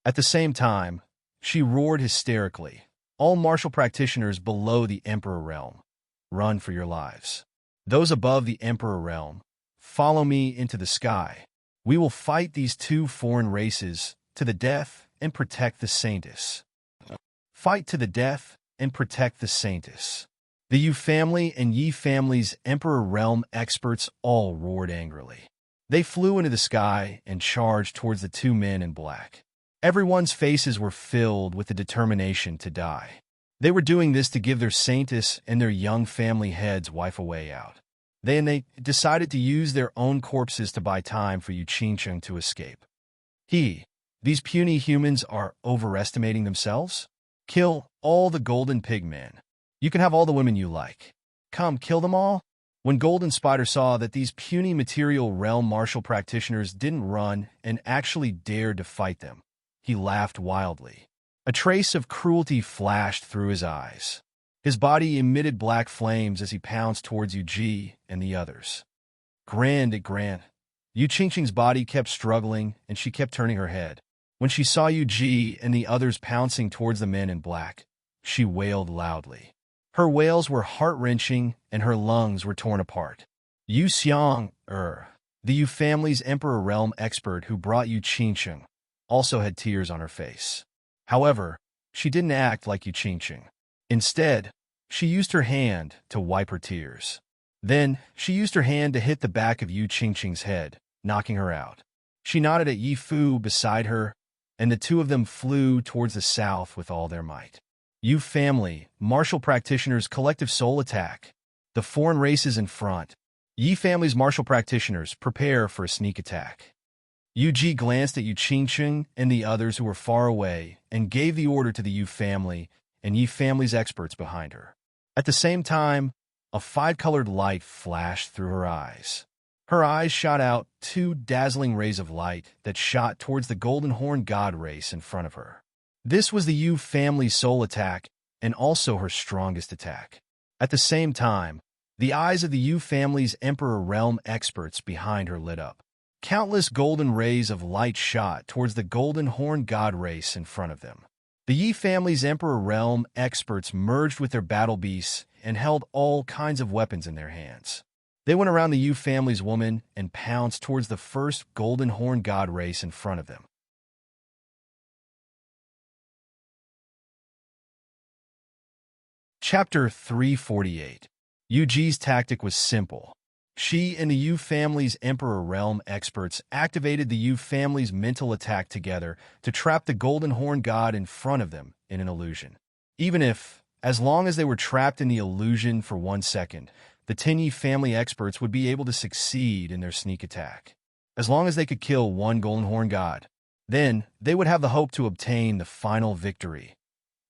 At the same time, she roared hysterically, "All martial practitioners below the Emperor Realm, run for your lives. Those above the Emperor Realm, follow me into the sky. We will fight these two foreign races to the death and protect the Saintess. Fight to the death and protect the Saintess." The Yu family and Yi family's Emperor Realm experts all roared angrily. They flew into the sky and charged towards the two men in black. Everyone's faces were filled with the determination to die. They were doing this to give their Saintess and their young family heads wife a way out. They decided to use their own corpses to buy time for Yu Qingqing to escape. These puny humans are overestimating themselves? Kill all the golden pigmen. You can have all the women you like. Come, kill them all? When Golden Spider saw that these puny material realm martial practitioners didn't run and actually dared to fight them, he laughed wildly. A trace of cruelty flashed through his eyes. His body emitted black flames as he pounced towards Yu Ji and the others. Grand. Yu Qingqing's body kept struggling, and she kept turning her head. When she saw Yu Ji and the others pouncing towards the men in black, she wailed loudly. Her wails were heart-wrenching, and her lungs were torn apart. Yu Xiang, the Yu family's Emperor Realm expert who brought Yu Qingqing, also had tears on her face. However, she didn't act like Yu Qingqing. Instead, she used her hand to wipe her tears. Then, she used her hand to hit the back of Yu Qingqing's head, knocking her out. She nodded at Yi Fu beside her, and the two of them flew towards the south with all their might. Yu family, martial practitioners' collective soul attack. The foreign races in front. Yi family's martial practitioners prepare for a sneak attack. Yu Ji glanced at Yu Qingqing and the others who were far away and gave the order to the Yu family and Yi family's experts behind her. At the same time, a five-colored light flashed through her eyes. Her eyes shot out two dazzling rays of light that shot towards the Golden Horn God race in front of her. This was the Yu family's soul attack and also her strongest attack. At the same time, the eyes of the Yu family's Emperor Realm experts behind her lit up. Countless golden rays of light shot towards the Golden Horn God race in front of them. The Yi family's Emperor Realm experts merged with their battle beasts and held all kinds of weapons in their hands. They went around the Yu family's woman and pounced towards the first Golden Horn God race in front of them. Chapter 348. Yu Ji's tactic was simple. She and the Yu family's Emperor Realm experts activated the Yu family's mental attack together to trap the Golden Horn God in front of them in an illusion. As long as they were trapped in the illusion for 1 second, the 10 Yi family experts would be able to succeed in their sneak attack. As long as they could kill one Golden Horn God, then they would have the hope to obtain the final victory.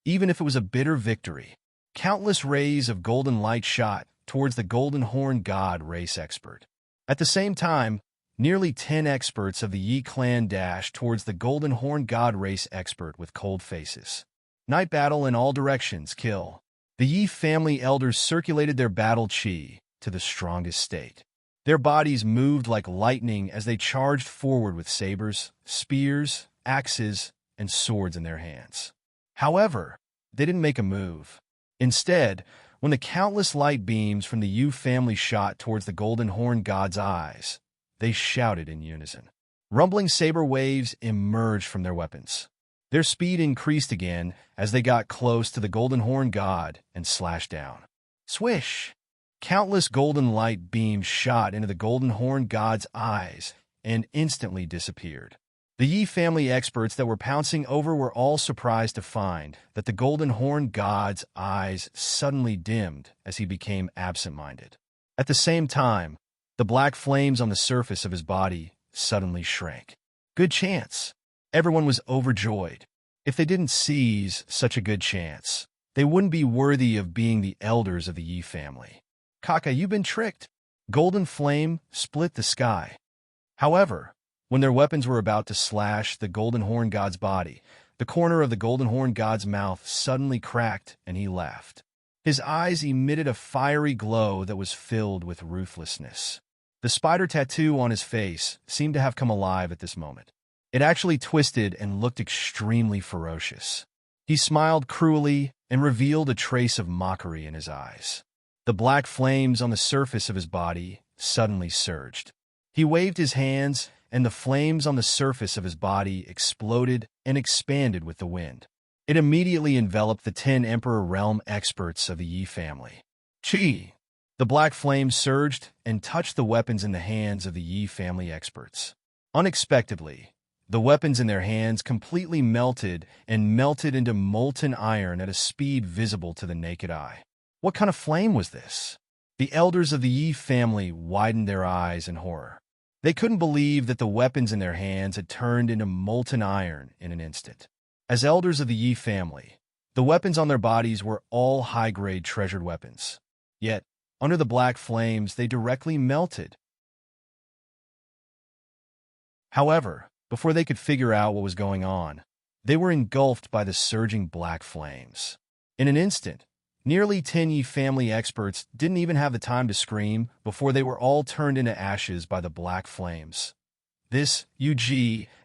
Even if it was a bitter victory, countless rays of golden light shot towards the Golden Horn God race expert. At the same time, nearly 10 experts of the Yi clan dashed towards the Golden Horn God race expert with cold faces. Night battle in all directions, kill. The Yi family elders circulated their battle chi to the strongest state. Their bodies moved like lightning as they charged forward with sabers, spears, axes, and swords in their hands. However, they didn't make a move. Instead, when the countless light beams from the Yu family shot towards the Golden Horn God's eyes, they shouted in unison. Rumbling saber waves emerged from their weapons. Their speed increased again as they got close to the golden horn god and slashed down. Swish! Countless golden light beams shot into the golden horn god's eyes and instantly disappeared. The Yi family experts that were pouncing over were all surprised to find that the golden horn god's eyes suddenly dimmed as he became absent-minded. At the same time, the black flames on the surface of his body suddenly shrank. Good chance. Everyone was overjoyed. If they didn't seize such a good chance, they wouldn't be worthy of being the elders of the Yi family. Kaka, you've been tricked. Golden flame split the sky. However, when their weapons were about to slash the golden horn god's body, the corner of the golden horn god's mouth suddenly cracked and he laughed. His eyes emitted a fiery glow that was filled with ruthlessness. The spider tattoo on his face seemed to have come alive at this moment. It actually twisted and looked extremely ferocious. He smiled cruelly and revealed a trace of mockery in his eyes. The black flames on the surface of his body suddenly surged. He waved his hands, and the flames on the surface of his body exploded and expanded with the wind. It immediately enveloped the 10 Emperor Realm experts of the Yi family. Chi! The black flames surged and touched the weapons in the hands of the Yi family experts. Unexpectedly, the weapons in their hands completely melted into molten iron at a speed visible to the naked eye. What kind of flame was this? The elders of the Yi family widened their eyes in horror. They couldn't believe that the weapons in their hands had turned into molten iron in an instant. As elders of the Yi family, the weapons on their bodies were all high-grade treasured weapons. Yet, under the black flames, they directly melted. However, before they could figure out what was going on, they were engulfed by the surging black flames. In an instant, nearly 10 Yi family experts didn't even have the time to scream before they were all turned into ashes by the black flames. This, Yu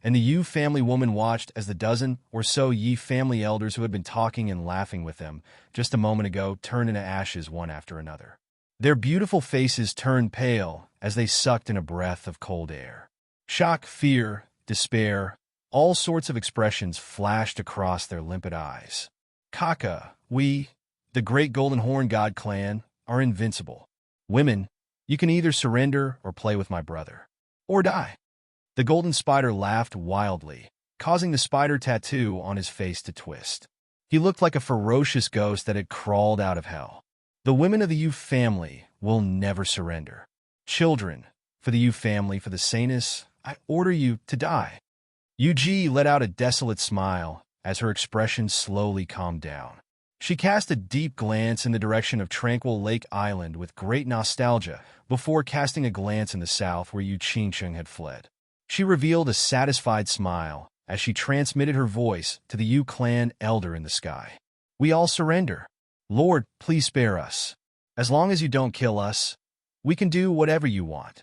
and the Yu family woman watched as the dozen or so Yi family elders who had been talking and laughing with them just a moment ago turned into ashes one after another. Their beautiful faces turned pale as they sucked in a breath of cold air. Shock, fear, despair, all sorts of expressions flashed across their limpid eyes. Kaka, we, the great Golden Horn God clan, are invincible. Women, you can either surrender or play with my brother. Or die. The golden spider laughed wildly, causing the spider tattoo on his face to twist. He looked like a ferocious ghost that had crawled out of hell. The women of the Yu family will never surrender. Children, for the Yu family, for the Sanus, I order you to die. Yuji let out a desolate smile as her expression slowly calmed down. She cast a deep glance in the direction of Tranquil Lake Island with great nostalgia before casting a glance in the south where Yu Qingsheng had fled. She revealed a satisfied smile as she transmitted her voice to the Yu clan elder in the sky. We all surrender. Lord, please spare us. As long as you don't kill us, we can do whatever you want.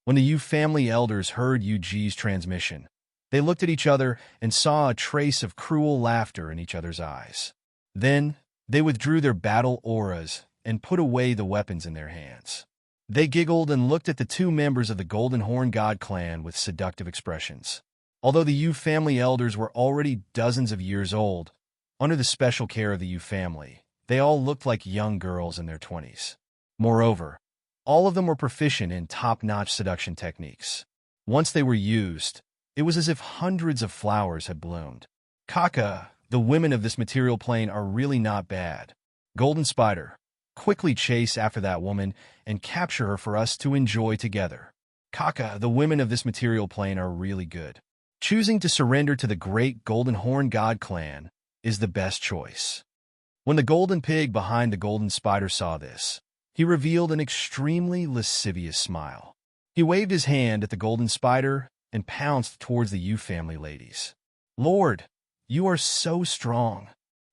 When the Yu family elders heard Yuji's transmission, they looked at each other and saw a trace of cruel laughter in each other's eyes. Then, they withdrew their battle auras and put away the weapons in their hands. They giggled and looked at the two members of the Golden Horn God clan with seductive expressions. Although the Yu family elders were already dozens of years old, under the special care of the Yu family, they all looked like young girls in their 20s. Moreover, all of them were proficient in top-notch seduction techniques. Once they were used, it was as if hundreds of flowers had bloomed. Kaka, the women of this material plane are really not bad. Golden Spider, quickly chase after that woman and capture her for us to enjoy together. Kaka, the women of this material plane are really good. Choosing to surrender to the great Golden Horn God clan is the best choice. When the golden pig behind the golden spider saw this, he revealed an extremely lascivious smile. He waved his hand at the golden spider and pounced towards the Yu family ladies. Lord, you are so strong.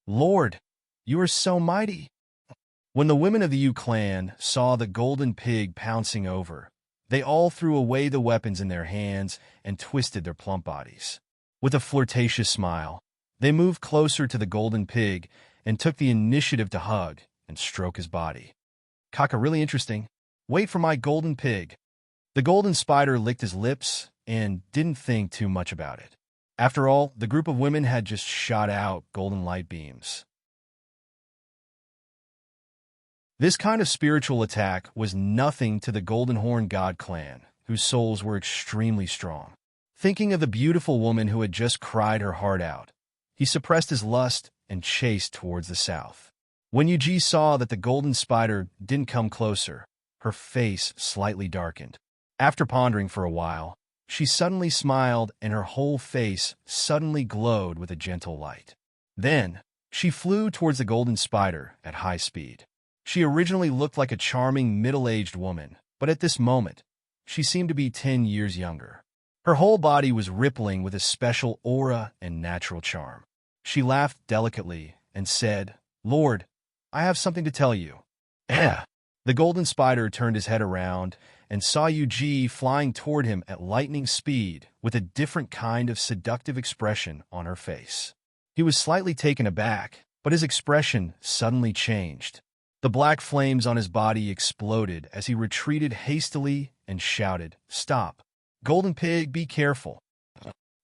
Lord, you are so mighty. When the women of the Yu clan saw the golden pig pouncing over, they all threw away the weapons in their hands and twisted their plump bodies. With a flirtatious smile, they moved closer to the golden pig and took the initiative to hug and stroke his body. Kaka, really interesting. Wait for my golden pig. The golden spider licked his lips and didn't think too much about it. After all, the group of women had just shot out golden light beams. This kind of spiritual attack was nothing to the Golden Horn God clan, whose souls were extremely strong. Thinking of the beautiful woman who had just cried her heart out, he suppressed his lust and chased towards the south. When Yuji saw that the golden spider didn't come closer, her face slightly darkened. After pondering for a while, she suddenly smiled and her whole face suddenly glowed with a gentle light. Then, she flew towards the golden spider at high speed. She originally looked like a charming middle-aged woman, but at this moment, she seemed to be 10 years younger. Her whole body was rippling with a special aura and natural charm. She laughed delicately and said, "Lord, I have something to tell you." The golden spider turned his head around and saw Yuji flying toward him at lightning speed with a different kind of seductive expression on her face. He was slightly taken aback, but his expression suddenly changed. The black flames on his body exploded as he retreated hastily and shouted, "Stop! Golden Pig, be careful!"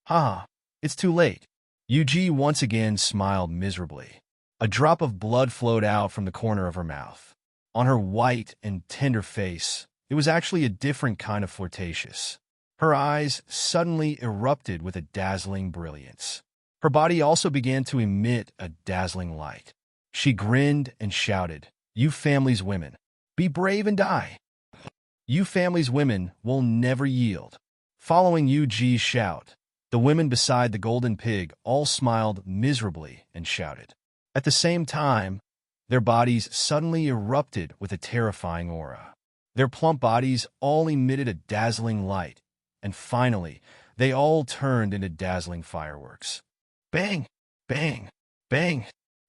"Haha, it's too late." Yuji once again smiled miserably. A drop of blood flowed out from the corner of her mouth. On her white and tender face, it was actually a different kind of flirtatious. Her eyes suddenly erupted with a dazzling brilliance. Her body also began to emit a dazzling light. She grinned and shouted, "You family's women, be brave and die. You family's women will never yield." Following Yuji's shout, the women beside the golden pig all smiled miserably and shouted. At the same time, their bodies suddenly erupted with a terrifying aura. Their plump bodies all emitted a dazzling light, and finally, they all turned into dazzling fireworks. Bang! Bang! Bang!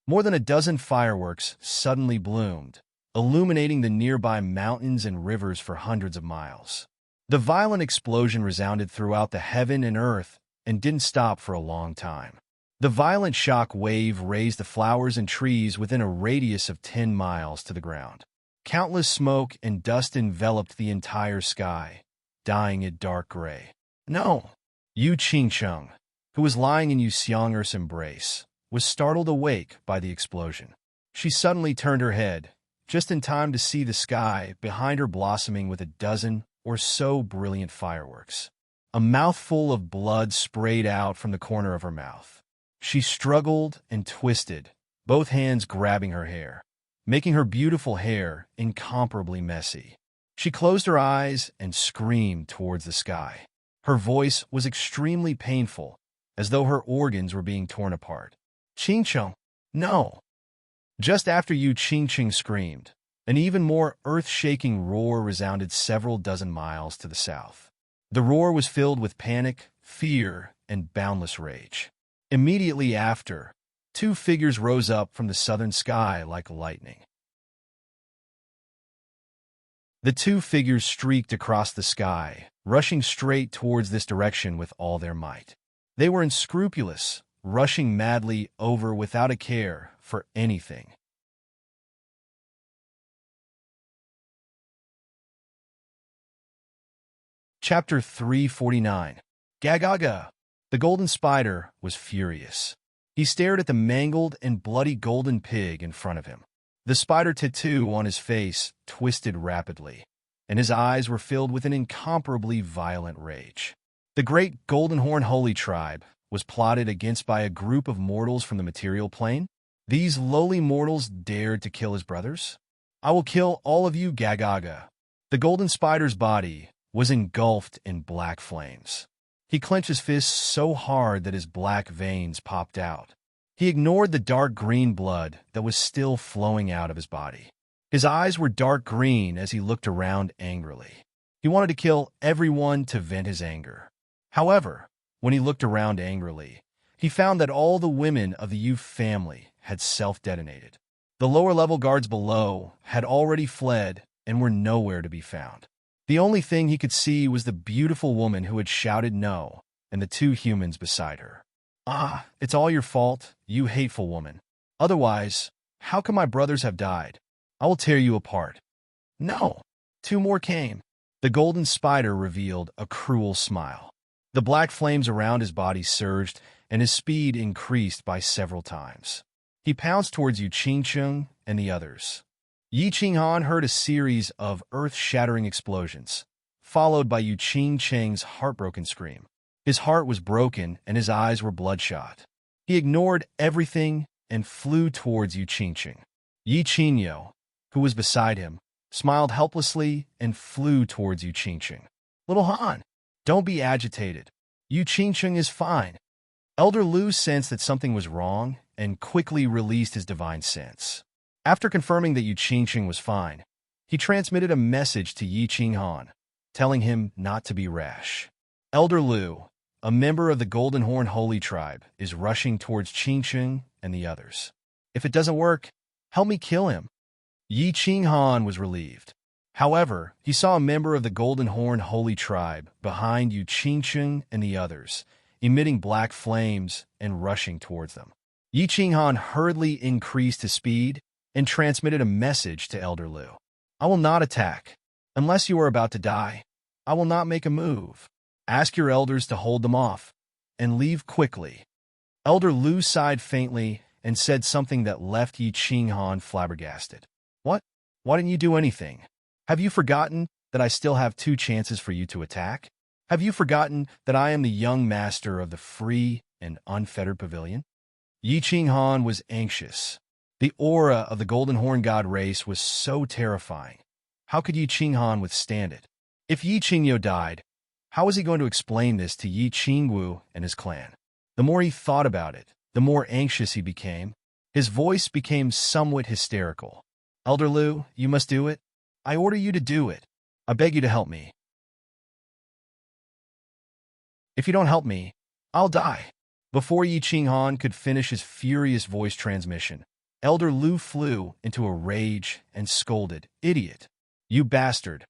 More than a dozen fireworks suddenly bloomed, illuminating the nearby mountains and rivers for hundreds of miles. The violent explosion resounded throughout the heaven and earth and didn't stop for a long time. The violent shock wave raised the flowers and trees within a radius of 10 miles to the ground. Countless smoke and dust enveloped the entire sky, dyeing it dark gray. No! Yu Qingcheng, who was lying in Yu Xiang'er's embrace, was startled awake by the explosion. She suddenly turned her head, just in time to see the sky behind her blossoming with a dozen or so brilliant fireworks. A mouthful of blood sprayed out from the corner of her mouth. She struggled and twisted, both hands grabbing her hair, making her beautiful hair incomparably messy. She closed her eyes and screamed towards the sky. Her voice was extremely painful, as though her organs were being torn apart. "Qingcheng, no!" Just after Yu Qingcheng screamed, an even more earth-shaking roar resounded several dozen miles to the south. The roar was filled with panic, fear, and boundless rage. Immediately after, two figures rose up from the southern sky like lightning. The two figures streaked across the sky, rushing straight towards this direction with all their might. They were unscrupulous, rushing madly over without a care for anything. Chapter 349. Gagaga! The golden spider was furious. He stared at the mangled and bloody golden pig in front of him. The spider tattoo on his face twisted rapidly, and his eyes were filled with an incomparably violent rage. The great Golden Horn Holy Tribe was plotted against by a group of mortals from the material plane. These lowly mortals dared to kill his brothers? "I will kill all of you, Gagaga." The golden spider's body was engulfed in black flames. He clenched his fists so hard that his black veins popped out. He ignored the dark green blood that was still flowing out of his body. His eyes were dark green as he looked around angrily. He wanted to kill everyone to vent his anger. However, when he looked around angrily, he found that all the women of the Yu family had self-detonated. The lower-level guards below had already fled and were nowhere to be found. The only thing he could see was the beautiful woman who had shouted no, and the two humans beside her. "Ah, it's all your fault, you hateful woman. Otherwise, how could my brothers have died? I will tear you apart." "No!" Two more came. The golden spider revealed a cruel smile. The black flames around his body surged, and his speed increased by several times. He pounced towards Yu Qingcheng and the others. Yi Qinghan heard a series of earth-shattering explosions, followed by Yu Qingcheng's heartbroken scream. His heart was broken and his eyes were bloodshot. He ignored everything and flew towards Yu Qingcheng. Yi Qingyo, who was beside him, smiled helplessly and flew towards Yu Qingcheng. "Little Han, don't be agitated. Yu Qingcheng is fine." Elder Lu sensed that something was wrong and quickly released his divine sense. After confirming that Yu Qingcheng was fine, he transmitted a message to Yi Qinghan, telling him not to be rash. Elder Lu, a member of the Golden Horn Holy Tribe, is rushing towards Qingcheng and the others. "If it doesn't work, help me kill him." Yi Qinghan was relieved. However, he saw a member of the Golden Horn Holy Tribe behind Yu Qingcheng and the others, emitting black flames and rushing towards them. Yi Qinghan hurriedly increased his speed and transmitted a message to Elder Lu. "I will not attack. Unless you are about to die, I will not make a move. Ask your elders to hold them off, and leave quickly." Elder Lu sighed faintly and said something that left Yi Qinghan flabbergasted. "What? Why didn't you do anything? Have you forgotten that I still have 2 chances for you to attack? Have you forgotten that I am the young master of the free and unfettered pavilion?" Yi Qinghan was anxious. The aura of the Golden Horn God race was so terrifying. How could Yi Qinghan withstand it? If Yi Qingyo died, how was he going to explain this to Yi Qingwu and his clan? The more he thought about it, the more anxious he became. His voice became somewhat hysterical. "Elder Lu, you must do it. I order you to do it. I beg you to help me. If you don't help me, I'll die." Before Yi Qinghan could finish his furious voice transmission, Elder Lu flew into a rage and scolded, "Idiot! You bastard!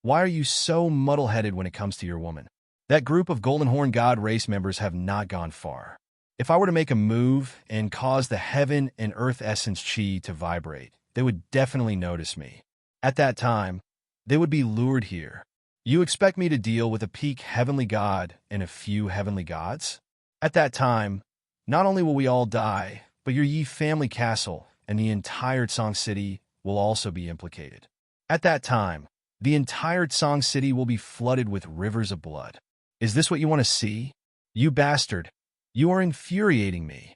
Why are you so muddle-headed when it comes to your woman? That group of Golden Horn God race members have not gone far. If I were to make a move and cause the heaven and earth essence chi to vibrate, they would definitely notice me. At that time, they would be lured here. You expect me to deal with a peak heavenly god and a few heavenly gods? At that time, not only will we all die, but your Yi family castle and the entire Tsang City will also be implicated. At that time, the entire Tsang City will be flooded with rivers of blood. Is this what you want to see? You bastard, you are infuriating me."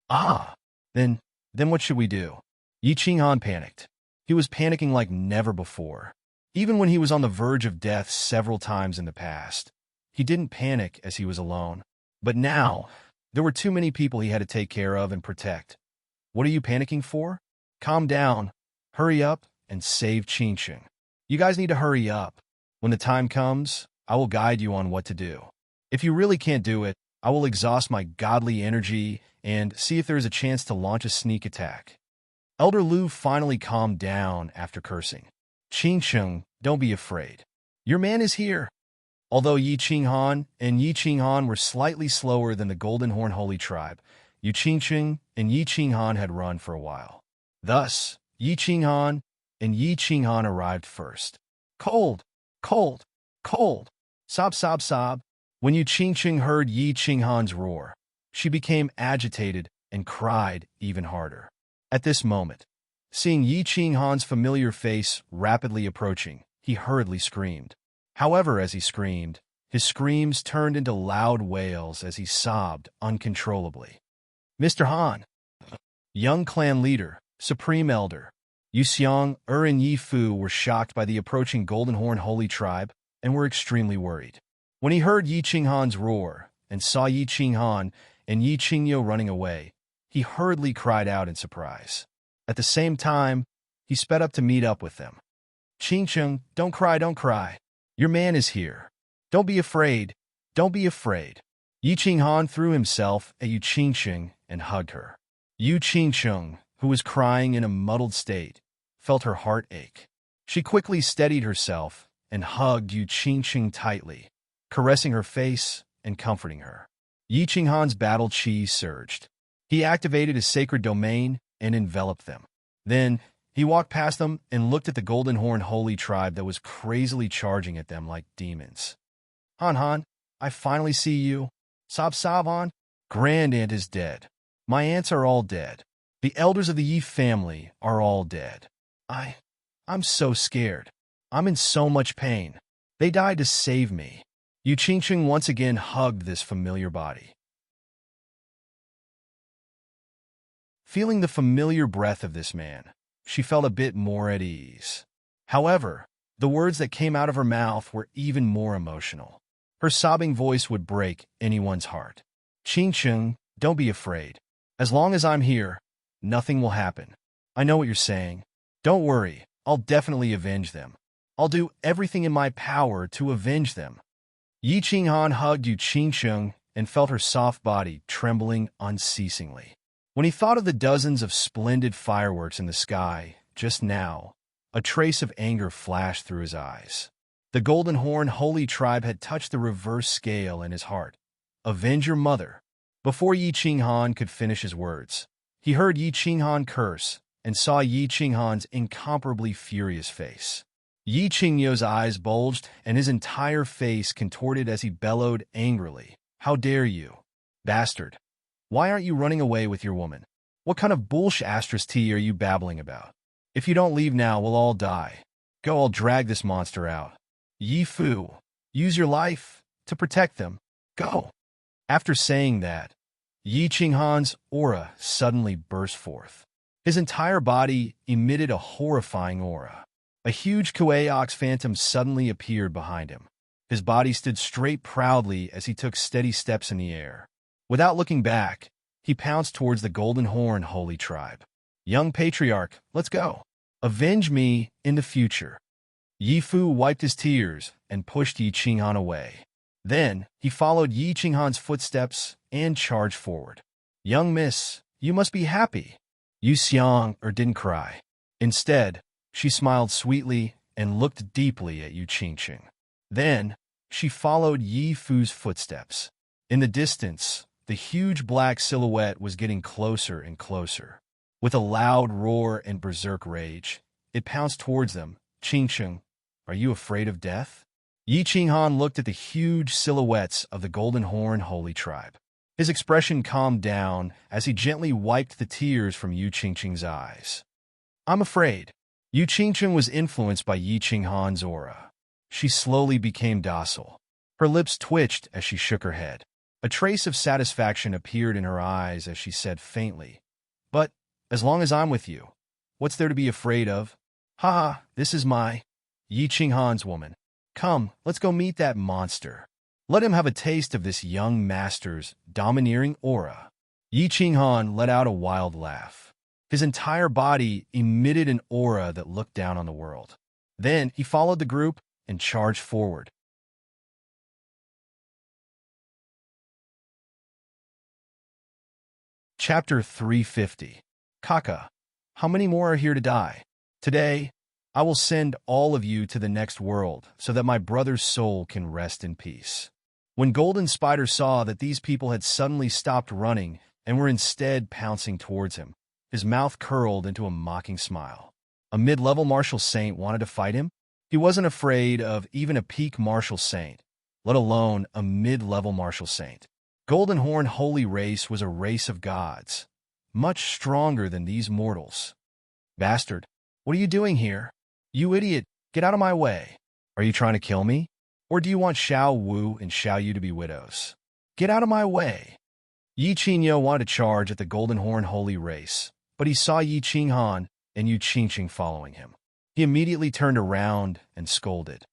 "Ah, then what should we do?" Yi Qinghan panicked. He was panicking like never before. Even when he was on the verge of death several times in the past, he didn't panic as he was alone. But now, there were too many people he had to take care of and protect. "What are you panicking for? Calm down, hurry up, and save Qingcheng. You guys need to hurry up. When the time comes, I will guide you on what to do. If you really can't do it, I will exhaust my godly energy and see if there is a chance to launch a sneak attack." Elder Lu finally calmed down after cursing. "Qingcheng, don't be afraid. Your man is here." Although Yi Qinghan and Yi Qinghan were slightly slower than the Golden Horn Holy Tribe, Yu Qingcheng and Yi Qinghan had run for a while. Thus, Yi Qinghan and Yi Qinghan arrived first. "Cold, cold, cold, sob, sob, sob." When Yu Qingcheng heard Yi Qinghan's roar, she became agitated and cried even harder. At this moment, seeing Yi Qinghan's familiar face rapidly approaching, he hurriedly screamed. However, as he screamed, his screams turned into loud wails as he sobbed uncontrollably. "Mr. Han!" Young clan leader, Supreme Elder, Yu Xiang, and Yi Fu were shocked by the approaching Golden Horn Holy Tribe and were extremely worried. When he heard Yi Qinghan's roar and saw Yi Qinghan and Yi Qingyo running away, he hurriedly cried out in surprise. At the same time, he sped up to meet up with them. "Qingcheng, don't cry, don't cry. Your man is here. Don't be afraid. Don't be afraid." Yi Qinghan threw himself at Yu Qingcheng and hugged her. Yu Qingcheng, who was crying in a muddled state, felt her heart ache. She quickly steadied herself and hugged Yu Qingcheng tightly, caressing her face and comforting her. Yi Qinghan's battle chi surged. He activated his sacred domain and enveloped them. Then, he walked past them and looked at the Golden Horn Holy Tribe that was crazily charging at them like demons. Han, I finally see you. Sob on. Grand aunt is dead. My aunts are all dead. The elders of the Yi family are all dead. I'm so scared. I'm in so much pain. They died to save me. Yu Qingqing once again hugged this familiar body. Feeling the familiar breath of this man, she felt a bit more at ease. However, the words that came out of her mouth were even more emotional. Her sobbing voice would break anyone's heart. Qingqing, don't be afraid. As long as I'm here, nothing will happen. I know what you're saying. Don't worry, I'll definitely avenge them. I'll do everything in my power to avenge them. Yi Qinghan hugged Yu Qingqing and felt her soft body trembling unceasingly. When he thought of the dozens of splendid fireworks in the sky just now, a trace of anger flashed through his eyes. The Golden Horn Holy Tribe had touched the reverse scale in his heart. Avenge your mother. Before Yi Qinghan could finish his words, he heard Yi Qinghan curse and saw Yi Qinghan's incomparably furious face. Yi Qingyo's eyes bulged and his entire face contorted as he bellowed angrily. How dare you, bastard! Why aren't you running away with your woman? What kind of bullshit tea are you babbling about? If you don't leave now, we'll all die. Go, I'll drag this monster out. Yi Fu, use your life to protect them. Go. After saying that, Yi Qinghan's aura suddenly burst forth. His entire body emitted a horrifying aura. A huge Kueox phantom suddenly appeared behind him. His body stood straight proudly as he took steady steps in the air. Without looking back, he pounced towards the Golden Horn Holy Tribe. Young Patriarch, let's go. Avenge me in the future. Yi Fu wiped his tears and pushed Yi Qinghan away. Then, he followed Yi Qinghan's footsteps and charged forward. Young miss, you must be happy. Yu Xiang didn't cry. Instead, she smiled sweetly and looked deeply at Yu Qingqing. Then, she followed Yi Fu's footsteps. In the distance, the huge black silhouette was getting closer and closer. With a loud roar and berserk rage, it pounced towards them. Qingqing, are you afraid of death? Yi Qinghan looked at the huge silhouettes of the Golden Horn Holy Tribe. His expression calmed down as he gently wiped the tears from Yu Qingqing's eyes. I'm afraid. Yu Qingqing was influenced by Yi Qinghan's aura. She slowly became docile. Her lips twitched as she shook her head. A trace of satisfaction appeared in her eyes as she said faintly, But, as long as I'm with you, what's there to be afraid of? Ha, this is my Yi Qinghan's woman. Come, let's go meet that monster. Let him have a taste of this young master's domineering aura. Yi Qinghan let out a wild laugh. His entire body emitted an aura that looked down on the world. Then he followed the group and charged forward. Chapter 350. Kaka, how many more are here to die? Today, I will send all of you to the next world so that my brother's soul can rest in peace. When Golden Spider saw that these people had suddenly stopped running and were instead pouncing towards him, his mouth curled into a mocking smile. A mid-level martial saint wanted to fight him? He wasn't afraid of even a peak martial saint, let alone a mid-level martial saint. Golden Horn Holy Race was a race of gods, much stronger than these mortals. Bastard, what are you doing here? You idiot, get out of my way. Are you trying to kill me? Or do you want Xiao Wu and Xiao Yu to be widows? Get out of my way. Yi Qingyo wanted to charge at the Golden Horn Holy Race, but he saw Yi Qinghan and Yu Qingqing following him. He immediately turned around and scolded.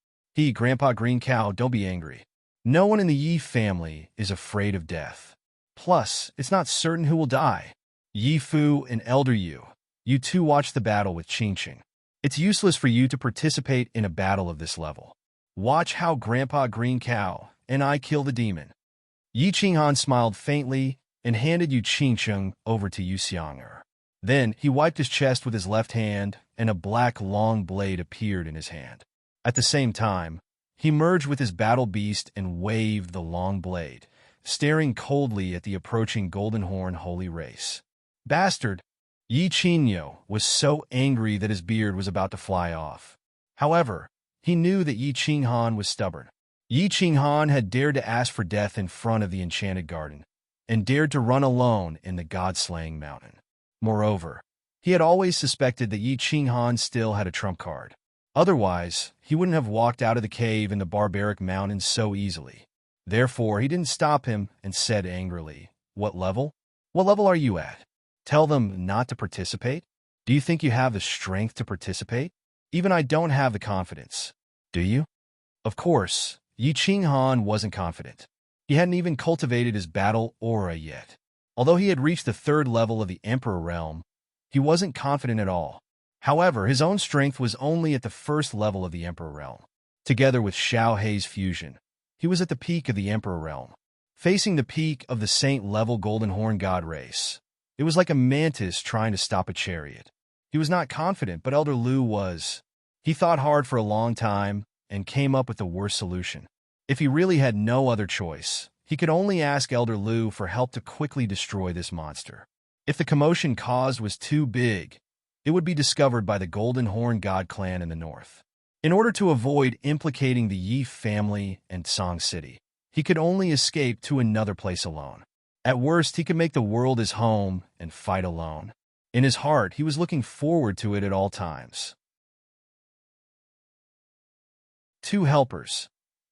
Grandpa Green Cow, don't be angry. No one in the Yi family is afraid of death. Plus, it's not certain who will die. Yi Fu and Elder Yu, you two watch the battle with Qingqing. It's useless for you to participate in a battle of this level. Watch how Grandpa Green Cow and I kill the demon. Yi Qinghan smiled faintly and handed Yu Qingqing over to Yu Xiang. Then he wiped his chest with his left hand, and a black long blade appeared in his hand. At the same time, he merged with his battle beast and waved the long blade, staring coldly at the approaching Golden Horn Holy Race. Bastard! Yi Qingyo was so angry that his beard was about to fly off. However, he knew that Yi Qinghan was stubborn. Yi Qinghan had dared to ask for death in front of the enchanted garden, and dared to run alone in the god-slaying mountain. Moreover, he had always suspected that Yi Qinghan still had a trump card. Otherwise, he wouldn't have walked out of the cave in the barbaric mountains so easily. Therefore, he didn't stop him and said angrily, "What level? What level are you at? Tell them not to participate? Do you think you have the strength to participate? Even I don't have the confidence. Do you?" Of course, Yi Qinghan wasn't confident. He hadn't even cultivated his battle aura yet. Although he had reached the 3rd level of the Emperor realm, he wasn't confident at all. However, his own strength was only at the 1st level of the Emperor realm. Together with Xiao Hei's fusion, he was at the peak of the Emperor realm, facing the peak of the Saint-level Golden Horn God race. It was like a mantis trying to stop a chariot. He was not confident, but Elder Lu was. He thought hard for a long time and came up with the worst solution. If he really had no other choice, he could only ask Elder Lu for help to quickly destroy this monster. If the commotion caused was too big, it would be discovered by the Golden Horn God clan in the north. In order to avoid implicating the Yi family and Song City, he could only escape to another place alone. At worst, he could make the world his home and fight alone. In his heart, he was looking forward to it at all times. 2 helpers,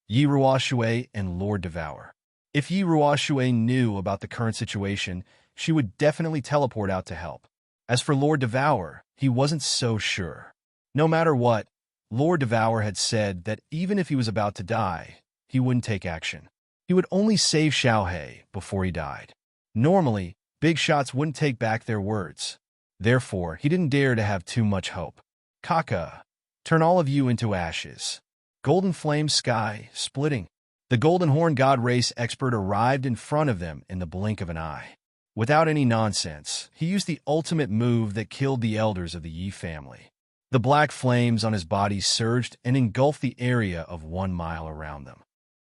Yi Ruoshui and Lord Devour. If Yi Ruoshui knew about the current situation, she would definitely teleport out to help. As for Lord Devour, he wasn't so sure. No matter what, Lord Devour had said that even if he was about to die, he wouldn't take action. He would only save Xiao Hei before he died. Normally, big shots wouldn't take back their words. Therefore, he didn't dare to have too much hope. "Kaka, turn all of you into ashes." Golden flame sky, splitting. The Golden Horn God race expert arrived in front of them in the blink of an eye. Without any nonsense, he used the ultimate move that killed the elders of the Yi family. The black flames on his body surged and engulfed the area of 1 mile around them.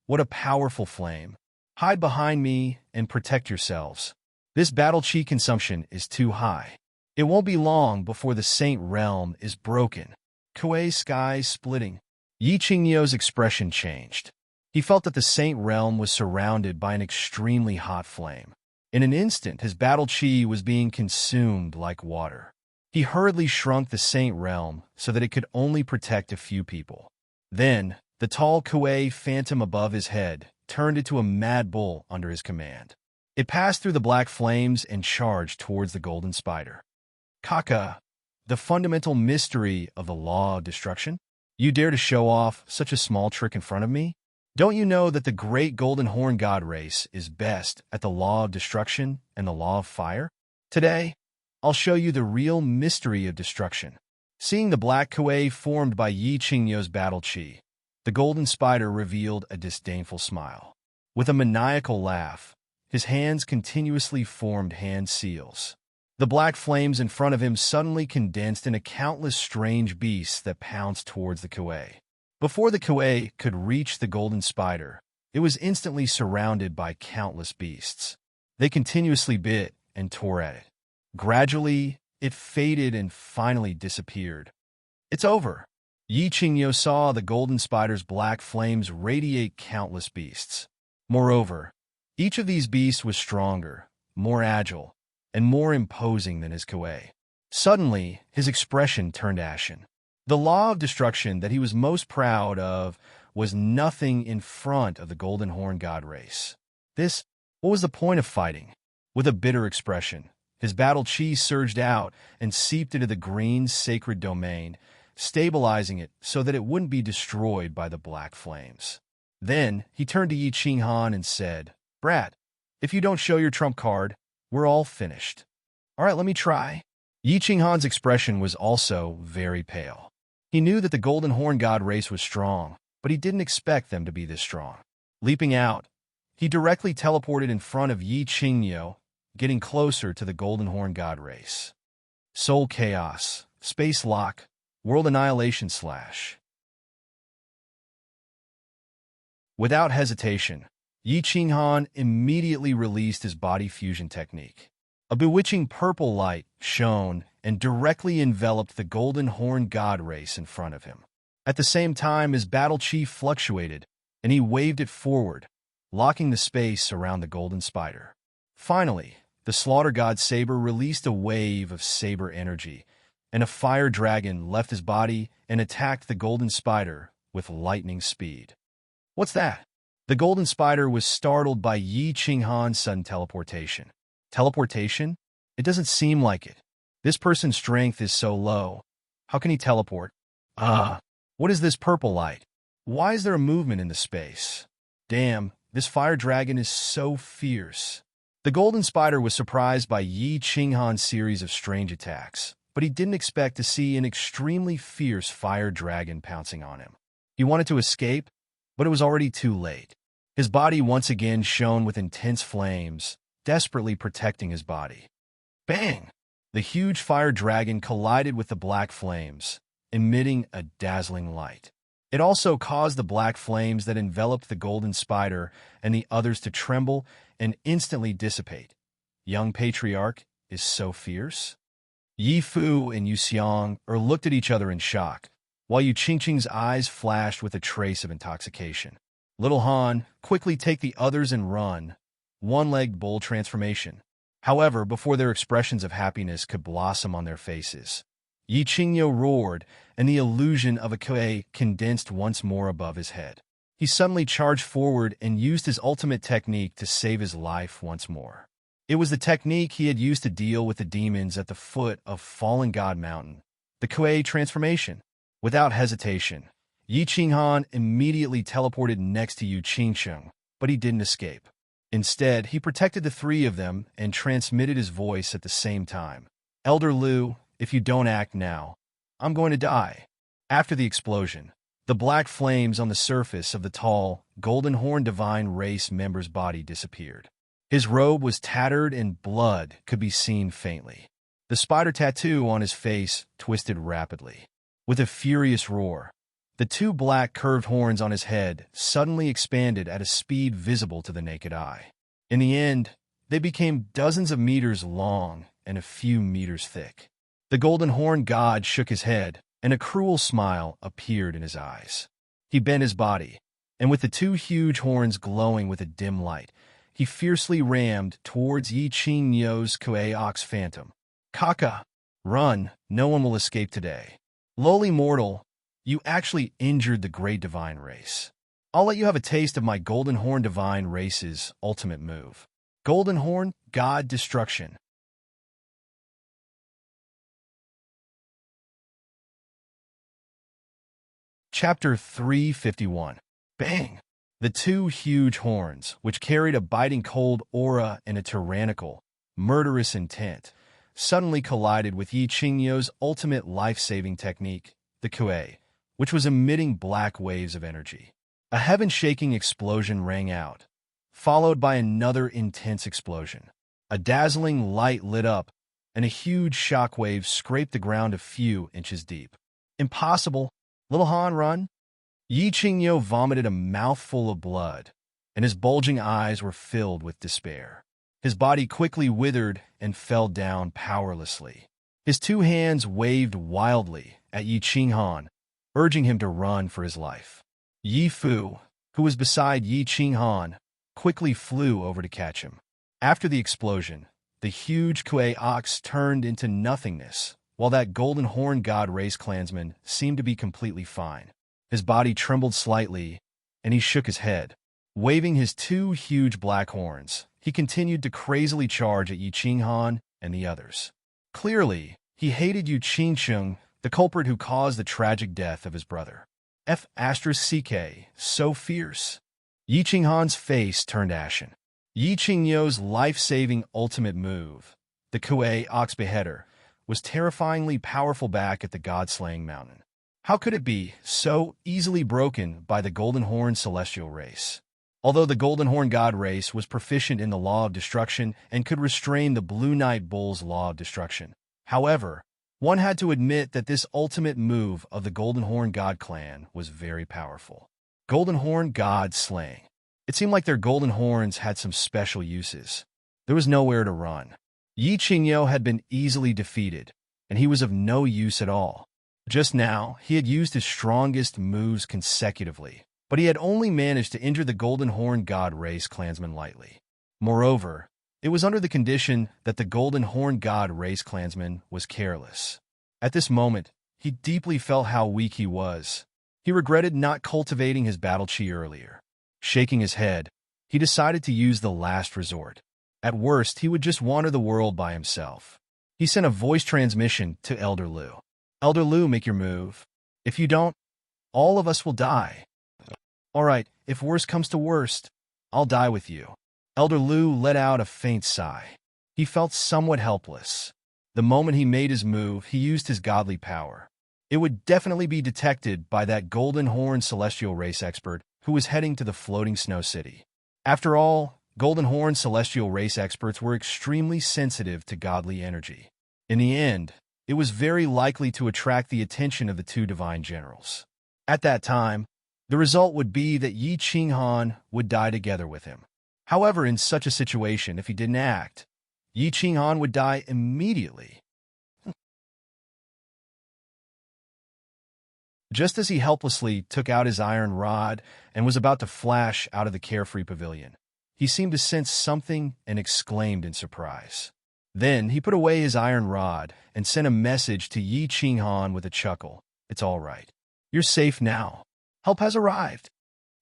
What a powerful flame. Hide behind me and protect yourselves. This battle chi consumption is too high. It won't be long before the Saint Realm is broken. Kuei sky splitting. Yi Qingyou's expression changed. He felt that the Saint Realm was surrounded by an extremely hot flame. In an instant, his battle chi was being consumed like water. He hurriedly shrunk the Saint Realm so that it could only protect a few people. Then, the tall Kuei phantom above his head turned into a mad bull under his command. It passed through the black flames and charged towards the golden spider. "Kaka, the fundamental mystery of the law of destruction? You dare to show off such a small trick in front of me? Don't you know that the great Golden Horn God race is best at the law of destruction and the law of fire? Today, I'll show you the real mystery of destruction." Seeing the black kuei formed by Yi Qingyou's battle chi, the golden spider revealed a disdainful smile. With a maniacal laugh, his hands continuously formed hand seals. The black flames in front of him suddenly condensed into countless strange beasts that pounced towards the kuei. Before the kuei could reach the golden spider, it was instantly surrounded by countless beasts. They continuously bit and tore at it. Gradually, it faded and finally disappeared. "It's over." Yi Qingyou saw the golden spider's black flames radiate countless beasts. Moreover, each of these beasts was stronger, more agile, and more imposing than his kuei. Suddenly, his expression turned ashen. The law of destruction that he was most proud of was nothing in front of the Golden Horn God race. What was the point of fighting? With a bitter expression, his battle chi surged out and seeped into the green sacred domain, stabilizing it so that it wouldn't be destroyed by the black flames. Then, he turned to Yi Qinghan and said, "Brat, if you don't show your trump card, we're all finished." "All right, let me try." Yi Qinghan's expression was also very pale. He knew that the Golden Horn God race was strong, but he didn't expect them to be this strong. Leaping out, he directly teleported in front of Yi Qingyou, getting closer to the Golden Horn God race. Soul Chaos, Space Lock, World Annihilation / Without hesitation, Yi Qinghan immediately released his body fusion technique. A bewitching purple light shone and directly enveloped the Golden Horn God race in front of him. At the same time, his battle chi fluctuated, and he waved it forward, locking the space around the golden spider. Finally, the slaughter god saber released a wave of saber energy, and a fire dragon left his body and attacked the golden spider with lightning speed. What's that? The golden spider was startled by Yi Qinghan's sudden teleportation. Teleportation? It doesn't seem like it. This person's strength is so low. How can he teleport? What is this purple light? Why is there a movement in the space? Damn, this fire dragon is so fierce. The golden spider was surprised by Yi Qinghan's series of strange attacks, but he didn't expect to see an extremely fierce fire dragon pouncing on him. He wanted to escape, but it was already too late. His body once again shone with intense flames, desperately protecting his body. Bang! The huge fire dragon collided with the black flames, emitting a dazzling light. It also caused the black flames that enveloped the golden spider and the others to tremble and instantly dissipate. Young patriarch is so fierce. Yi Fu and Yu Xiang looked at each other in shock, while Yu Qingqing's eyes flashed with a trace of intoxication. Little Han, quickly take the others and run. One-legged bull transformation. However, before their expressions of happiness could blossom on their faces, Yi Qingyo roared, and the illusion of a kuei condensed once more above his head. He suddenly charged forward and used his ultimate technique to save his life once more. It was the technique he had used to deal with the demons at the foot of Fallen God Mountain, the kuei transformation. Without hesitation, Yi Qinghan immediately teleported next to Yu Qingsheng, but he didn't escape. Instead, he protected the three of them and transmitted his voice at the same time. Elder Liu, if you don't act now, I'm going to die. After the explosion, the black flames on the surface of the tall, golden horn divine race member's body disappeared. His robe was tattered and blood could be seen faintly. The spider tattoo on his face twisted rapidly. With a furious roar, the two black curved horns on his head suddenly expanded at a speed visible to the naked eye. In the end, they became dozens of meters long and a few meters thick. The golden horn god shook his head, and a cruel smile appeared in his eyes. He bent his body, and with the two huge horns glowing with a dim light, he fiercely rammed towards Yi Qingyo's Kuei Ox Phantom. Kaka, run, no one will escape today. Lowly mortal, you actually injured the great divine race. I'll let you have a taste of my Golden Horn divine race's ultimate move. Golden Horn, God Destruction. Chapter 351. Bang! The two huge horns, which carried a biting cold aura and a tyrannical, murderous intent, suddenly collided with Yi Qingyo's ultimate life-saving technique, the kuei, which was emitting black waves of energy. A heaven-shaking explosion rang out, followed by another intense explosion. A dazzling light lit up, and a huge shockwave scraped the ground a few inches deep. Impossible! Little Han, run! Yi Qingyo vomited a mouthful of blood, and his bulging eyes were filled with despair. His body quickly withered and fell down powerlessly. His two hands waved wildly at Yi Qinghan, urging him to run for his life. Yi Fu, who was beside Yi Qinghan, quickly flew over to catch him. After the explosion, the huge Kuei ox turned into nothingness, while that golden horn god race clansman seemed to be completely fine. His body trembled slightly, and he shook his head. Waving his two huge black horns, he continued to crazily charge at Yi Qinghan and the others. Clearly, he hated Yu Qingsheng, the culprit who caused the tragic death of his brother. F***CK, so fierce. Yi Qinghan's face turned ashen. Yi Qingyo's life-saving ultimate move, the Kuei Ox Beheader, was terrifyingly powerful back at the God-slaying mountain. How could it be so easily broken by the Golden Horn celestial race? Although the Golden Horn god race was proficient in the law of destruction and could restrain the Blue Knight Bull's law of destruction, however, one had to admit that this ultimate move of the Golden Horn god clan was very powerful. Golden Horn god slaying. It seemed like their golden horns had some special uses. There was nowhere to run. Yi Qingyo had been easily defeated, and he was of no use at all. Just now, he had used his strongest moves consecutively, but he had only managed to injure the Golden Horn God race clansman lightly. Moreover, it was under the condition that the Golden Horn God race clansman was careless. At this moment, he deeply felt how weak he was. He regretted not cultivating his battle chi earlier. Shaking his head, he decided to use the last resort. At worst, he would just wander the world by himself. He sent a voice transmission to Elder Lu. Elder Lu, make your move. If you don't, all of us will die. All right, if worst comes to worst, I'll die with you. Elder Lu let out a faint sigh. He felt somewhat helpless. The moment he made his move, he used his godly power. It would definitely be detected by that Golden Horn celestial race expert who was heading to the floating snow city. After all, Golden Horn celestial race experts were extremely sensitive to godly energy. In the end, it was very likely to attract the attention of the two divine generals. At that time, the result would be that Yi Qinghan would die together with him. However, in such a situation, if he didn't act, Yi Qinghan would die immediately. Just as he helplessly took out his iron rod and was about to flash out of the carefree pavilion, he seemed to sense something and exclaimed in surprise. Then he put away his iron rod and sent a message to Yi Qinghan with a chuckle. It's all right. You're safe now. Help has arrived.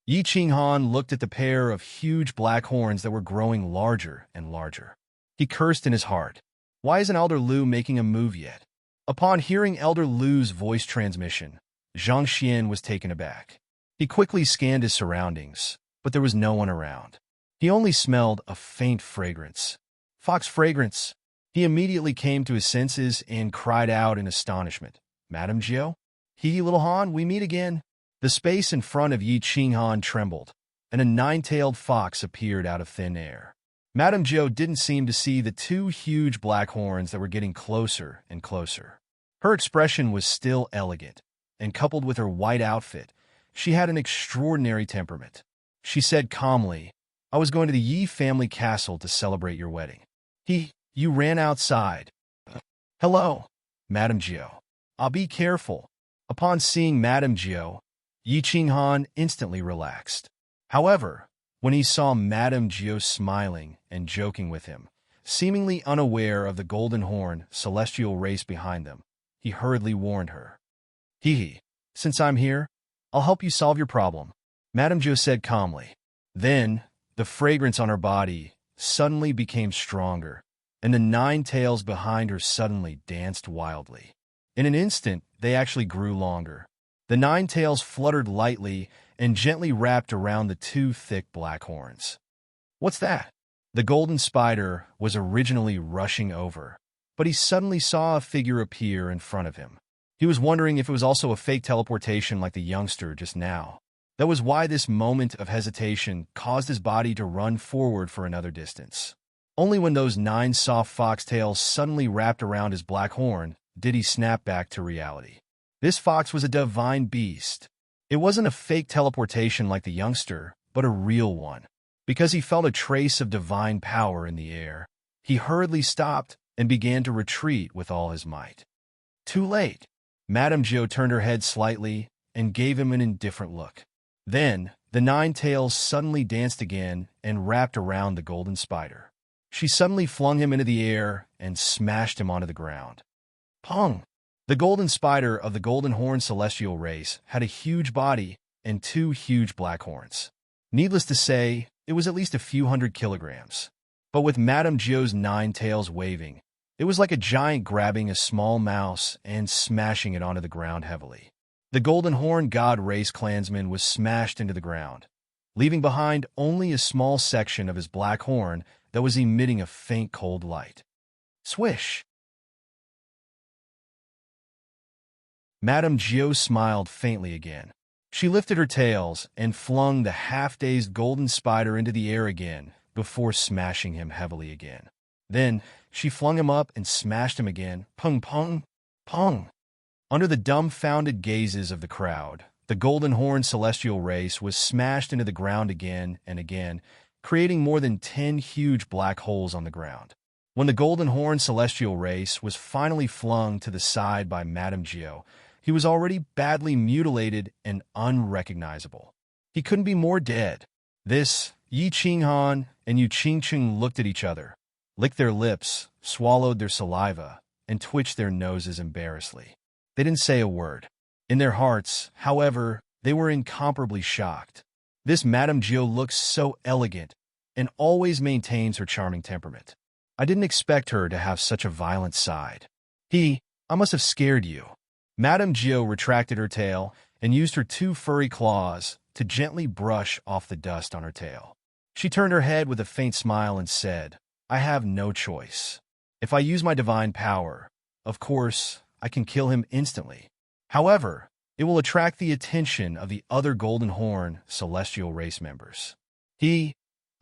Yi Qinghan looked at the pair of huge black horns that were growing larger and larger. He cursed in his heart. Why isn't Elder Lu making a move yet? Upon hearing Elder Lu's voice transmission, Zhang Xian was taken aback. He quickly scanned his surroundings, but there was no one around. He only smelled a faint fragrance. Fox fragrance. He immediately came to his senses and cried out in astonishment. Madame Jiao? He, little Han, we meet again. The space in front of Yi Qinghan trembled, and a nine-tailed fox appeared out of thin air. Madame Jiao didn't seem to see the two huge black horns that were getting closer and closer. Her expression was still elegant, and coupled with her white outfit, she had an extraordinary temperament. She said calmly, I was going to the Yi family castle to celebrate your wedding. You ran outside. Hello, Madame Jiao. I'll be careful. Upon seeing Madame Jiao, Yi Qinghan instantly relaxed. However, when he saw Madame Jiao smiling and joking with him, seemingly unaware of the Golden Horn celestial race behind them, he hurriedly warned her. Since I'm here, I'll help you solve your problem, Madame Jiao said calmly. Then, the fragrance on her body suddenly became stronger, and the nine tails behind her suddenly danced wildly. In an instant, they actually grew longer. The nine tails fluttered lightly and gently wrapped around the two thick black horns. What's that? The golden spider was originally rushing over, but he suddenly saw a figure appear in front of him. He was wondering if it was also a fake teleportation like the youngster just now. That was why this moment of hesitation caused his body to run forward for another distance. Only when those 9 soft foxtails suddenly wrapped around his black horn did he snap back to reality. This fox was a divine beast. It wasn't a fake teleportation like the youngster, but a real one. Because he felt a trace of divine power in the air, he hurriedly stopped and began to retreat with all his might. Too late. Madame Jiao turned her head slightly and gave him an indifferent look. Then, the 9 tails suddenly danced again and wrapped around the golden spider. She suddenly flung him into the air and smashed him onto the ground. Pong! The golden spider of the Golden Horn celestial race had a huge body and 2 huge black horns. Needless to say, it was at least a few hundred kilograms. But with Madame Jiao's 9 tails waving, it was like a giant grabbing a small mouse and smashing it onto the ground heavily. The Golden Horn God race clansman was smashed into the ground, leaving behind only a small section of his black horn that was emitting a faint cold light. Swish! Madame Jiao smiled faintly again. She lifted her tails and flung the half-dazed golden spider into the air again before smashing him heavily again. Then, she flung him up and smashed him again. Pung, pung, pung. Under the dumbfounded gazes of the crowd, the Golden Horn celestial race was smashed into the ground again and again, creating more than 10 huge black holes on the ground. When the Golden Horn celestial race was finally flung to the side by Madame Jiao, he was already badly mutilated and unrecognizable. He couldn't be more dead. This, Yi Qinghan and Yu Qingcheng looked at each other, licked their lips, swallowed their saliva, and twitched their noses embarrassedly. They didn't say a word. In their hearts, however, they were incomparably shocked. This Madame Gio looks so elegant and always maintains her charming temperament. I didn't expect her to have such a violent side. I must have scared you. Madame Gio retracted her tail and used her 2 furry claws to gently brush off the dust on her tail. She turned her head with a faint smile and said, I have no choice. If I use my divine power, of course, I can kill him instantly. However, it will attract the attention of the other Golden Horn celestial race members. I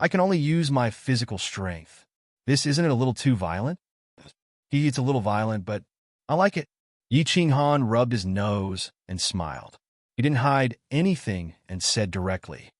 can only use my physical strength. This isn't it a little too violent? It's a little violent, but I like it. Yi Qinghan rubbed his nose and smiled. He didn't hide anything and said directly,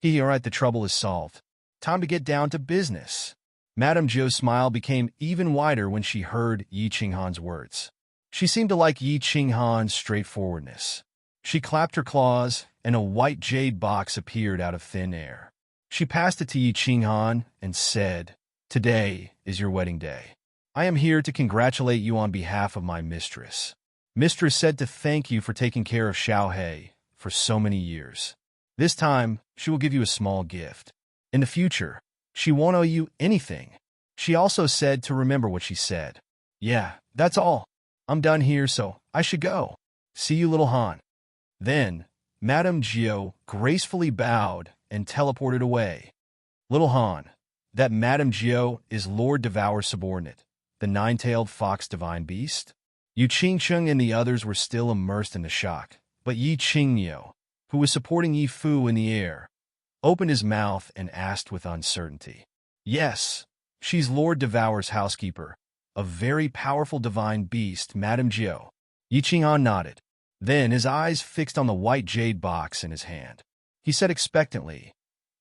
all right, the trouble is solved. Time to get down to business. Madame Zhou's smile became even wider when she heard Yi Qinghan's words. She seemed to like Yi Qinghan's straightforwardness. She clapped her claws, and a white jade box appeared out of thin air. She passed it to Yi Qinghan and said, Today is your wedding day. I am here to congratulate you on behalf of my mistress. Mistress said to thank you for taking care of Xiaohei for so many years. This time, she will give you a small gift. In the future, she won't owe you anything. She also said to remember what she said. Yeah, that's all. I'm done here, so I should go. See you, little Han. Then, Madame Gio gracefully bowed and teleported away. Little Han, that Madame Gio is Lord Devour's subordinate, the 9-tailed fox divine beast? Yu Qingcheng and the others were still immersed in the shock, but Yi Qingniu, who was supporting Yi Fu in the air, opened his mouth and asked with uncertainty. Yes, she's Lord Devour's housekeeper, a very powerful divine beast, Madame Gio. Yi Qinghan nodded. Then his eyes fixed on the white jade box in his hand. He said expectantly,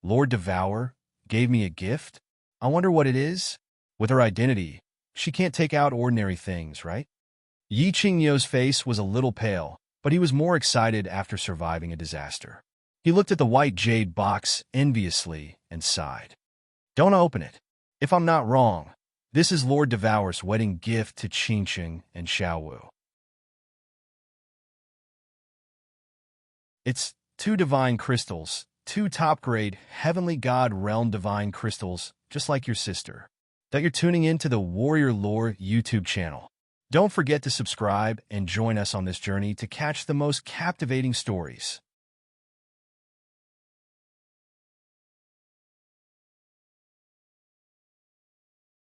Lord Devour gave me a gift? I wonder what it is? With her identity, she can't take out ordinary things, right? Yi Qingniu's face was a little pale, but he was more excited after surviving a disaster. He looked at the white jade box enviously and sighed. Don't open it. If I'm not wrong, this is Lord Devour's wedding gift to Qingcheng and Xiaowu. It's 2 divine crystals, 2 top-grade Heavenly God Realm divine crystals, just like your sister. That you're tuning in to the Warrior Lore YouTube channel. Don't forget to subscribe and join us on this journey to catch the most captivating stories.